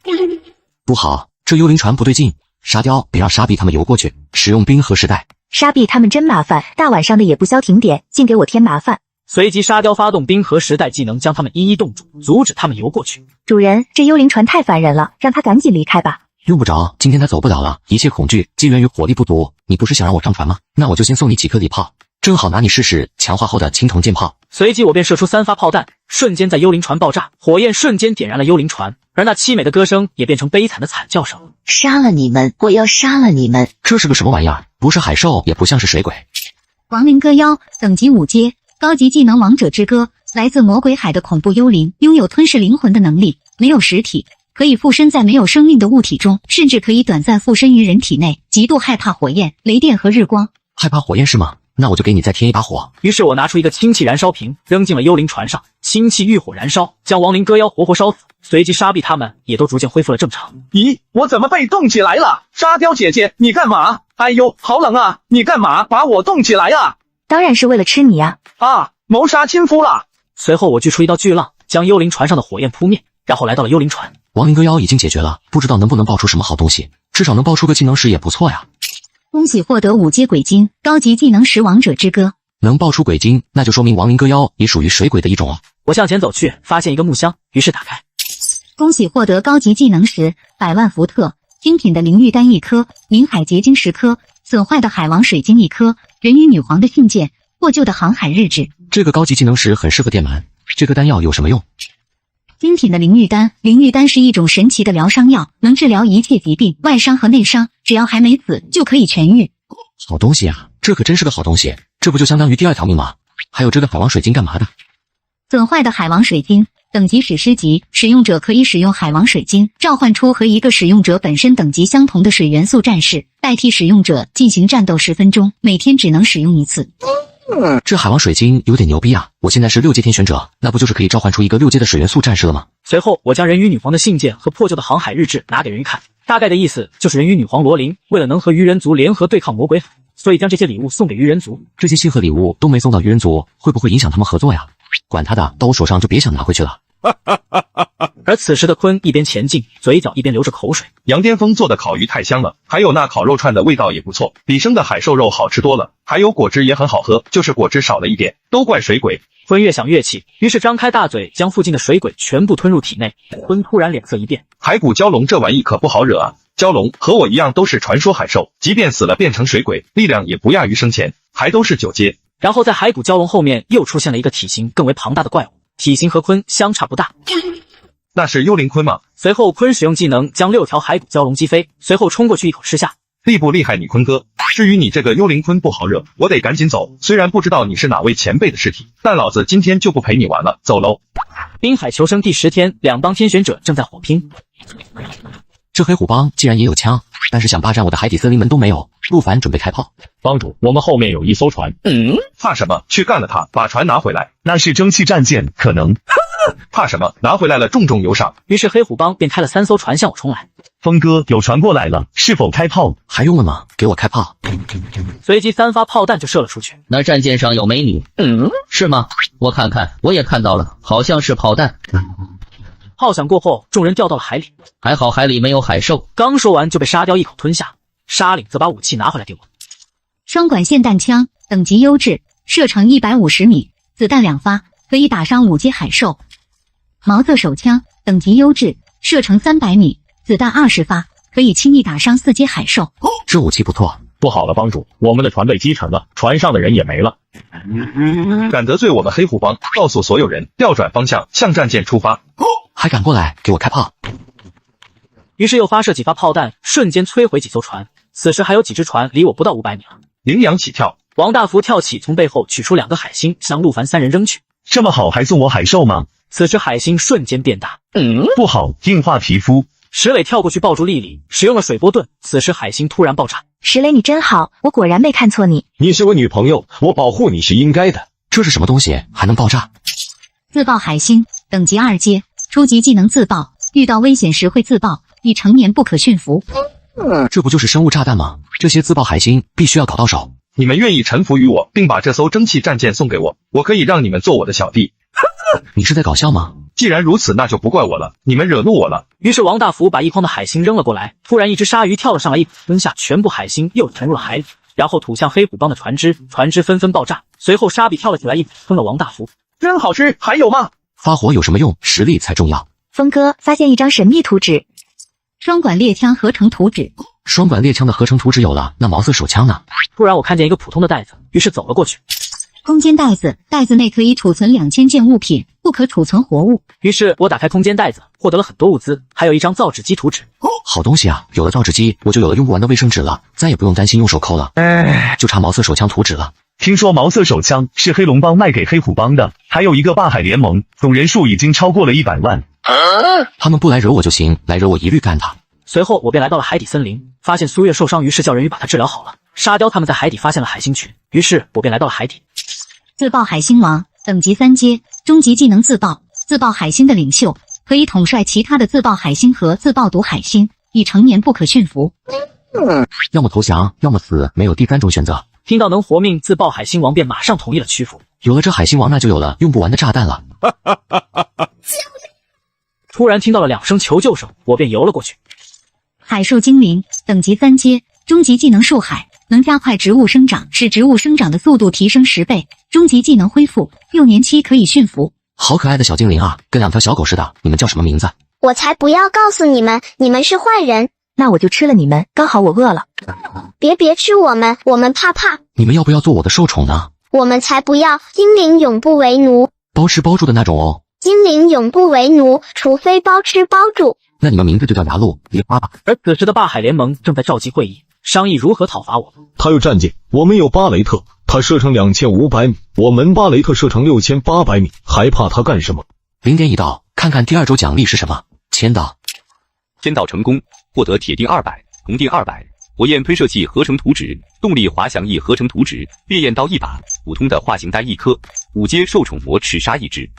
不好，这幽灵船不对劲。沙雕，别让沙碧他们游过去，使用冰河时代。沙碧他们真麻烦，大晚上的也不消停点，净给我添麻烦。随即沙雕发动冰河时代技能，将他们一一冻住，阻止他们游过去。主人，这幽灵船太烦人了，让他赶紧离开吧。用不着，今天他走不了了，一切恐惧皆源于火力不足。你不是想让我上船吗？那我就先送你几颗礼炮，正好拿你试试强化后的青铜剑炮。随即我便射出3发炮弹，瞬间在幽灵船爆炸，火焰瞬间点燃了幽灵船，而那凄美的歌声也变成悲惨的惨叫声。杀了你们！我要杀了你们！这是个什么玩意儿？不是海兽，也不像是水鬼。亡灵歌妖，等级5阶，高级技能王者之歌，来自魔鬼海的恐怖幽灵，拥有吞噬灵魂的能力，没有实体，可以附身在没有生命的物体中，甚至可以短暂附身于人体内，极度害怕火焰、雷电和日光。害怕火焰是吗？那我就给你再添一把火。于是我拿出一个氢气燃烧瓶，扔进了幽灵船上，氢气遇火燃烧，将亡灵歌妖活活烧死。随即沙碧他们也都逐渐恢复了正常。咦，我怎么被冻起来了？沙雕姐姐，你干嘛？哎呦，好冷啊！你干嘛把我冻起来啊？当然是为了吃你呀！啊，谋杀亲夫了！随后我锯出一道巨浪，将幽灵船上的火焰扑灭，然后来到了幽灵船。亡灵歌妖已经解决了，不知道能不能爆出什么好东西，至少能爆出个技能石也不错呀。恭喜获得5阶鬼晶，高级技能石王者之歌。能爆出鬼晶，那就说明亡灵歌妖也属于水鬼的一种啊。我向前走去，发现一个木箱，于是打开。恭喜获得高级技能石100万伏特，精品的灵玉丹1颗，冥海结晶10颗，损坏的海王水晶1颗，人鱼女皇的信件，获救的航海日志。这个高级技能石很适合电鳗，这颗丹药有什么用？精品的灵玉丹，灵玉丹是一种神奇的疗伤药，能治疗一切疾病，外伤和内伤，只要还没死就可以痊愈。好东西啊，这可真是个好东西，这不就相当于第2条命吗？还有这个海王水晶干嘛的？损坏的海王水晶，等级史诗级，使用者可以使用海王水晶召唤出和一个使用者本身等级相同的水元素战士，代替使用者进行战斗10分钟，每天只能使用1次。这海王水晶有点牛逼啊！我现在是6阶天选者，那不就是可以召唤出一个6阶的水元素战士了吗？随后我将人鱼女皇的信件和破旧的航海日志拿给人鱼看，大概的意思就是人鱼女皇罗琳为了能和鱼人族联合对抗魔鬼海，所以将这些礼物送给鱼人族。这些信和礼物都没送到鱼人族，会不会影响他们合作呀？管他的，到我手上就别想拿回去了。而此时的鲲一边前进，嘴角一边流着口水。羊巅峰做的烤鱼太香了，还有那烤肉串的味道也不错，比生的海兽肉好吃多了，还有果汁也很好喝，就是果汁少了一点，都怪水鬼。鲲越想越气，于是张开大嘴将附近的水鬼全部吞入体内。鲲突然脸色一变，骸骨蛟龙这玩意可不好惹啊！蛟龙和我一样都是传说海兽，即便死了变成水鬼，力量也不亚于生前，还都是9阶。然后在骸骨蛟龙后面又出现了一个体型更为庞大的怪物，体型和鲲相差不大。那是幽灵鲲吗？随后鲲使用技能将6条骸骨蛟龙击飞，随后冲过去一口吃下。厉不厉害你鲲哥？至于你这个幽灵鲲不好惹，我得赶紧走。虽然不知道你是哪位前辈的尸体，但老子今天就不陪你玩了，走喽。滨海求生第10天，两帮天选者正在火拼。这黑虎帮既然也有枪，但是想霸占我的海底森林门都没有。陆凡准备开炮。帮主，我们后面有一艘船。怕什么？去干了他，把船拿回来。那是蒸汽战舰，可能。怕什么？拿回来了重重有赏。于是黑虎帮便开了3艘船向我冲来。峰哥，有船过来了，是否开炮？还用了吗？给我开炮！随即3发炮弹就射了出去。那战舰上有美女，是吗？我看看，我也看到了，好像是炮弹。炮响过后，众人掉到了海里。还好海里没有海兽。刚说完就被沙雕一口吞下。沙领则把武器拿回来给我。双管霰弹枪，等级优质，射程150米，子弹2发，可以打伤5阶海兽。毛瑟手枪，等级优质，射程300米，子弹20发，可以轻易打伤4阶海兽。这武器不错。不好了，帮主，我们的船被击沉了，船上的人也没了。敢得罪我们黑虎帮，告诉所有人调转方向，向战舰出发。还敢过来给我开炮！于是又发射几发炮弹，瞬间摧毁几艘船。此时还有几只船离我不到500米了。羚羊起跳，王大福跳起，从背后取出2个海星，向陆凡3人扔去。这么好，还送我海兽吗？此时海星瞬间变大，不好，硬化皮肤。石磊跳过去抱住丽丽，使用了水波盾。此时海星突然爆炸。石磊，你真好，我果然没看错你。你是我女朋友，我保护你是应该的。这是什么东西？还能爆炸？自爆海星，等级2阶，初级技能自爆，遇到危险时会自爆，已成年不可驯服。这不就是生物炸弹吗？这些自爆海星必须要搞到手。你们愿意臣服于我，并把这艘蒸汽战舰送给我，我可以让你们做我的小弟。你是在搞笑吗？既然如此，那就不怪我了，你们惹怒我了。于是王大福把一筐的海星扔了过来，突然一只鲨鱼跳了上来，一口吞下全部海星，又沉入了海里，然后吐向黑虎帮的船只，船只纷纷爆炸。随后沙比跳了起来，一口吞了王大福。真好吃，还有吗？发火有什么用？实力才重要。峰哥发现一张神秘图纸，双管猎枪合成图纸。双管猎枪的合成图纸有了，那毛瑟手枪呢？突然我看见一个普通的袋子，于是走了过去。空间袋子，袋子内可以储存2000件物品，不可储存活物。于是我打开空间袋子，获得了很多物资，还有一张造纸机图纸。好东西啊！有了造纸机，我就有了用不完的卫生纸了，再也不用担心用手抠了。就差毛瑟手枪图纸了。听说毛瑟手枪是黑龙帮卖给黑虎帮的，还有一个霸海联盟，总人数已经超过了100万。他们不来惹我就行，来惹我一律干他。随后我便来到了海底森林，发现苏月受伤，于是叫人鱼把他治疗好了。沙雕他们在海底发现了海星群，于是我便来到了海底。自爆海星王，等级3阶，终极技能自爆。自爆海星的领袖，可以统帅其他的自爆海星和自爆毒海星，已成年不可驯服。要么投降，要么死，没有第3种选择。听到能活命自爆海星王，便马上同意了屈服。有了这海星王，那就有了用不完的炸弹了。突然听到了2声求救声，我便游了过去。海兽精灵，等级3阶，终极技能树海，能加快植物生长，使植物生长的速度提升10倍。终极技能恢复，6年期可以驯服。好可爱的小精灵啊，跟2条小狗似的。你们叫什么名字？我才不要告诉你们，你们是坏人。那我就吃了你们，刚好我饿了。别吃我们怕。你们要不要做我的受宠呢？我们才不要，精灵永不为奴。包吃包住的那种哦。精灵永不为奴，除非包吃包住。那你们名字就叫牙鹿、梨花吧。而此时的霸海联盟正在召集会议，商议如何讨伐我。他有战舰，我们有巴雷特，他射程2500米，我们巴雷特射程6800米，还怕他干什么？0点已到，看看第2周奖励是什么？签到。签到成功，获得铁锭200，铜锭200，火焰喷射器合成图纸，动力滑翔翼合成图纸，烈焰刀1把，普通的化形丹1颗，5阶受宠魔赤鲨1只。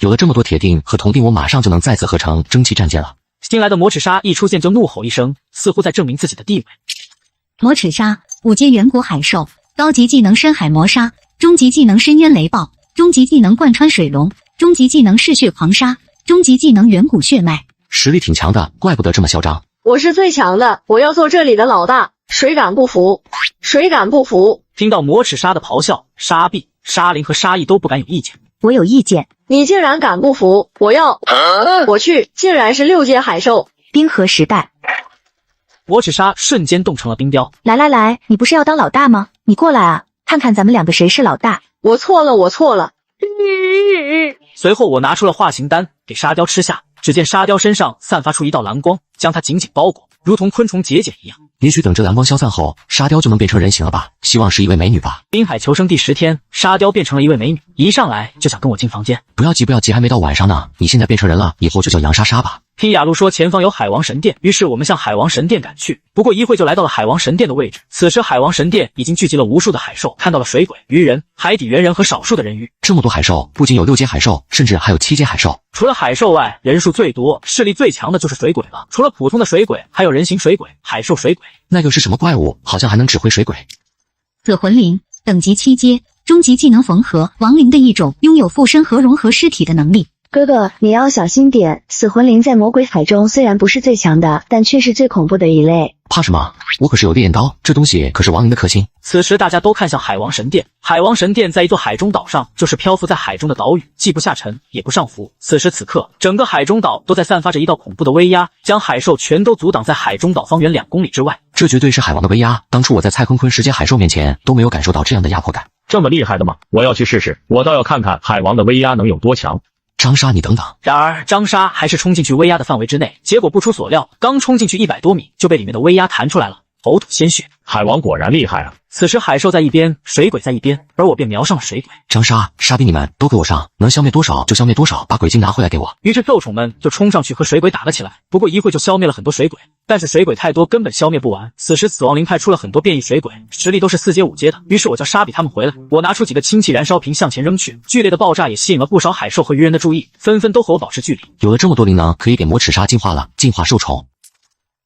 有了这么多铁锭和铜锭，我马上就能再次合成蒸汽战舰了。新来的魔齿鲨一出现就怒吼一声，似乎在证明自己的地位。魔齿鲨5阶远古海兽，高级技能深海魔鲨，终极技能深渊雷暴，终极技能贯穿水龙，终极技能嗜血狂鲨，终极技能远古血脉。实力挺强的，怪不得这么嚣张。我是最强的，我要做这里的老大，谁敢不服？谁敢不服？听到魔齿鲨的咆哮，沙碧、沙林和沙溢都不敢有意见。我有意见。你竟然敢不服？我去，竟然是6阶海兽，冰河时代。魔齿鲨瞬间冻成了冰雕。来，你不是要当老大吗？你过来啊，看看咱们2个谁是老大。我错了。随后我拿出了化形丹给沙雕吃下，只见沙雕身上散发出一道蓝光，将它紧紧包裹，如同昆虫结茧一样。也许等这蓝光消散后，沙雕就能变成人形了吧？希望是一位美女吧。滨海求生第10天，沙雕变成了一位美女，一上来就想跟我进房间。不要急，还没到晚上呢。你现在变成人了，以后就叫杨莎莎吧。听雅露说前方有海王神殿，于是我们向海王神殿赶去。不过一会就来到了海王神殿的位置。此时海王神殿已经聚集了无数的海兽，看到了水鬼、鱼人、海底猿人和少数的人鱼。这么多海兽，不仅有6阶海兽，甚至还有7阶海兽。除了海兽外，人数最多、势力最强的就是水鬼了。除了普通的水鬼，还有人形水鬼、海兽水鬼。那又是什么怪物？好像还能指挥水鬼。死魂灵，等级7阶，终极技能缝合，亡灵的一种，拥有附身和融合尸体的能力。哥哥，你要小心点，死魂灵在魔鬼海中虽然不是最强的，但却是最恐怖的一类。怕什么？我可是有烈焰刀，这东西可是亡灵的克星。此时大家都看向海王神殿，海王神殿在一座海中岛上，就是漂浮在海中的岛屿，既不下沉也不上浮。此时此刻，整个海中岛都在散发着一道恐怖的威压，将海兽全都阻挡在海中岛方圆2公里之外。这绝对是海王的威压，当初我在蔡坤坤10阶海兽面前都没有感受到这样的压迫感。这么厉害的吗？我要去试试，我倒要看看海王的威压能有多强。张莎，你等等！然而张莎还是冲进去威压的范围之内，结果不出所料，刚冲进去100多米就被里面的威压弹出来了。口吐鲜血。海王果然厉害啊！此时海兽在一边，水鬼在一边，而我便瞄上了水鬼。张沙、沙兵，你们都给我上，能消灭多少就消灭多少，把鬼晶拿回来给我。于是兽宠们就冲上去和水鬼打了起来，不过一会就消灭了很多水鬼，但是水鬼太多，根本消灭不完。此时死亡灵派出了很多变异水鬼，实力都是4阶5阶的。于是我叫沙比他们回来，我拿出几个氢气燃烧瓶向前扔去，剧烈的爆炸也吸引了不少海兽和鱼人的注意，纷纷都和我保持距离。有了这么多灵能，可以给魔齿鲨进化了，进化兽宠。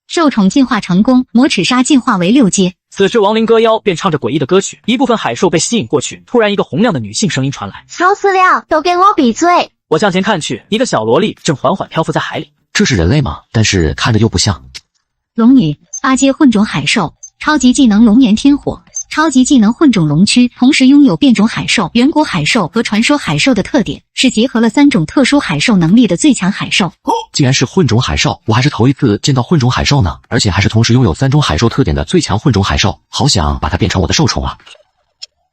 兽宠进化成功，魔齿鲨进化为6阶。此时亡灵歌妖便唱着诡异的歌曲，一部分海兽被吸引过去。突然一个洪亮的女性声音传来：吵死了，都给我闭嘴！我向前看去，一个小萝莉正缓缓漂浮在海里。这是人类吗？但是看着又不像。龙女8阶混种海兽，超级技能龙炎天火，超级技能混种龙躯，同时拥有变种海兽、远古海兽和传说海兽的特点，是结合了3种特殊海兽能力的最强海兽。竟然是混种海兽，我还是头一次见到混种海兽呢，而且还是同时拥有3种海兽特点的最强混种海兽，好想把它变成我的兽宠啊！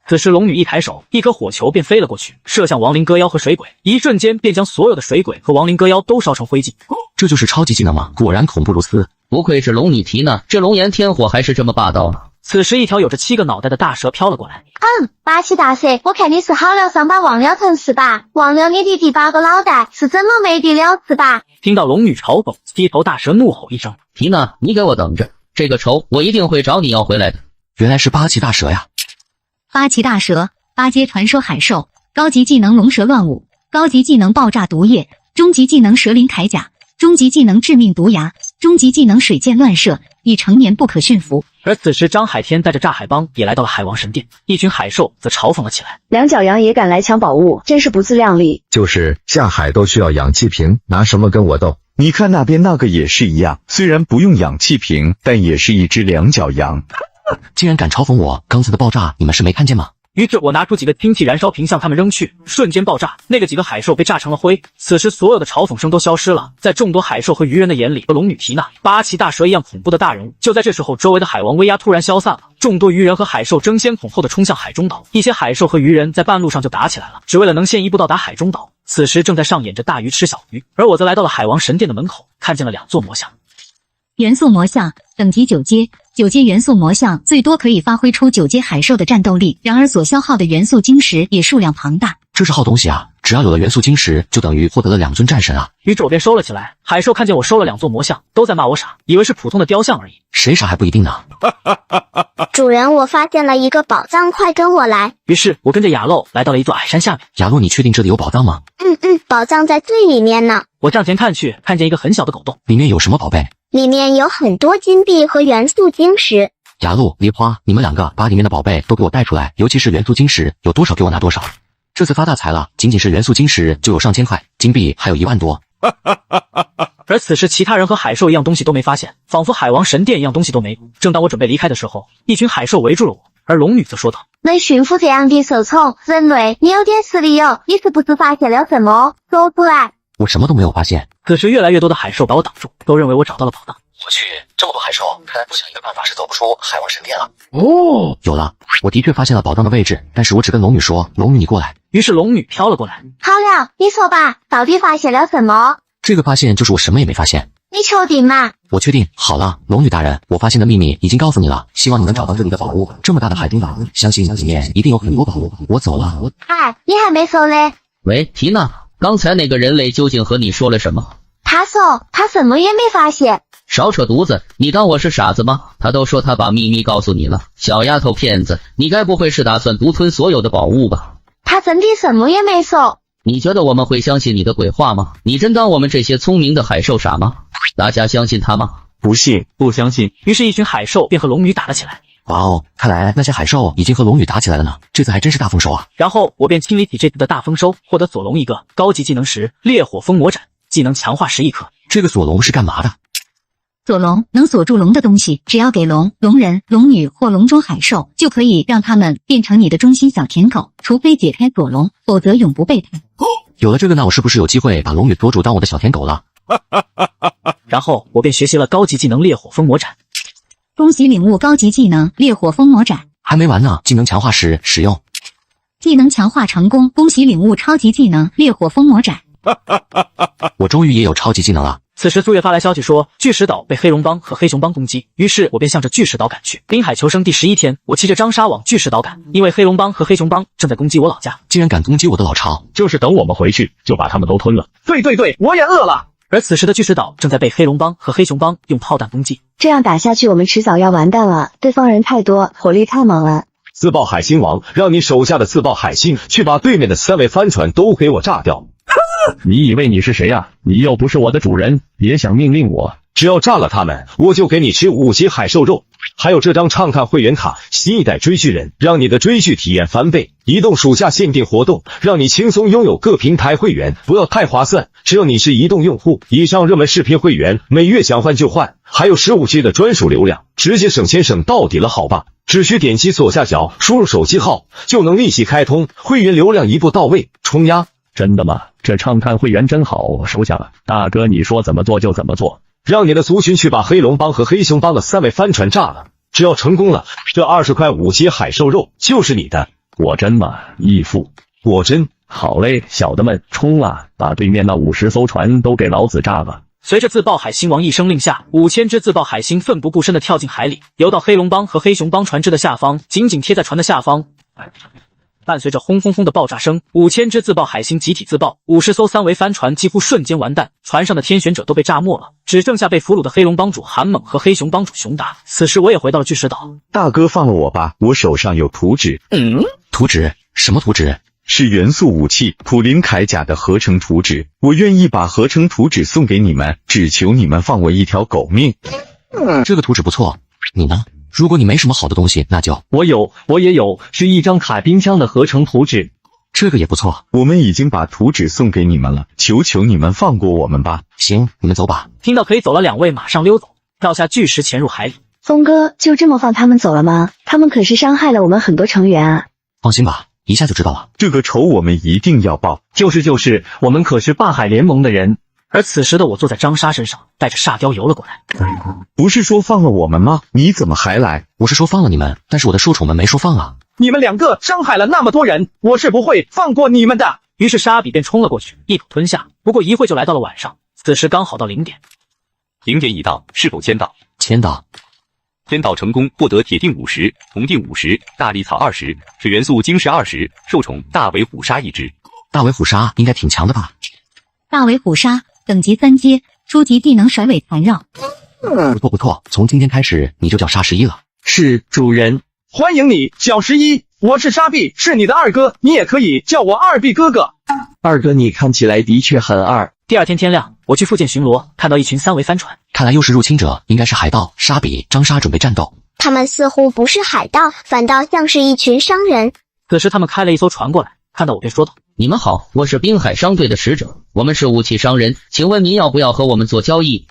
此时龙女一抬手，一颗火球便飞了过去，射向亡灵歌妖和水鬼，一瞬间便将所有的水鬼和亡灵歌妖都烧成灰烬。这就是超级技能吗？果然恐怖如斯。不愧是龙女提呢，这龙炎天火还是这么霸道啊！此时一条有着7个脑袋的大蛇飘了过来。霸气大蛇，我看你是好了伤疤忘了疼是吧？忘了你的第8个脑袋是怎么没得了是吧？听到龙女嘲讽，7头大蛇怒吼一声：提呢，你给我等着，这个仇我一定会找你要回来的。原来是8岐大蛇呀！8岐大蛇，8阶传说海兽，高级技能龙蛇乱舞，高级技能爆炸毒液，中级技能蛇鳞铠甲，中级技能致命毒牙，中级技能水箭乱射，已成年不可驯服。而此时张海天带着炸海帮也来到了海王神殿，一群海兽则嘲讽了起来：两脚羊也敢来抢宝物，真是不自量力。就是下海都需要氧气瓶，拿什么跟我斗？你看那边那个也是一样，虽然不用氧气瓶，但也是一只两脚羊。竟然敢嘲讽我，刚才的爆炸你们是没看见吗？于是我拿出几个氢气燃烧瓶向他们扔去，瞬间爆炸，那个几个海兽被炸成了灰。此时所有的嘲讽声都消失了，在众多海兽和鱼人的眼里，龙女缇娜8岐大蛇一样恐怖的大人物。就在这时候，周围的海王威压突然消散了，众多鱼人和海兽争先恐后的冲向海中岛，一些海兽和鱼人在半路上就打起来了，只为了能先一步到达海中岛。此时正在上演着大鱼吃小鱼，而我则来到了海王神殿的门口，看见了2座魔像。元素魔像等级9阶，9阶元素魔像最多可以发挥出9阶海兽的战斗力，然而所消耗的元素晶石也数量庞大。这是好东西啊，只要有了元素晶石，就等于获得了2尊战神啊。于是我便收了起来。海兽看见我收了2座魔像，都在骂我傻，以为是普通的雕像而已。谁傻还不一定呢。主人，我发现了一个宝藏，快跟我来。于是我跟着雅洛来到了一座矮山下面。雅洛，你确定这里有宝藏吗？宝藏在最里面呢。我向前看去，看见一个很小的狗洞，里面有什么宝贝？里面有很多金币和元素晶石。雅露、梨花，你们2个把里面的宝贝都给我带出来，尤其是元素晶石，有多少给我拿多少。这次发大财了，仅仅是元素晶石就有上千块，金币还有1万多。而此时其他人和海兽一样东西都没发现，仿佛海王神殿一样东西都没有。正当我准备离开的时候，一群海兽围住了我，而龙女则说道：能驯服这样的兽宠，人类你有点实力哦，你是不是发现了什么？说出来。我什么都没有发现。此时越来越多的海兽把我挡住，都认为我找到了宝藏。我去，这么多海兽，看来不想一个办法是走不出海王神殿了。哦，有了，我的确发现了宝藏的位置，但是我只跟龙女说，龙女你过来。于是龙女飘了过来。好了，你说吧，到底发现了什么？这个发现就是我什么也没发现。你确定吗？我确定。好了，龙女大人，我发现的秘密已经告诉你了，希望你能找到这里的宝物。这么大的海中岛，相信里面一定有很多宝物。我走了。嗨，你还没说嘞。喂，缇娜，刚才那个人类究竟和你说了什么？他说他什么也没发现。少扯犊子，你当我是傻子吗？他都说他把秘密告诉你了，小丫头骗子，你该不会是打算独吞所有的宝物吧？他真的什么也没说。你觉得我们会相信你的鬼话吗？你真当我们这些聪明的海兽傻吗？大家相信他吗？不信，不相信。于是一群海兽便和龙女打了起来。哇哦，看来那些海兽已经和龙女打起来了呢，这次还真是大丰收啊。然后我便清理起这次的大丰收，获得索隆一个高级技能石烈火风魔斩，技能强化11颗。这个索隆是干嘛的？锁龙能锁住龙的东西，只要给龙、龙人、龙女或龙中海兽，就可以让他们变成你的忠心小舔狗，除非解开锁龙，否则永不备胎。有了这个，那我是不是有机会把龙女锁住当我的小舔狗了？然后我便学习了高级技能烈火风魔斩。恭喜领悟高级技能烈火风魔斩。还没完呢，技能强化时使用。技能强化成功，恭喜领悟超级技能烈火风魔斩。我终于也有超级技能了，此时苏月发来消息说，巨石岛被黑龙帮和黑熊帮攻击，于是我便向着巨石岛赶去。滨海求生第11天，我骑着张沙往巨石岛赶，因为黑龙帮和黑熊帮正在攻击我老家。竟然敢攻击我的老巢，就是等我们回去就把他们都吞了。对，我也饿了。而此时的巨石岛正在被黑龙帮和黑熊帮用炮弹攻击，这样打下去，我们迟早要完蛋了。对方人太多，火力太猛了。自爆海星王，让你手下的自爆海星去把对面的3位帆船都给我炸掉。你以为你是谁呀？你又不是我的主人，别想命令我。只要炸了他们，我就给你吃5级海兽肉，还有这张畅看会员卡，新一代追剧人，让你的追剧体验翻倍。移动暑假限定活动，让你轻松拥有各平台会员，不要太划算。只要你是移动用户，以上热门视频会员，每月想换就换，还有15G 的专属流量，直接省钱省到底了，好吧？只需点击左下角输入手机号，就能立即开通会员，流量一步到位，冲压！真的吗？这畅看会员真好，我收下了。大哥，你说怎么做就怎么做。让你的族群去把黑龙帮和黑熊帮的3位帆船炸了，只要成功了，这20块5级海兽肉就是你的。果真吗，义父？果真。好嘞，小的们，冲啊！把对面那50艘船都给老子炸了！随着自爆海星王一声令下，5000只自爆海星奋不顾身地跳进海里，游到黑龙帮和黑熊帮船只的下方，紧紧贴在船的下方。伴随着轰轰轰的爆炸声，5000只自爆海星集体自爆，50艘3维帆船几乎瞬间完蛋，船上的天选者都被炸没了，只剩下被俘虏的黑龙帮主韩猛和黑熊帮主熊达。此时我也回到了巨石岛。大哥放了我吧，我手上有图纸。图纸？什么图纸？是元素武器普林铠甲的合成图纸，我愿意把合成图纸送给你们，只求你们放我一条狗命。这个图纸不错，你呢？如果你没什么好的东西，那就……我也有，是一张卡宾枪的合成图纸，这个也不错。我们已经把图纸送给你们了，求求你们放过我们吧。行，你们走吧。听到可以走了，2位马上溜走，跳下巨石潜入海里。峰哥，就这么放他们走了吗？他们可是伤害了我们很多成员啊。放心吧，一下就知道了。这个仇我们一定要报。就是，我们可是霸海联盟的人。而此时的我坐在张沙身上，带着沙雕游了过来。不是说放了我们吗？你怎么还来？我是说放了你们，但是我的兽宠们没说放啊。你们2个伤害了那么多人，我是不会放过你们的。于是沙比便冲了过去，一口吞下。不过一会就来到了晚上，此时刚好到0点。0点已到，是否签到？签到。签到成功，获得铁锭50、铜锭50、大力草20、水元素晶石20，兽宠大尾虎鲨1只。大尾虎鲨应该挺强的吧？大尾虎鲨等级3阶，初级技能甩尾缠绕。不错，从今天开始你就叫沙11了。是，主人。欢迎你，小11，我是沙碧，是你的二哥，你也可以叫我二碧哥哥。二哥，你看起来的确很二。第2天天亮，我去附近巡逻，看到一群3维帆船，看来又是入侵者，应该是海盗。沙比、张沙准备战斗。他们似乎不是海盗，反倒像是一群商人。此时他们开了一艘船过来，看到我便说道：你们好，我是滨海商队的使者，我们是武器商人，请问您要不要和我们做交易？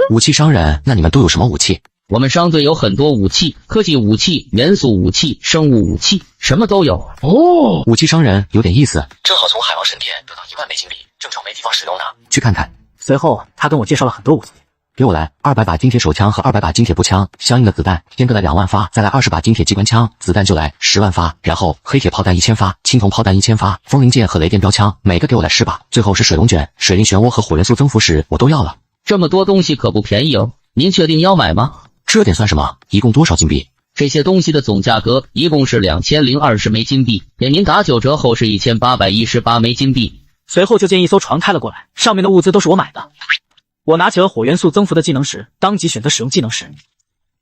武器商人？那你们都有什么武器？我们商队有很多武器，科技武器、元素武器、生物武器，什么都有。哦，武器商人有点意思，正好从海王神殿得到1万枚金币，正巧没地方使用呢，去看看。随后他跟我介绍了很多武器。给我来200把金铁手枪和200把金铁步枪，相应的子弹先各来2万发，再来20把金铁机关枪，子弹就来10万发，然后黑铁炮弹1000发，青铜炮弹1000发，风铃剑和雷电标枪每个给我来10把，最后是水龙卷、水灵漩涡和火元素增幅石，我都要了。这么多东西可不便宜哦，您确定要买吗？这点算什么？一共多少金币？这些东西的总价格一共是2020枚金币，给您打9折后是1818枚金币。随后就见一艘船开了过来，上面的物资都是我买的。我拿起了火元素增幅的技能石，当即选择使用技能石。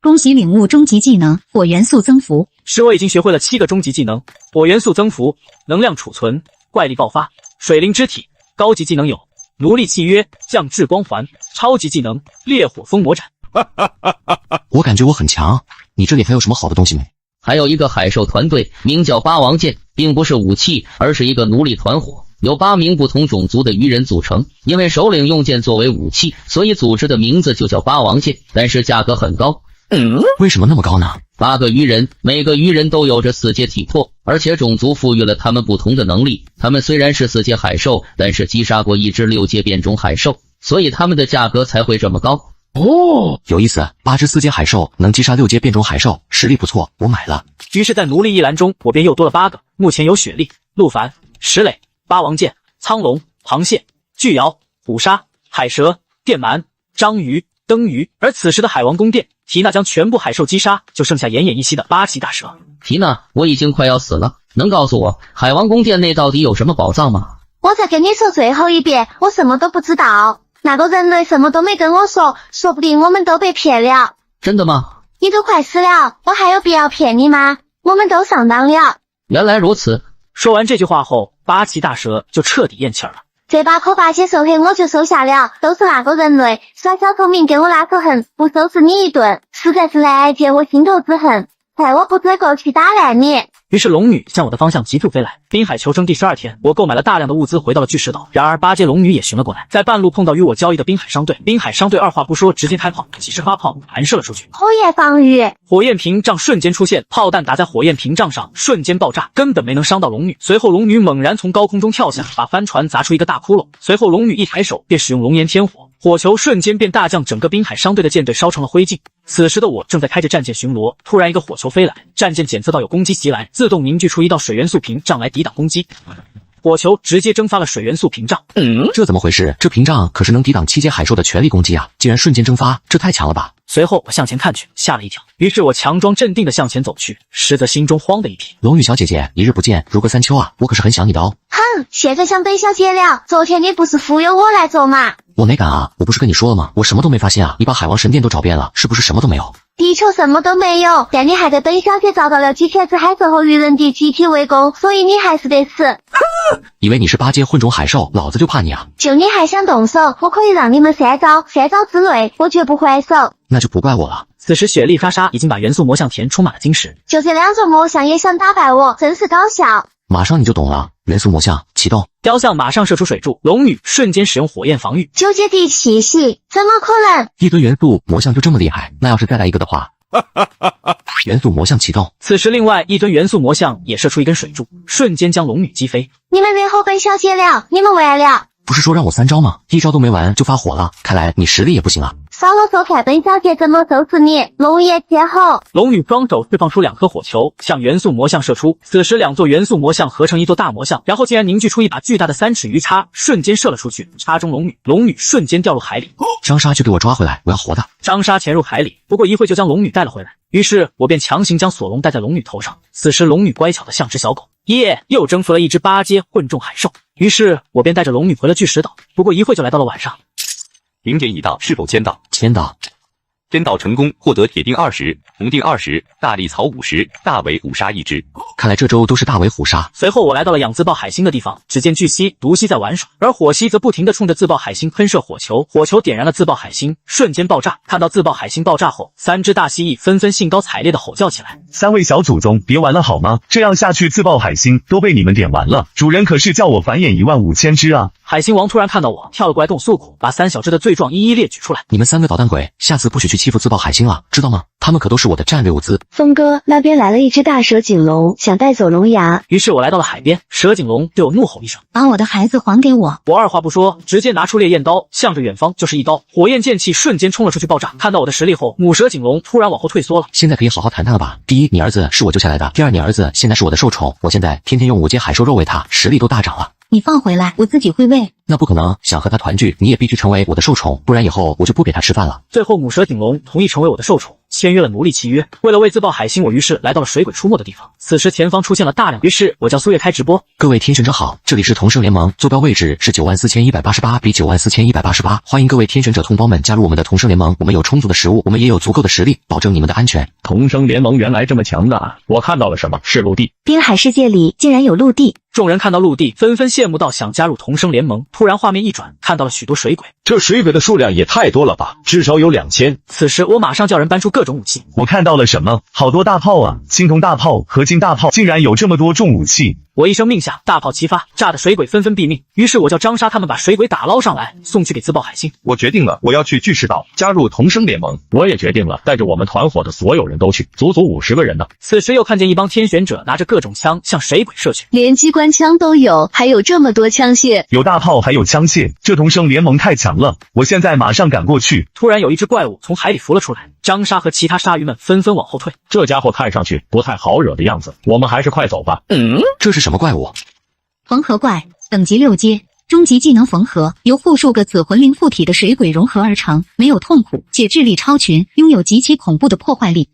恭喜领悟终极技能火元素增幅。使我已经学会了7个终极技能：火元素增幅、能量储存、怪力爆发、水灵肢体。高级技能有奴隶契约、降智光环。超级技能烈火风魔斩。我感觉我很强，你这里还有什么好的东西没？还有一个海兽团队，名叫八王剑，并不是武器，而是一个奴隶团伙，由8名不同种族的鱼人组成。因为首领用剑作为武器，所以组织的名字就叫八王剑，但是价格很高。为什么那么高呢？8个鱼人，每个鱼人都有着4阶体魄，而且种族赋予了他们不同的能力。他们虽然是4阶海兽，但是击杀过一只6阶变种海兽，所以他们的价格才会这么高。哦，有意思，8只4阶海兽能击杀6阶变种海兽，实力不错，我买了。于是在奴隶一栏中，我便又多了8个，目前有雪莉、陆凡、石磊、八王剑、苍龙、螃蟹、巨瑶、虎鲨、海蛇、电鳗、章鱼、灯鱼。而此时的海王宫殿，缇娜将全部海兽击杀，就剩下奄奄一息的8岐大蛇。缇娜，我已经快要死了，能告诉我海王宫殿内到底有什么宝藏吗？我再跟你说最后一遍，我什么都不知道。那个人类什么都没跟我说，说不定我们都被骗了。真的吗？你都快死了，我还有必要骗你吗？我们都上当了。原来如此。说完这句话后，8岐大蛇就彻底咽气了。这把口8阶兽黑我就收下了，都是那个人类耍小聪明跟我拉手痕，不收拾你一顿，实在是来解我心头之恨，害我不追过去打烂你。于是龙女向我的方向急速飞来。滨海求生第12天，我购买了大量的物资，回到了巨石岛。然而8阶龙女也寻了过来，在半路碰到与我交易的滨海商队。滨海商队二话不说，直接开炮，几十发炮弹射了出去。火焰防御，火焰屏障瞬间出现，炮弹打在火焰屏障上，瞬间爆炸，根本没能伤到龙女。随后龙女猛然从高空中跳下，把帆船砸出一个大窟窿。随后龙女一抬手便使用龙炎天火，火球瞬间便大将整个滨海商队的舰队烧成了灰烬。此时的我正在开着战舰巡逻，突然一个火球飞来，战舰检测到有攻击袭来，自动凝聚出一道水元素屏障来抵挡攻击。火球直接蒸发了水元素屏障。这怎么回事？这屏障可是能抵挡7阶海兽的全力攻击啊！竟然瞬间蒸发，这太强了吧！随后我向前看去，吓了一跳。于是我强装镇定的向前走去，实则心中慌的一批。龙女小姐姐，一日不见，如隔三秋啊！我可是很想你的哦。哼，现在想本小姐了。昨天你不是忽悠我来做吗？我没敢啊！我不是跟你说了吗？我什么都没发现啊！你把海王神殿都找遍了，是不是什么都没有？地球什么都没有，但你还给本小姐找到了几千只海兽和鱼人的集体围攻，所以你还是得死。以为你是8阶混种海兽，老子就怕你啊！就你还想动手，我可以让你们3招，3招之内我绝不还手。那就不怪我了。此时雪莉莎莎已经把元素魔像田充满了晶石，就这2种魔像也想打败我，真是搞笑。马上你就懂了，元素魔像启动，雕像马上射出水柱，龙女瞬间使用火焰防御。就接地气息，怎么可能？一堆元素魔像就这么厉害？那要是再来一个的话，元素魔像启动。此时另外一尊元素魔像也射出一根水柱，瞬间将龙女击飞。你们约后本小姐了，你们完了。不是说让我3招吗？1招都没完就发火了，看来你实力也不行啊。少啰嗦，看本小姐怎么收拾你！龙焰天后，龙女双手释放出2颗火球，向元素魔像射出。此时2座元素魔像合成一座大魔像，然后竟然凝聚出一把巨大的3尺鱼叉，瞬间射了出去，插中龙女。龙女瞬间掉入海里。张莎去给我抓回来，我要活的。张莎潜入海里，不过一会就将龙女带了回来。于是我便强行将锁龙戴在龙女头上。此时龙女乖巧的像只小狗，又征服了一只8阶混种海兽。于是我便带着龙女回了巨石岛。不过一会就来到了晚上。0点已到，是否签到？签到。签到成功，获得铁锭20、铜锭20、大力草50、大尾虎鲨1只。看来这周都是大尾虎鲨。随后我来到了养自爆海星的地方，只见巨蜥、毒蜥在玩耍，而火蜥则不停地冲着自爆海星喷射火球，火球点燃了自爆海星，瞬间爆炸。看到自爆海星爆炸后，3只大蜥蜴纷纷兴高采烈地吼叫起来。3位小祖宗，别玩了好吗？这样下去自爆海星都被你们点完了，主人可是叫我繁衍15000只啊！海星王突然看到我，跳了过来跟我诉苦，把3小只的罪状一一列举出来。你们3个捣蛋鬼，下次不许去欺负自爆海星了，知道吗？他们可都是我的战略物资。峰哥，那边来了一只大蛇颈龙，想带走龙牙。于是我来到了海边，蛇颈龙对我怒吼一声，把我的孩子还给我。我二话不说，直接拿出烈焰刀，向着远方就是一刀，火焰剑气瞬间冲了出去爆炸。看到我的实力后，母蛇颈龙突然往后退缩了。现在可以好好谈谈了吧？第一，你儿子是我救下来的；第二，你儿子现在是我的受宠，我现在天天用5阶海兽肉喂他，实力都大涨了。你放回来，我自己会喂。那不可能，想和他团聚，你也必须成为我的受宠，不然以后我就不给他吃饭了。最后母蛇颈龙同意成为我的受宠，签约了奴隶契约。为了为自爆海星，我于是来到了水鬼出没的地方。此时前方出现了大量，于是我叫苏月开直播。各位天选者好，这里是同生联盟，坐标位置是94188比94188，欢迎各位天选者同胞们加入我们的同生联盟。我们有充足的食物，我们也有足够的实力，保证你们的安全。同生联盟原来这么强大，我看到了什么？是陆地。滨海世界里竟然有陆地。众人看到陆地，纷纷羡慕到想加入同生联盟。突然画面一转，看到了许多水鬼。这水鬼的数量也太多了吧，至少有2000。此时我马上叫人搬出各种武器。我看到了什么？好多大炮啊！青铜大炮、合金大炮，竟然有这么多重武器！我一声令下，大炮齐发，炸得水鬼纷纷毙命。于是我叫张莎他们把水鬼打捞上来，送去给自爆海星。我决定了，我要去巨石岛加入同生联盟。我也决定了，带着我们团伙的所有人都去，足足50个人呢。此时又看见一帮天选者拿着各种枪向水鬼射去，连机关枪都有，还有这么多枪械，有大炮还有枪械，这同生联盟太强了！我现在马上赶过去。突然有一只怪物从海里浮了出来，张莎和其他鲨鱼们纷纷往后退。这家伙看上去不太好惹的样子，我们还是快走吧。这是什么怪物？缝合怪，等级6阶，终极技能缝合，由护数个子魂灵附体的水鬼融合而成，没有痛苦，且智力超群，拥有极其恐怖的破坏力。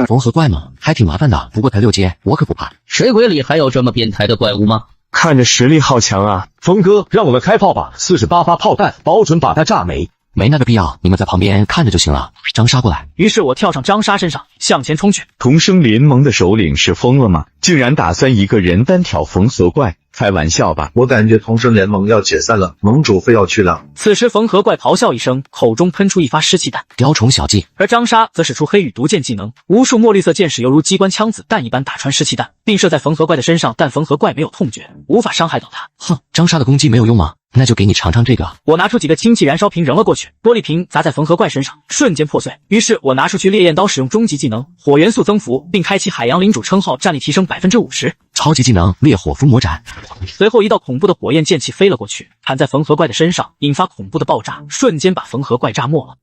缝合怪吗？还挺麻烦的，不过才6阶，我可不怕。水鬼里还有这么变态的怪物吗？看着实力好强啊！峰哥，让我们开炮吧，48发炮弹，保准把他炸没。没那个必要，你们在旁边看着就行了。张沙过来。于是我跳上张沙身上，向前冲去。同生联盟的首领是疯了吗？竟然打算一个人单挑缝合怪，开玩笑吧！我感觉同生联盟要解散了，盟主非要去了。此时缝合怪咆哮一声，口中喷出一发湿气弹，雕虫小技。而张沙则使出黑羽毒箭技能，无数墨绿色箭矢犹如机关枪子弹一般打穿湿气弹，并射在缝合怪的身上，但缝合怪没有痛觉，无法伤害到他。哼，张沙的攻击没有用吗？那就给你尝尝这个。我拿出几个氢气燃烧瓶扔了过去，玻璃瓶砸在缝合怪身上，瞬间破碎。于是我拿出去烈焰刀，使用终极技能火元素增幅，并开启海洋领主称号，战力提升50%。超级技能烈火伏魔斩。随后一道恐怖的火焰剑气飞了过去，砍在缝合怪的身上，引发恐怖的爆炸，瞬间把缝合怪炸没了。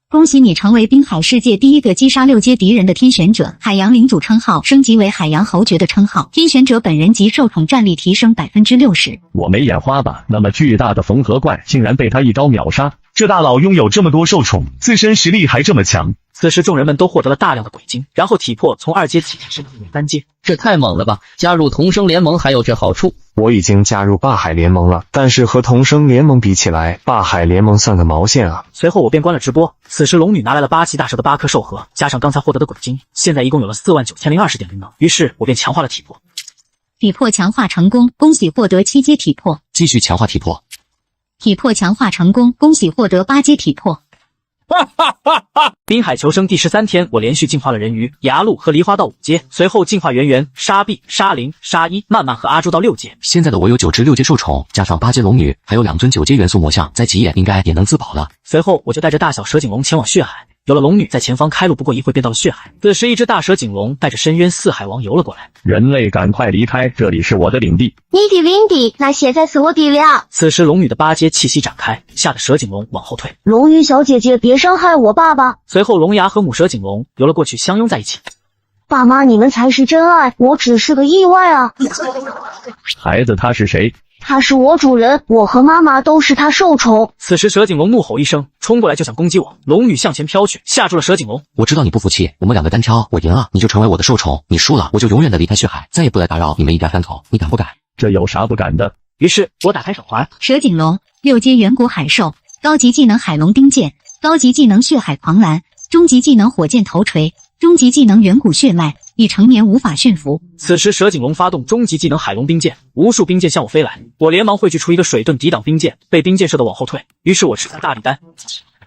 恭喜你成为滨海世界第一个击杀6阶敌人的天选者，海洋领主称号升级为海洋侯爵的称号，天选者本人及受宠战力提升60%。我没眼花吧？那么巨大的缝合怪竟然被他一招秒杀，这大佬拥有这么多受宠，自身实力还这么强。此时众人们都获得了大量的鬼晶，然后体魄从2阶提升到3阶，这太猛了吧！加入同生联盟还有这好处。我已经加入霸海联盟了，但是和同生联盟比起来，霸海联盟算个毛线啊！随后我便关了直播。此时龙女拿来了8级大蛇的8颗兽核，加上刚才获得的鬼晶，现在一共有了49020点灵能。于是我便强化了体魄。体魄强化成功，恭喜获得7阶体魄。继续强化体魄。体魄强化成功，恭喜获得8阶体魄。滨海求生第13天，我连续进化了人鱼、牙鹿和梨花到5阶，随后进化圆圆、沙碧、沙灵、沙一、曼曼和阿朱到6阶。现在的我有9只6阶受宠，加上8阶龙女，还有2尊9阶元素魔像，在极眼应该也能自保了。随后我就带着大小蛇颈龙前往血海，有了龙女在前方开路，不过一会便到了血海。此时一只大蛇颈龙带着深渊四海王游了过来。人类赶快离开，这里是我的领地。你的领地，那现在是我的了。此时龙女的8阶气息展开，吓得蛇颈龙往后退。龙女小姐姐，别伤害我爸爸。随后龙牙和母蛇颈龙游了过去，相拥在一起。爸妈，你们才是真爱，我只是个意外啊。孩子他是谁？他是我主人，我和妈妈都是他受宠。此时蛇颈龙怒吼一声，冲过来就想攻击我。龙女向前飘去，吓住了蛇颈龙。我知道你不服气，我们2个单挑，我赢了，你就成为我的受宠；你输了，我就永远的离开血海，再也不来打扰你们一家3口。你敢不敢？这有啥不敢的？于是我打开手环，蛇颈龙6阶远古海兽，高级技能海龙冰剑，高级技能血海狂澜，终极技能火箭头锤，终极技能远古血脉，已成年无法驯服。此时蛇颈龙发动终极技能海龙冰剑，无数冰剑向我飞来，我连忙汇聚出一个水盾抵挡冰剑，被冰剑射得往后退。于是我吃下大力丹，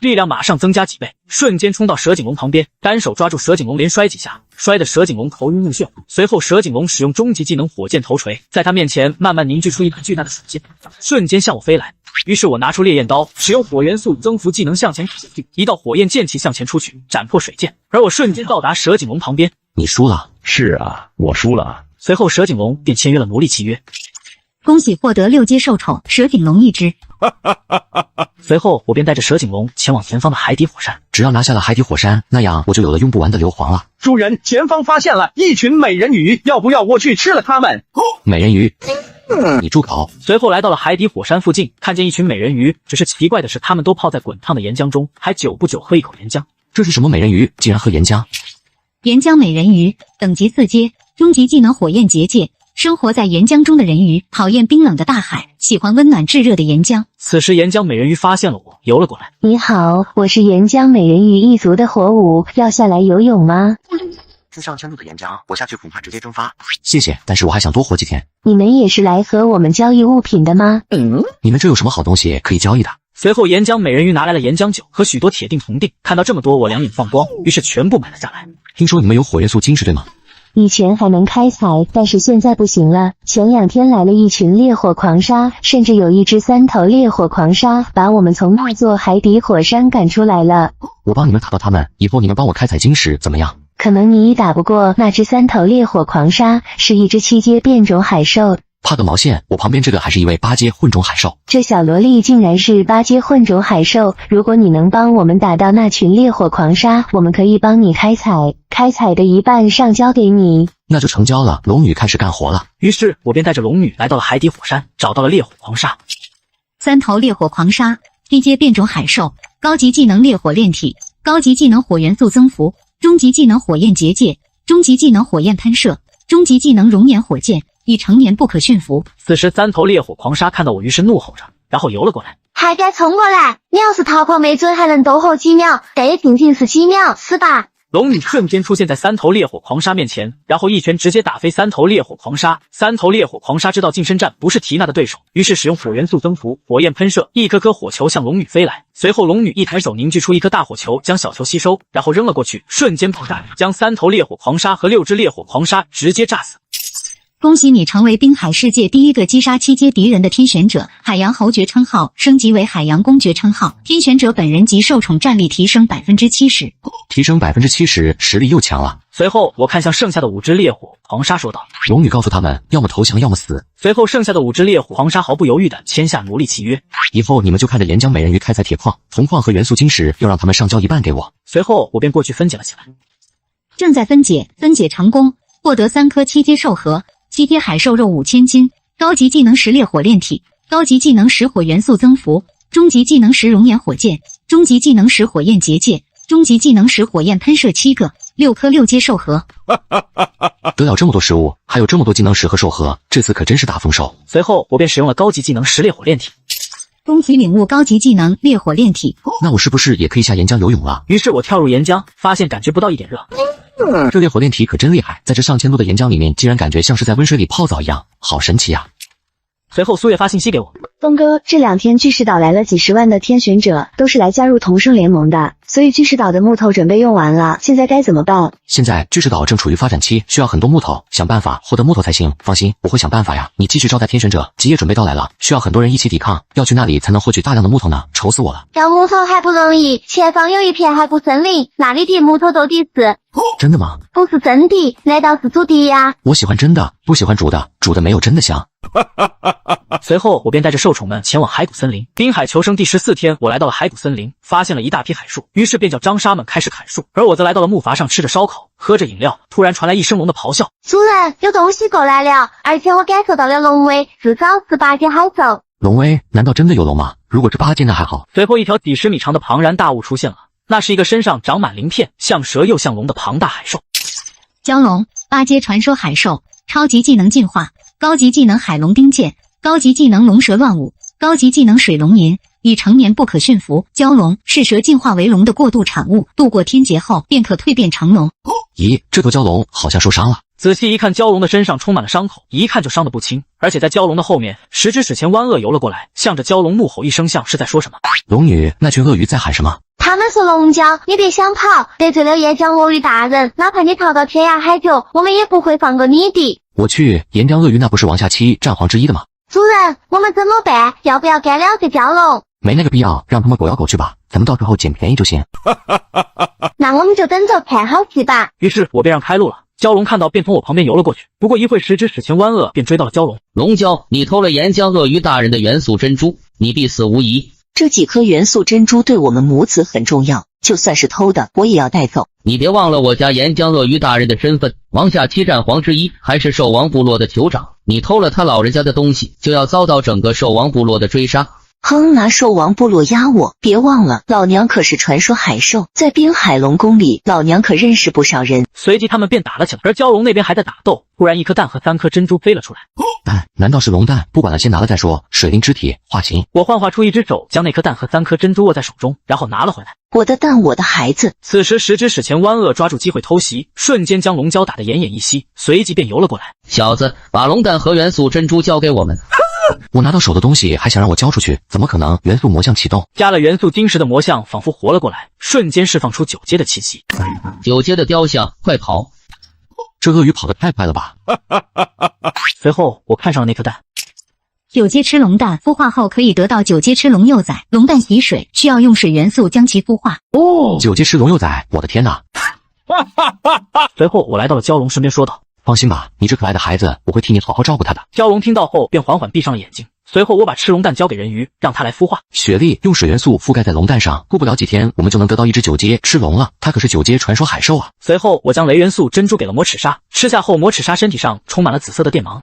力量马上增加几倍，瞬间冲到蛇颈龙旁边，单手抓住蛇颈龙连摔几下，摔得蛇颈龙头晕目眩。随后蛇颈龙使用终极技能火箭头锤，在他面前慢慢凝聚出一把巨大的水剑，瞬间向我飞来。于是我拿出烈焰刀，使用火元素增幅技能向前砍去，一道火焰剑气向前出去，斩破水剑，而我瞬间到达蛇颈龙旁边。你输了。是啊，我输了。随后蛇颈龙便签约了奴隶契约。恭喜获得6阶受宠，蛇颈龙1只。随后我便带着蛇颈龙前往前方的海底火山。只要拿下了海底火山，那样我就有了用不完的硫磺了。主人，前方发现了一群美人鱼，要不要我去吃了它们？美人鱼，你住口！随后来到了海底火山附近，看见一群美人鱼，只是奇怪的是，它们都泡在滚烫的岩浆中，还久不久喝一口岩浆。这是什么美人鱼？竟然喝岩浆？岩浆美人鱼，等级4阶，终极技能火焰结界。生活在岩浆中的人鱼，讨厌冰冷的大海，喜欢温暖炙热的岩浆。此时岩浆美人鱼发现了我，游了过来。你好，我是岩浆美人鱼一族的火舞，要下来游泳吗？自上千度的岩浆，我下去恐怕直接蒸发。谢谢，但是我还想多活几天。你们也是来和我们交易物品的吗？你们这有什么好东西可以交易的？随后岩浆美人鱼拿来了岩浆酒和许多铁锭铜锭，看到这么多我两眼放光，于是全部买了下来。听说你们有火元素晶石对吗？以前还能开采，但是现在不行了。前2天来了一群烈火狂鲨，甚至有一只3头烈火狂鲨把我们从那座海底火山赶出来了。我帮你们打到他们，以后你们帮我开采晶石怎么样？可能你打不过那只3头烈火狂鲨，是一只7阶变种海兽。怕个毛线，我旁边这个还是一位8阶混种海兽。这小萝莉竟然是8阶混种海兽，如果你能帮我们打到那群烈火狂鲨，我们可以帮你开采，开采的一半上交给你。那就成交了，龙女开始干活了。于是我便带着龙女来到了海底火山，找到了烈火狂鲨。3头烈火狂鲨，低阶变种海兽，高级技能烈火炼体，高级技能火元素增幅，中级技能火焰结界，中级技能火焰喷射，中级技能熔岩火箭，已成年不可驯服。此时3头烈火狂鲨看到我，于是怒吼着，然后游了过来。还敢冲过来！你要是逃跑没准还能斗后几秒，但也仅仅是几秒，是吧？龙女瞬间出现在3头烈火狂鲨面前，然后一拳直接打飞3头烈火狂鲨。3头烈火狂鲨知道近身战不是缇娜的对手，于是使用火元素增幅，火焰喷射，一颗颗火球向龙女飞来。随后龙女一抬手凝聚出一颗大火球，将小球吸收，然后扔了过去，瞬间爆炸，将3头烈火狂鲨和6只烈火狂鲨直接炸死。恭喜你成为滨海世界第一个击杀7阶敌人的天选者，海洋侯爵称号升级为海洋公爵称号，天选者本人及受宠战力提升 70%， 提升 70%， 实力又强了。随后我看向剩下的5只烈火狂鲨说道，龙女告诉他们要么投降要么死。随后剩下的5只烈火狂鲨毫不犹豫地签下奴隶契约，以后你们就看着岩浆美人鱼开采铁矿、铜矿和元素晶石，又让他们上交一半给我。随后我便过去分解了起来，正在分解成功，获得3颗7阶兽核，7阶海兽肉5000斤，高级技能10烈火炼体，高级技能10火元素增幅，中级技能10熔岩火箭，中级技能10火焰结界，中级技能10火焰喷射7个，6颗6阶兽核。得了这么多食物，还有这么多技能石和兽核，这次可真是大丰收。随后我便使用了高级技能10烈火炼体，恭喜领悟高级技能烈火炼体。那我是不是也可以下岩浆游泳了？于是我跳入岩浆，发现感觉不到一点热。这烈火炼体可真厉害，在这上千度的岩浆里面，竟然感觉像是在温水里泡澡一样，好神奇啊！随后苏月发信息给我，东哥，这2天巨石岛来了几十万的天选者，都是来加入同生联盟的，所以巨石岛的木头准备用完了，现在该怎么办？现在巨石岛正处于发展期，需要很多木头，想办法获得木头才行。放心，我会想办法呀。你继续招待天选者，基业准备到来了，需要很多人一起抵抗，要去那里才能获取大量的木头呢，愁死我了。要木头还不容易，前方有一片海谷森林，那里的木头都抵死。真的吗？不是真的，难道是煮的呀？我喜欢真的，不喜欢煮的，煮的没有真的香。随后我便带着兽宠们前往海谷森林。滨海求生第14天，我来到了海谷森林，发现了一大批海树，于是便叫张沙们开始砍树，而我则来到了木筏上吃着烧烤，喝着饮料。突然传来一声龙的咆哮，主人，有东西过来了，而且我感受到了龙威，至少是8阶海兽。龙威？难道真的有龙吗？如果是8阶那还好。随后一条几十米长的庞然大物出现了，那是一个身上长满鳞片，像蛇又像龙的庞大海兽。蛟龙，8阶传说海兽，超级技能进化，高级技能海龙丁剑，高级技能龙蛇乱舞，高级技能水龙吟，已成年不可驯服。蛟龙是蛇进化为龙的过渡产物，度过天劫后便可蜕变成龙。咦，这头蛟龙好像受伤了。仔细一看，蛟龙的身上充满了伤口，一看就伤得不轻。而且在蛟龙的后面，10只史前湾鳄游了过来，向着蛟龙怒吼一声，像是在说什么。龙女，那群鳄鱼在喊什么？他们是龙蛟，你别想跑，得罪了岩浆鳄鱼大人，哪怕你逃到天涯海角，我们也不会放过你的。我去，岩浆鳄鱼那不是王下7战皇之一的吗？主人，我们怎么办？要不要干了这蛟龙？没那个必要，让他们狗咬狗去吧，咱们到时候捡便宜就行。那我们就等着看好戏吧。于是我便让开路了，蛟龙看到便从我旁边游了过去。不过一会10只史前湾鳄便追到了蛟龙。龙蛟，你偷了岩浆鳄鱼大人的元素珍珠，你必死无疑。这几颗元素珍珠对我们母子很重要，就算是偷的，我也要带走。你别忘了我家岩浆鳄鱼大人的身份，王下7战皇之一，还是兽王部落的酋长。你偷了他老人家的东西，就要遭到整个兽王部落的追杀。哼，拿兽王部落压我！别忘了，老娘可是传说海兽，在滨海龙宫里，老娘可认识不少人。随即他们便打了起来，而蛟龙那边还在打斗。忽然，1颗蛋和3颗珍珠飞了出来。蛋？难道是龙蛋？不管了，先拿了再说。水灵之体，化形。我幻化出一只手，将那颗蛋和3颗珍珠握在手中，然后拿了回来。我的蛋，我的孩子！此时10只史前湾鳄抓住机会偷袭，瞬间将龙蛟打得奄奄一息，随即便游了过来。小子，把龙蛋和元素珍珠交给我们。我拿到手的东西还想让我交出去，怎么可能？元素魔像启动，加了元素晶石的魔像仿佛活了过来，瞬间释放出9阶的气息。9阶的雕像，快跑！这鳄鱼跑得太快了吧！随后我看上了那颗蛋。9阶吃龙蛋，孵化后可以得到9阶吃龙幼崽。龙蛋吸水，需要用水元素将其孵化。9阶吃龙幼崽，我的天哪！随后我来到了蛟龙身边说道，放心吧，你这可爱的孩子，我会替你好好照顾他的。蛟龙听到后便缓缓闭上了眼睛。随后我把吃龙蛋交给人鱼，让他来孵化。雪莉用水元素覆盖在龙蛋上，过不了几天我们就能得到一只9阶吃龙了。它可是9阶传说海兽啊！随后我将雷元素珍珠给了魔齿鲨，吃下后魔齿鲨身体上充满了紫色的电芒。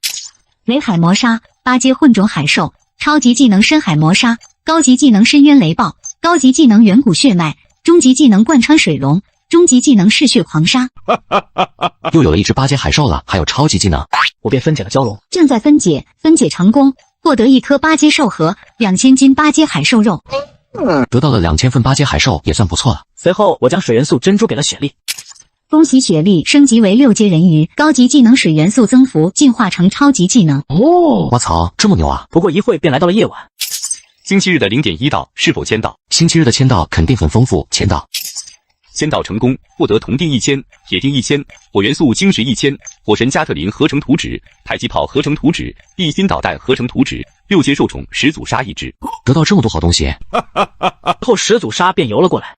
雷海魔鲨，8阶混种海兽，超级技能深海魔杀，高级技能深渊雷暴，高级技能远古血脉，终极技能贯穿水龙，终极技能嗜血狂杀。又有了一只8阶海兽了，还有超级技能。我便分解了蛟龙，正在分解，分解成功，获得一颗8阶兽核，2000斤8阶海兽肉。得到了2000份8阶海兽也算不错了。随后我将水元素珍珠给了雪莉。恭喜雪莉升级为6阶人鱼，高级技能水元素增幅进化成超级技能。哦，我操，这么牛啊！不过一会便来到了夜晚。星期日的0.1道是否签到？星期日的签到肯定很丰富，签到。签到成功，获得铜锭1000、铁锭1000、火元素晶石1000、火神加特林合成图纸、迫击炮合成图纸、地心导弹合成图纸、6阶兽宠始祖鲨1只。得到这么多好东西，后始祖鲨便游了过来。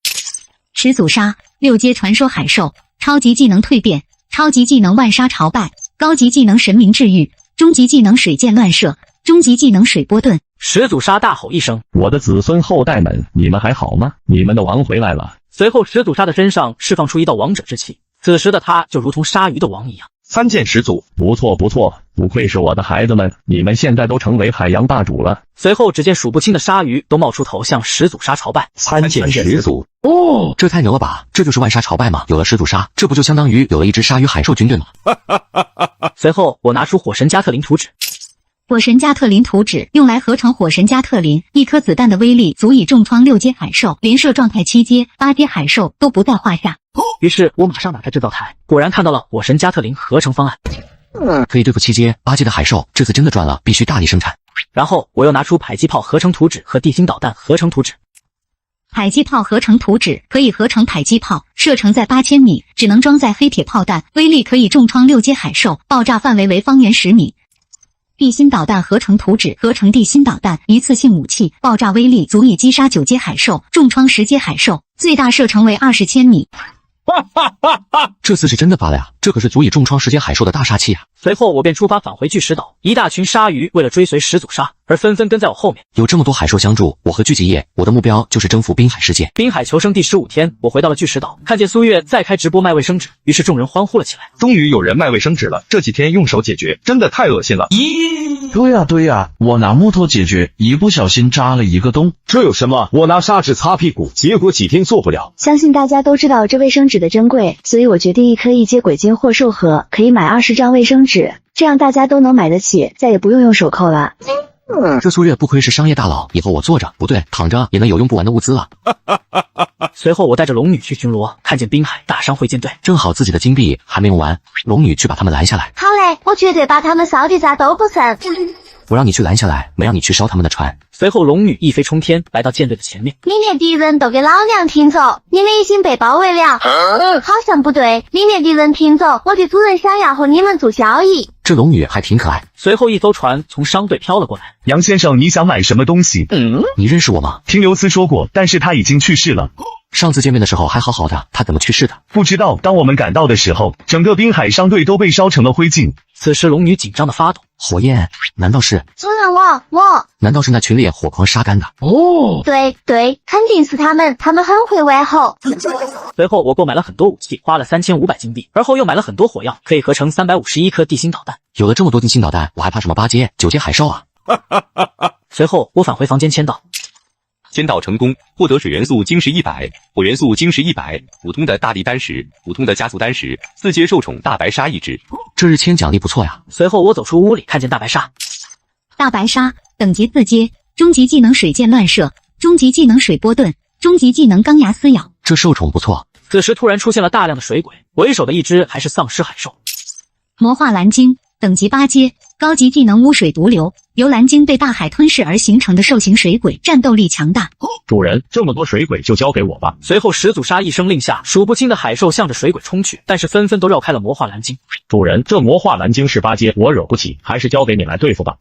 始祖鲨6阶传说海兽，超级技能蜕变，超级技能万杀朝拜，高级技能神明治愈，终极技能水箭乱射，终极技能水波盾。始祖鲨大吼一声：“我的子孙后代们，你们还好吗？你们的王回来了！”随后始祖鲨的身上释放出一道王者之气，此时的他就如同鲨鱼的王一样。3件始祖，不错不错，不愧是我的孩子们，你们现在都成为海洋霸主了。随后只见数不清的鲨鱼都冒出头向始祖鲨朝拜。3件始祖，哦，这太牛了吧！这就是万杀朝拜吗？有了始祖鲨，这不就相当于有了一支鲨鱼海兽军队吗？随后我拿出火神加特林图纸。火神加特林图纸用来合成火神加特林，一颗子弹的威力足以重创6阶海兽，连射状态7阶、8阶海兽都不在话下。于是我马上打开制造台，果然看到了火神加特林合成方案，可以对付7阶、8阶的海兽，这次真的赚了，必须大力生产。然后我又拿出迫击炮合成图纸和地心导弹合成图纸。迫击炮合成图纸可以合成迫击炮，射程在8000米，只能装载黑铁炮弹，威力可以重创6阶海兽，爆炸范围为方圆10米。地心导弹合成图纸合成地心导弹，一次性武器，爆炸威力足以击杀9阶海兽，重创10阶海兽，最大射程为20千米。这次是真的发了呀！这可是足以重创10阶海兽的大杀器啊！随后我便出发返回巨石岛，一大群鲨鱼为了追随始祖鲨而纷纷跟在我后面。有这么多海兽相助，我和巨极夜，我的目标就是征服滨海世界。滨海求生第15天，我回到了巨石岛，看见苏月在开直播卖卫生纸，于是众人欢呼了起来。终于有人卖卫生纸了，这几天用手解决，真的太恶心了。对呀，我拿木头解决，一不小心扎了一个洞。这有什么？我拿砂纸擦屁股，结果几天做不了。相信大家都知道这卫生纸的珍贵，所以我决定一颗1阶鬼金或兽盒可以买20张卫生纸，这样大家都能买得起，再也不用手扣了。这苏月不愧是商业大佬，以后我坐着不对，躺着也能有用不完的物资了。随后我带着龙女去巡逻，看见滨海大商会舰队，正好自己的金币还没用完，龙女去把他们拦下来。好嘞，我绝对把他们烧的渣都不剩。我让你去拦下来，没让你去烧他们的船。随后龙女一飞冲天，来到舰队的前面。你连敌人都给老娘听走，你们已经被包围了。好像不对，你连敌人听走，我的主人想要和你们做交易。这龙女还挺可爱。随后一艘船从商队飘了过来。杨先生，你想买什么东西？你认识我吗？听刘思说过，但是他已经去世了。上次见面的时候还好好的，他怎么去世的？不知道。当我们赶到的时候，整个滨海商队都被烧成了灰烬。此时龙女紧张的发抖。火焰？难道是？主人我。难道是那群烈火狂杀干的？哦，对，肯定是他们很会玩吼。随后我购买了很多武器，花了3500金币，而后又买了很多火药，可以合成351颗地心导弹。有了这么多地心导弹，我还怕什么8阶、9阶海兽啊？随后我返回房间签到。签到成功，获得水元素晶石100、火元素晶石100、普通的大力丹石、普通的加速丹石、4阶兽宠大白鲨1只。这日签奖励不错呀。随后我走出屋里，看见大白鲨。大白鲨等级4阶，终极技能水箭乱射，终极技能水波盾，终极技能钢牙撕咬。这兽宠不错。此时突然出现了大量的水鬼，为首的一只还是丧尸海兽。魔化蓝鲸等级8阶，高级技能污水毒瘤，由蓝鲸被大海吞噬而形成的兽形水鬼，战斗力强大。主人，这么多水鬼就交给我吧。随后始祖鲨一声令下，数不清的海兽向着水鬼冲去，但是纷纷都绕开了魔化蓝鲸。主人，这魔化蓝鲸是8阶，我惹不起，还是交给你来对付吧。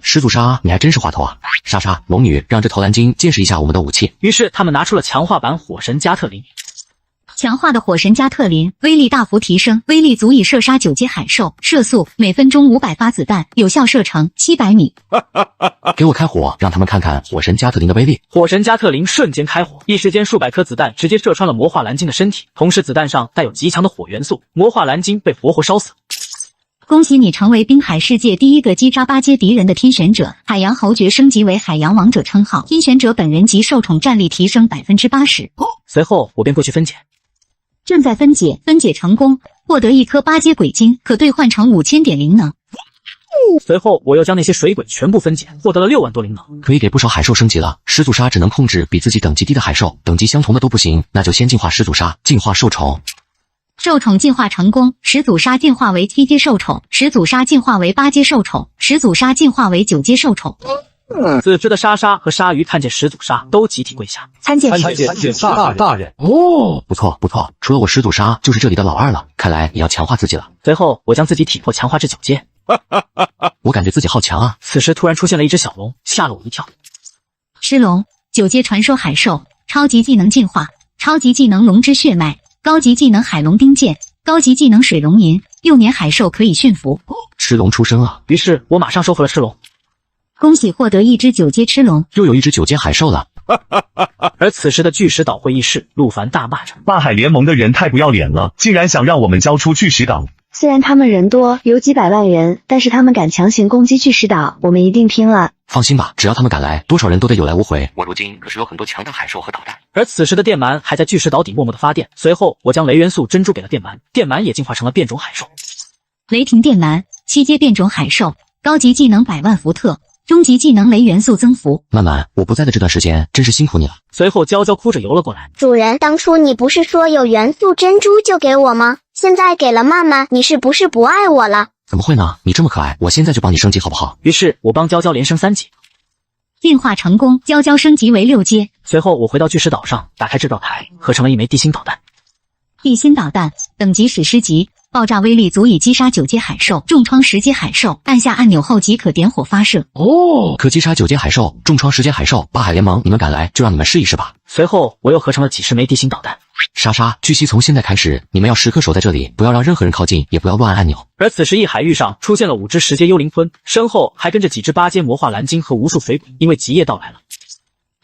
始祖鲨，你还真是滑头啊！莎，龙女，让这头蓝鲸见识一下我们的武器。于是他们拿出了强化版火神加特林。强化的火神加特林威力大幅提升，威力足以射杀9阶海兽，射速每分钟500发子弹，有效射程700米。给我开火，让他们看看火神加特林的威力。火神加特林瞬间开火，一时间数百颗子弹直接射穿了魔化蓝鲸的身体，同时子弹上带有极强的火元素，魔化蓝鲸被活活烧死。恭喜你成为滨海世界第一个击杀8阶敌人的天选者，海洋侯爵升级为海洋王者称号，天选者本人及受宠战力提升80%。随后我便过去分解，正在分解，分解成功，获得1颗8阶鬼晶，可兑换成5000点灵能。随后我又将那些水鬼全部分解，获得了6万多灵能，可以给不少海兽升级了。始祖鲨只能控制比自己等级低的海兽，等级相同的都不行，那就先进化始祖鲨，进化受宠。受宠进化成功，始祖鲨进化为7阶受宠，始祖鲨进化为8阶受宠，始祖鲨进化为9阶受宠。此时的莎莎和鲨鱼看见始祖鲨，都集体跪下，参见大人。哦，不错不错，除了我始祖鲨就是这里的老二了，看来也要强化自己了。随后我将自己体魄强化至9阶，我感觉自己好强啊！此时突然出现了一只小龙，吓了我一跳。狮龙，9阶传说海兽，超级技能进化，超级技能龙之血脉，高级技能海龙冰剑，高级技能水龙吟，6年海兽可以驯服。吃龙出生啊！于是我马上收服了吃龙。恭喜获得1只9阶吃龙，又有1只9阶海兽了。而此时的巨石岛会议室，陆凡大骂着：大海联盟的人太不要脸了，竟然想让我们交出巨石岛。虽然他们人多，有几百万人，但是他们敢强行攻击巨石岛，我们一定拼了。放心吧，只要他们敢来，多少人都得有来无回。我如今可是有很多强大海兽和导弹。而此时的电鳗还在巨石岛底默默的发电。随后我将雷元素珍珠给了电鳗，电鳗也进化成了变种海兽。雷霆电鳗，7阶变种海兽，高级技能100万伏特，终极技能雷元素增幅。曼曼，我不在的这段时间真是辛苦你了。随后娇娇哭着游了过来。主人，当初你不是说有元素珍珠就给我吗？现在给了曼曼，你是不是不爱我了？怎么会呢？你这么可爱，我现在就帮你升级好不好？于是我帮娇娇连升3级，进化成功，娇娇升级为6阶。随后我回到巨石岛上，打开制造台，合成了一枚地心导弹。地心导弹等级史诗级，爆炸威力足以击杀9阶海兽，重创10阶海兽，按下按钮后即可点火发射。哦，可击杀9阶海兽，重创10阶海兽。八海联盟，你们敢来，就让你们试一试吧。随后我又合成了几十枚地心导弹。莎莎，据悉从现在开始，你们要时刻守在这里，不要让任何人靠近，也不要乱按按钮。而此时一海域上出现了5只10阶幽灵鲲，身后还跟着几只8阶魔化蓝鲸和无数水鬼，因为极夜到来了。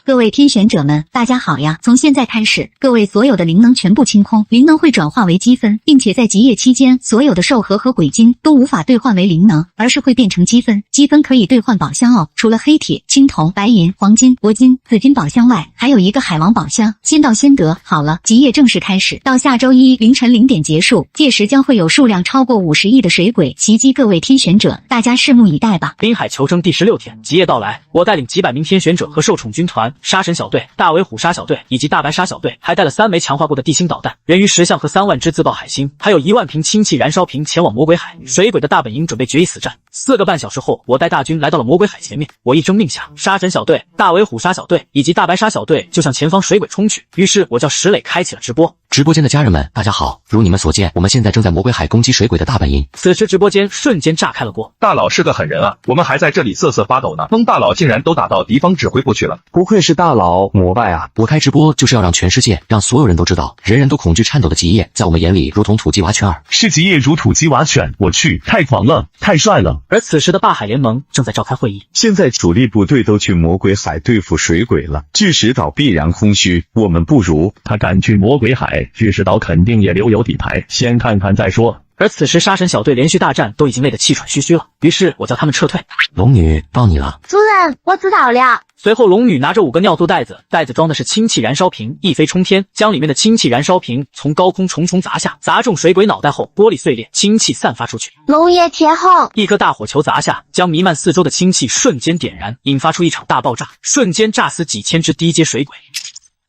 各位天选者们，大家好呀！从现在开始，各位所有的灵能全部清空，灵能会转化为积分，并且在极夜期间，所有的兽核和鬼晶都无法兑换为灵能，而是会变成积分。积分可以兑换宝箱哦，除了黑铁、青铜、白银、黄金、铂金、紫金宝箱外，还有一个海王宝箱，先到先得。好了，极夜正式开始，到下周1凌晨0点结束，届时将会有数量超过50亿的水鬼袭击各位天选者，大家拭目以待吧。滨海求生第16天，极夜到来，我带领几百名天选者和受宠军团、杀神小队、大尾虎鲨小队以及大白鲨小队，还带了3枚强化过的地心导弹、人鱼石像和3万只自爆海星，还有1万瓶氢气燃烧瓶前往魔鬼海。水鬼的大本营准备决一死战。4个半小时后，我带大军来到了魔鬼海前面，我一声令下，杀神小队、大尾虎鲨小队以及大白鲨小队就向前方水鬼冲去。于是我叫石磊开启了直播。直播间的家人们，大家好！如你们所见，我们现在正在魔鬼海攻击水鬼的大本营。此时直播间瞬间炸开了锅。大佬是个狠人啊！我们还在这里瑟瑟发抖呢，蒙大佬竟然都打到敌方指挥部去了，不愧是大佬，膜拜啊！我开直播就是要让全世界，让所有人都知道，人人都恐惧颤抖的极夜，在我们眼里如同土鸡瓦犬儿。是极夜如土鸡瓦犬，我去，太狂了，太帅了！而此时的霸海联盟正在召开会议，现在主力部队都去魔鬼海对付水鬼了，巨石岛必然空虚，我们不如他敢去魔鬼海，巨石岛肯定也留有底牌，先看看再说。而此时杀神小队连续大战都已经累得气喘吁吁了，于是我叫他们撤退。龙女到你了。主人，我知道了。随后龙女拿着5个尿素袋子，袋子装的是氢气燃烧瓶，一飞冲天，将里面的氢气燃烧瓶从高空重重砸下，砸中水鬼脑袋后玻璃碎裂，氢气散发出去。龙爷铁后，一颗大火球砸下，将弥漫4周的氢气瞬间点燃，引发出一场大爆炸，瞬间炸死几千只低阶水鬼。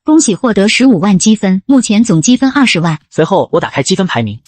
恭喜获得15万积分，目前总积分20万。随后我打开积分排名。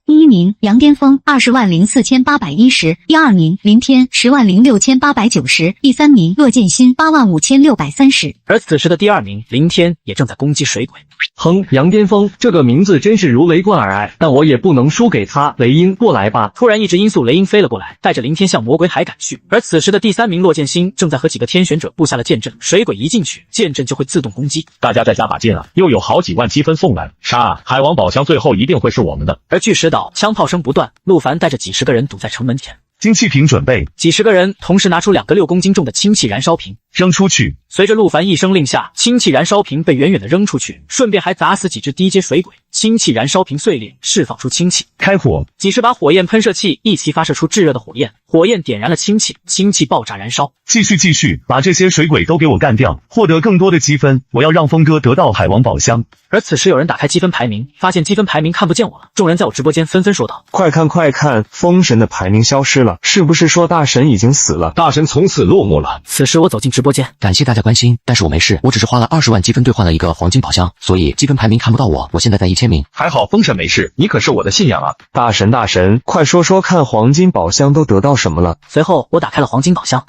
第1名杨巅峰20万04,810，第2名林天10万06,890，第3名骆建新85630。而此时的第2名林天也正在攻击水鬼。哼，杨巅峰这个名字真是如雷贯耳，但我也不能输给他。雷音过来吧！突然一只音速雷鹰飞了过来，带着林天向魔鬼海赶去。而此时的第3名骆建新正在和几个天选者布下了剑阵，水鬼一进去，剑阵就会自动攻击。大家再加把劲啊！又有好几万积分送来，杀！海王宝箱最后一定会是我们的。而巨石岛枪炮声不断，陆凡带着几十个人堵在城门前。氢气瓶准备，几十个人同时拿出2个6公斤重的氢气燃烧瓶扔出去。随着陆凡一声令下，氢气燃烧瓶被远远的扔出去，顺便还砸死几只低阶水鬼。氢气燃烧瓶碎裂，释放出氢气。开火，几十把火焰喷射器一起发射出炙热的火焰，火焰点燃了氢气，氢气爆炸燃烧。继续，把这些水鬼都给我干掉，获得更多的积分。我要让峰哥得到海王宝箱。而此时有人打开积分排名，发现积分排名看不见我了。众人在我直播间纷纷说道：快看，封神的排名消失了，是不是说大神已经死了？大神从此落幕了。此时我走进直播间，感谢大家关心，但是我没事，我只是花了20万积分兑换了一个黄金宝箱，所以积分排名看不到我。我现在在1000名。还好封神没事，你可是我的信仰啊！大神，快说说看，黄金宝箱都得到什么了？随后我打开了黄金宝箱，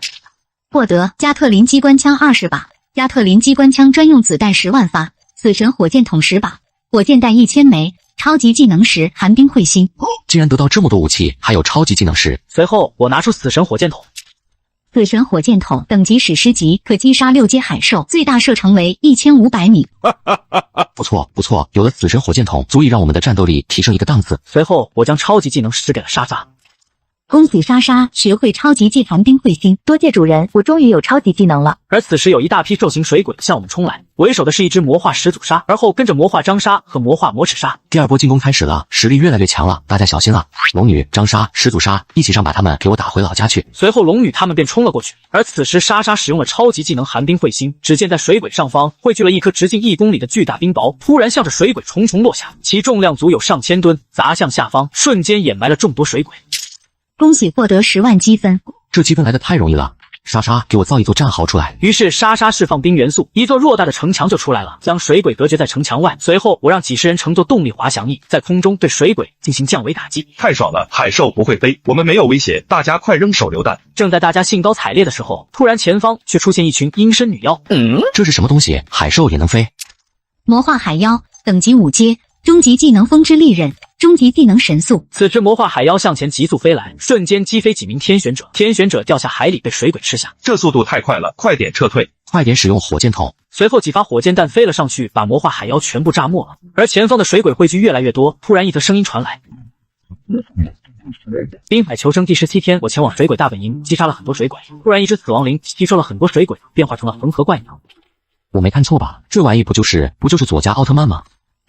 获得加特林机关枪20把，加特林机关枪专用子弹10万发，死神火箭筒10把，火箭弹1000枚，超级技能石寒冰彗星。竟然得到这么多武器，还有超级技能石。随后我拿出死神火箭筒。死神火箭筒等级史诗级，可击杀6阶海兽，最大射程为1500米。不错，有了死神火箭筒，足以让我们的战斗力提升一个档次。随后我将超级技能施给了莎莎。恭喜莎莎学会超级技寒冰彗星，多谢主人，我终于有超级技能了。而此时有一大批兽形水鬼向我们冲来，为首的是一只魔化始祖鲨，而后跟着魔化张鲨和魔化魔齿鲨。第二波进攻开始了，实力越来越强了，大家小心了！龙女、张鲨、始祖鲨一起上，把他们给我打回老家去。随后龙女他们便冲了过去，而此时莎莎使用了超级技能寒冰彗星，只见在水鬼上方汇聚了一颗直径1公里的巨大冰雹，突然向着水鬼重重落下，其重量足有上千吨，砸向下方，瞬间掩埋了众多水鬼。恭喜获得10万积分，这积分来得太容易了。莎莎，给我造一座战壕出来。于是莎莎释放冰元素，一座偌大的城墙就出来了，将水鬼隔绝在城墙外。随后我让几十人乘坐动力滑翔翼，在空中对水鬼进行降维打击。太爽了，海兽不会飞，我们没有威胁，大家快扔手榴弹。正在大家兴高采烈的时候，突然前方却出现一群阴身女妖。这是什么东西？海兽也能飞？魔化海妖等级5阶，终极技能风之利刃，终极技能神速。此时魔化海妖向前急速飞来，瞬间击飞几名天选者，天选者掉下海里被水鬼吃下。这速度太快了，快点撤退，快点使用火箭筒。随后几发火箭弹飞了上去，把魔化海妖全部炸没了。而前方的水鬼汇聚越来越多，突然一则声音传来：滨海求生第17天，我前往水鬼大本营，击杀了很多水鬼。突然一只死亡灵吸收了很多水鬼，变化成了缝合怪鸟。我没看错吧？这玩意不就是佐加奥特曼吗？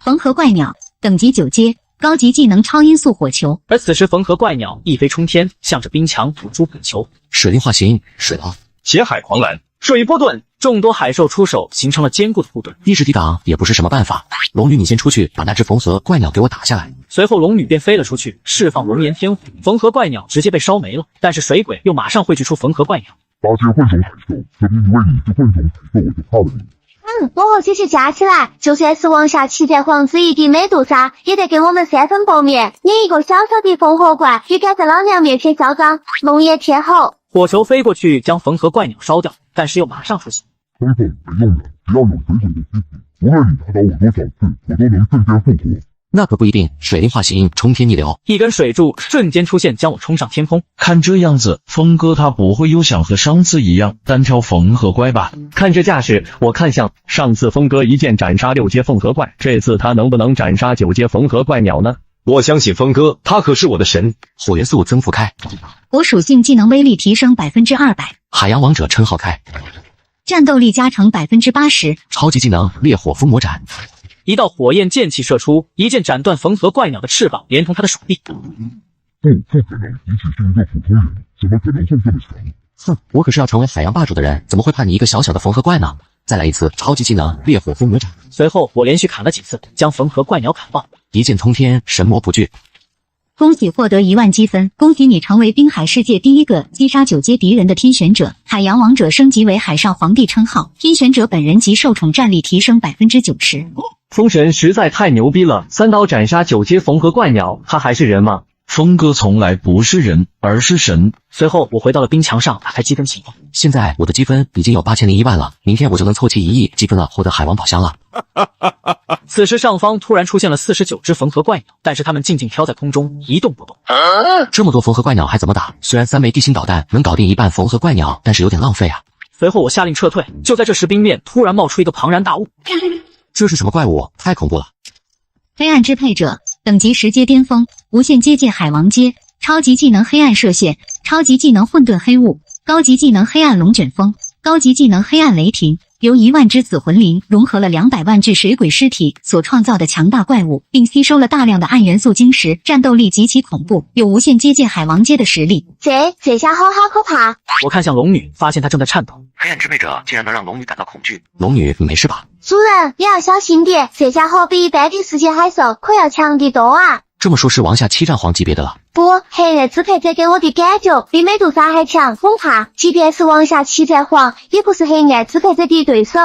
缝合怪鸟等级9阶，高级技能超音速火球。而此时缝合怪鸟一飞冲天，向着冰墙吐出火球。水灵化形，水浪，血海狂澜，水波盾。众多海兽出手，形成了坚固的护盾，一时抵挡也不是什么办法。龙女，你先出去，把那只缝合怪鸟给我打下来。随后龙女便飞了出去，释放熔岩天火，缝合怪鸟直接被烧没了。但是水鬼又马上汇聚出缝合怪鸟。发现混种海兽，这因为你是混种海兽，我就怕了你。我和姐姐加起来，就算是王下七剑皇子一滴美杜莎，也得给我们3分薄面。你一个小小的缝合怪，也敢在老娘面前嚣张，龙颜天后。火球飞过去，将缝合怪鸟烧掉，但是又马上苏醒。身份没用的，只要有水鬼的机制，无论你打倒我多少次，我都能瞬间复活。那可不一定，水灵化形，冲天逆流，一根水柱瞬间出现，将我冲上天空。看这样子，峰哥他不会又想和上次一样单挑缝合怪吧？看这架势，我看像上次峰哥一剑斩杀6阶缝合怪，这次他能不能斩杀9阶缝合怪鸟呢？我相信峰哥，他可是我的神。火元素增幅开，火属性技能威力提升200%，海洋王者称号开，战斗力加成80%，超级技能烈火封魔斩。一道火焰剑气射出，一剑斩断缝合怪鸟的翅膀，连同他的手臂。不可能，你只是一个普通人，怎么可能会这么强？哼，我可是要成为海洋霸主的人，怎么会怕你一个小小的缝合怪呢？再来一次超级技能烈火封魔斩。随后我连续砍了几次，将缝合怪鸟砍爆，一剑冲天，神魔不惧。恭喜获得1万积分，恭喜你成为滨海世界第一个击杀9阶敌人的天选者，海洋王者升级为海上皇帝称号，天选者本人及受宠战力提升90%。封神实在太牛逼了，3刀斩杀9阶缝合怪鸟，他还是人吗？峰哥从来不是人，而是神。随后我回到了冰墙上，打开积分情况。现在我的积分已经有8001万了，明天我就能凑齐1亿积分了，获得海王宝箱了。此时上方突然出现了49只缝合怪鸟，但是它们静静飘在空中，一动不动。这么多缝合怪鸟还怎么打？虽然3枚地心导弹能搞定一半缝合怪鸟，但是有点浪费啊。随后我下令撤退，就在这时冰面突然冒出一个庞然大物。这是什么怪物？太恐怖了！黑暗支配者等级10阶巅峰，无限接近海王阶，超级技能黑暗射线，超级技能混沌黑雾，高级技能黑暗龙卷风，高级技能黑暗雷霆，由10000只死魂灵融合了200万具水鬼尸体所创造的强大怪物，并吸收了大量的暗元素晶石，战斗力极其恐怖，有无限接近海王阶的实力。这下好可怕！我看向龙女，发现她正在颤抖。黑暗支配者竟然能让龙女感到恐惧。龙女，你没事吧？主人，你要小心点，这家伙比一般的世界海兽可要强得多啊！这么说，是王下7战皇级别的了。不，黑暗支配者给我的感觉比美杜莎还强，恐怕即便是王下7战皇，也不是黑暗支配者的对手。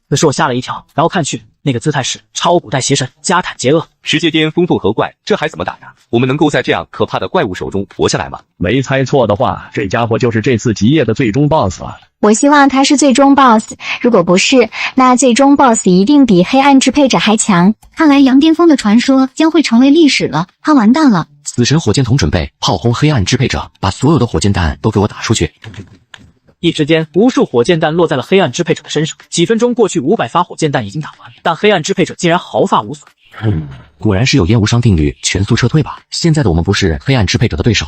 此时我吓了一跳，然后看去，那个姿态是超古代邪神加坦杰厄。世界巅峰凤凰怪，这还怎么打呀？我们能够在这样可怕的怪物手中活下来吗？没猜错的话，这家伙就是这次集夜的最终 BOSS 了。我希望他是最终 BOSS， 如果不是，那最终 BOSS 一定比黑暗支配者还强。看来杨巅峰的传说将会成为历史了，他完蛋了。死神火箭筒准备炮轰黑暗支配者，把所有的火箭弹都给我打出去。一时间，无数火箭弹落在了黑暗支配者的身上。几分钟过去，500发火箭弹已经打完，但黑暗支配者竟然毫发无损。果然是有烟无伤定律，全速撤退吧。现在的我们不是黑暗支配者的对手。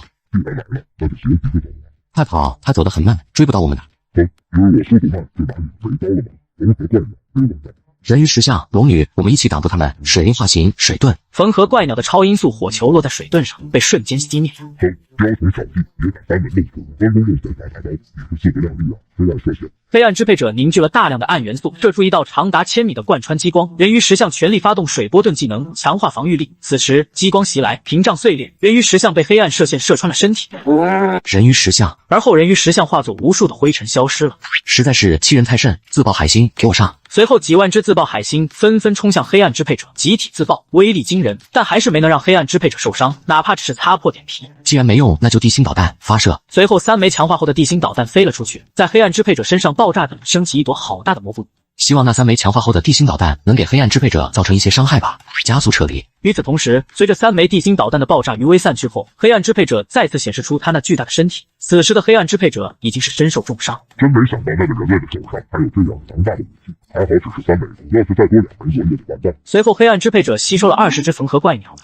快跑，他走得很慢，追不到我们的。因为我速度慢，就哪里没刀了吗？缝合怪鸟没完蛋。人鱼石像，龙女，我们一起挡住他们。水灵化形，水盾。缝合怪鸟的超音速火球落在水盾上，被瞬间熄灭。雕虫小技，别敢班门弄斧，关公用神法大刀，你是势不量力啊！黑暗射线。黑暗支配者凝聚了大量的暗元素，射出一道长达1000米的贯穿激光。人鱼石像全力发动水波盾技能，强化防御力。此时激光袭来，屏障碎裂，人鱼石像被黑暗射线射穿了身体。人鱼石像，而后人鱼石像化作无数的灰尘消失了。实在是欺人太甚！自爆海星，给我上！随后几万只自爆海星纷纷冲向黑暗支配者，集体自爆，威力惊人，但还是没能让黑暗支配者受伤，哪怕只是擦破点皮。既然没用，那就地心导弹发射。随后3枚强化后的地心导弹飞了出去，在黑暗支配者身上爆炸的升起一朵好大的蘑菇。希望那3枚强化后的地心导弹能给黑暗支配者造成一些伤害吧，加速撤离。与此同时，随着3枚地心导弹的爆炸余威散去后，黑暗支配者再次显示出他那巨大的身体。此时的黑暗支配者已经是身受重伤。真没想到那个人类的手上还有这样强大的武器，还好只是3枚，要是再多2枚，我也得完蛋。随后，黑暗支配者吸收了20只缝合怪鸟，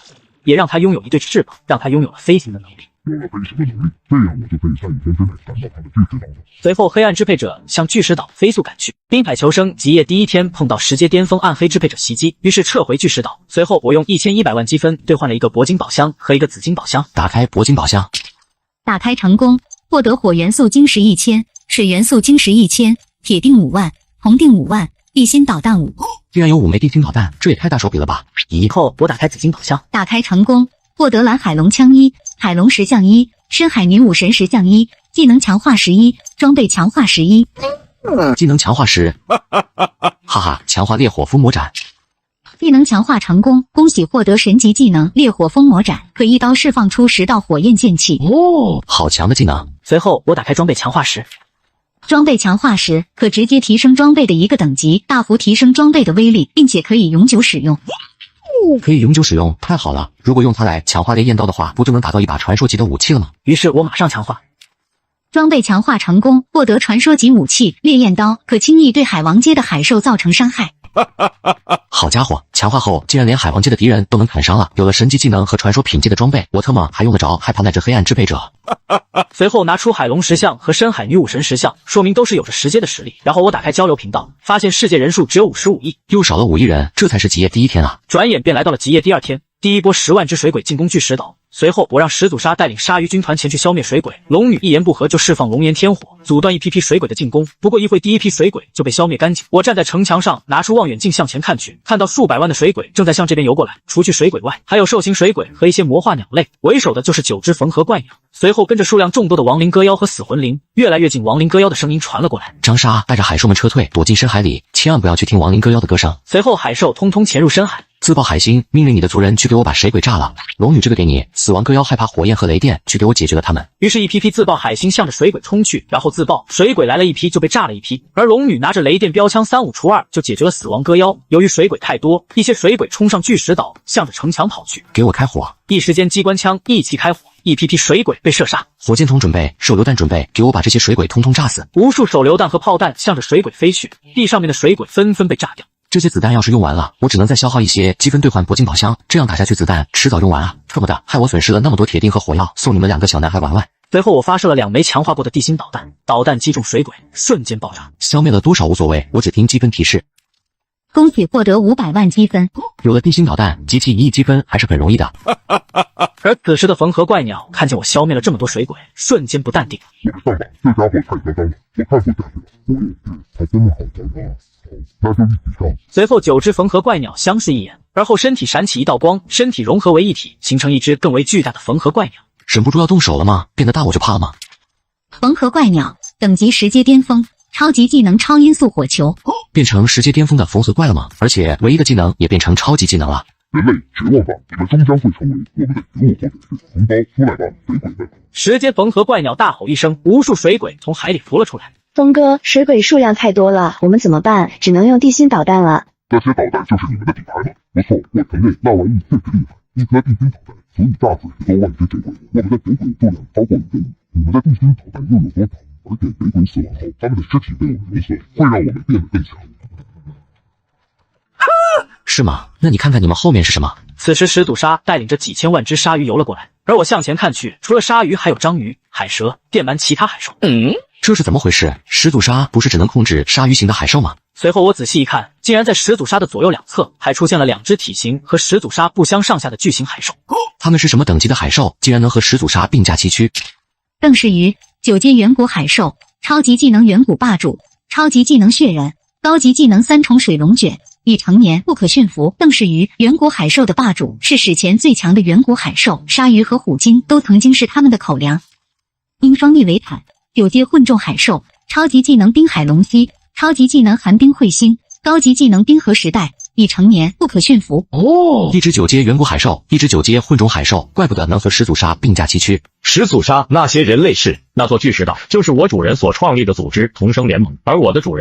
也让他拥有一对翅膀，让他拥有了飞行的能力。有了飞行的能力，这样我就可以在1天之内赶到他的巨石岛了。随后，黑暗支配者向巨石岛飞速赶去。滨海求生集夜第1天碰到10阶巅峰暗黑支配者袭击，于是撤回巨石岛。随后，我用1100万积分兑换了一个铂金宝箱和一个紫金宝箱。打开铂金宝箱，打开成功，获得火元素晶石1000，水元素晶石1000，铁锭5万，铜锭5万，地心导弹5。竟然有5枚地心导弹，这也太大手笔了吧！以后我打开紫金宝箱，打开成功，获得蓝海龙枪1、海龙石像1、深海女武神石像1，技能强化11，装备强化11。技能强化10，哈哈，强化烈火封魔斩。技能强化成功，恭喜获得神级技能烈火封魔斩，可一刀释放出10道火焰剑气。哦，好强的技能！随后我打开装备强化10，装备强化时可直接提升装备的一个等级，大幅提升装备的威力，并且可以永久使用。可以永久使用，太好了！如果用它来强化烈焰刀的话，不就能打造一把传说级的武器了吗？于是我马上强化。装备强化成功，获得传说级武器烈焰刀，可轻易对海王阶的海兽造成伤害。好家伙，强化后竟然连海王阶的敌人都能砍伤了！有了神级技能和传说品阶的装备，我特么还用得着害怕那只黑暗支配者？随后拿出海龙石像和深海女武神石像，说明都是有着10阶的实力。然后我打开交流频道，发现世界人数只有55亿，又少了5亿人，这才是集夜第1天啊！转眼便来到了集夜第2天，第一波10万只水鬼进攻巨石岛。随后我让始祖鲨带领鲨鱼军团前去消灭水鬼，龙女一言不合就释放龙炎天火，阻断一批水鬼的进攻。不过一会第一批水鬼就被消灭干净。我站在城墙上，拿出望远镜向前看去，看到数百万的水鬼正在向这边游过来。除去水鬼外，还有兽形水鬼和一些魔化鸟类，为首的就是9只缝合怪鸟，随后跟着数量众多的亡灵歌妖和死魂灵。越来越近，亡灵歌妖的声音传了过来。张沙带着海兽们撤退，躲进深海里，千万不要去听亡灵歌妖的歌声。随后海兽通通潜入深海。自爆海星，命令你的族人去给我把水鬼炸了。龙女这个给你，死亡歌妖害怕火焰和雷电，去给我解决了他们。于是，一批批自爆海星向着水鬼冲去，然后自爆水鬼来了一批就被炸了一批。而龙女拿着雷电标枪3、5除2就解决了死亡歌妖。由于水鬼太多，一些水鬼冲上巨石岛，向着城墙跑去。给我开火！一时间，机关枪一起开火，一批批水鬼被射杀。火箭筒准备，手榴弹准备，给我把这些水鬼通通炸死！无数手榴弹和炮弹向着水鬼飞去，地上面的水鬼纷纷被炸掉。这些子弹要是用完了，我只能再消耗一些积分兑换铂金宝箱，这样打下去子弹迟早用完啊！特么的，害我损失了那么多铁锭和火药，送你们2个小男孩玩玩。随后我发射了2枚强化过的地心导弹，导弹击中水鬼，瞬间爆炸。消灭了多少无所谓，我只听积分提示。恭喜获得500万积分。有了地心导弹，集齐1亿积分还是很容易的。而此时的缝合怪鸟看见我消灭了这么多水鬼，瞬间不淡定。我的上吧，这家伙太嚣张了，我看不下去了。我也是，他真的好嚣张啊！好，那就一起上。随后9只缝合怪鸟相视一眼，而后身体闪起一道光，身体融合为一体，形成一只更为巨大的缝合怪鸟。忍不住要动手了吗？变得大我就怕了吗？缝合怪鸟等级10阶巅峰，超级技能超音速火球，变成10阶巅峰的缝合怪了吗？而且唯一的技能也变成超级技能了。人类绝望吧，你们终将会成为我们的食物或者是同胞。出来吧，水鬼们10阶缝合怪鸟大吼一声，无数水鬼从海里浮了出来。峰哥，水鬼数量太多了，我们怎么办？只能用地心导弹了。那些导弹就是你们的底牌吗？不错，我承认那玩意确实厉害，一颗地心导弹足以炸死10多万只水鬼。我们的水鬼数量超过1个亿，你们的地心导弹又有多强？而且水鬼死亡后，他们的尸体被我们融合，会让我们变得更强。是吗？那你看看你们后面是什么？此时始祖鲨带领着几千万只鲨鱼游了过来，而我向前看去，除了鲨鱼还有章鱼、海蛇、电鳗其他海兽。这是怎么回事？始祖鲨不是只能控制鲨鱼型的海兽吗？随后我仔细一看，竟然在始祖鲨的左右两侧还出现了2只体型和始祖鲨不相上下的巨型海兽。它们是什么等级的海兽？竟然能和始祖鲨并驾齐驱？更是于9阶远古海兽，超级技能远古霸主，超级技能血人，高级技能3重水龙卷，已成年不可驯服。邓氏鱼远古海兽的霸主，是史前最强的远古海兽，鲨鱼和虎鲸都曾经是他们的口粮。鹰双利维坦9阶混种海兽，超级技能滨海龙蜥，超级技能寒冰彗星，高级技能冰河时代，已成年不可驯服。一只9阶远古海兽，一只9阶混种海兽，怪不得能和始祖鲨并驾齐驱。始祖鲨那些人类是那座巨石岛，就是我主人所创立的组织同生联盟，而我的主人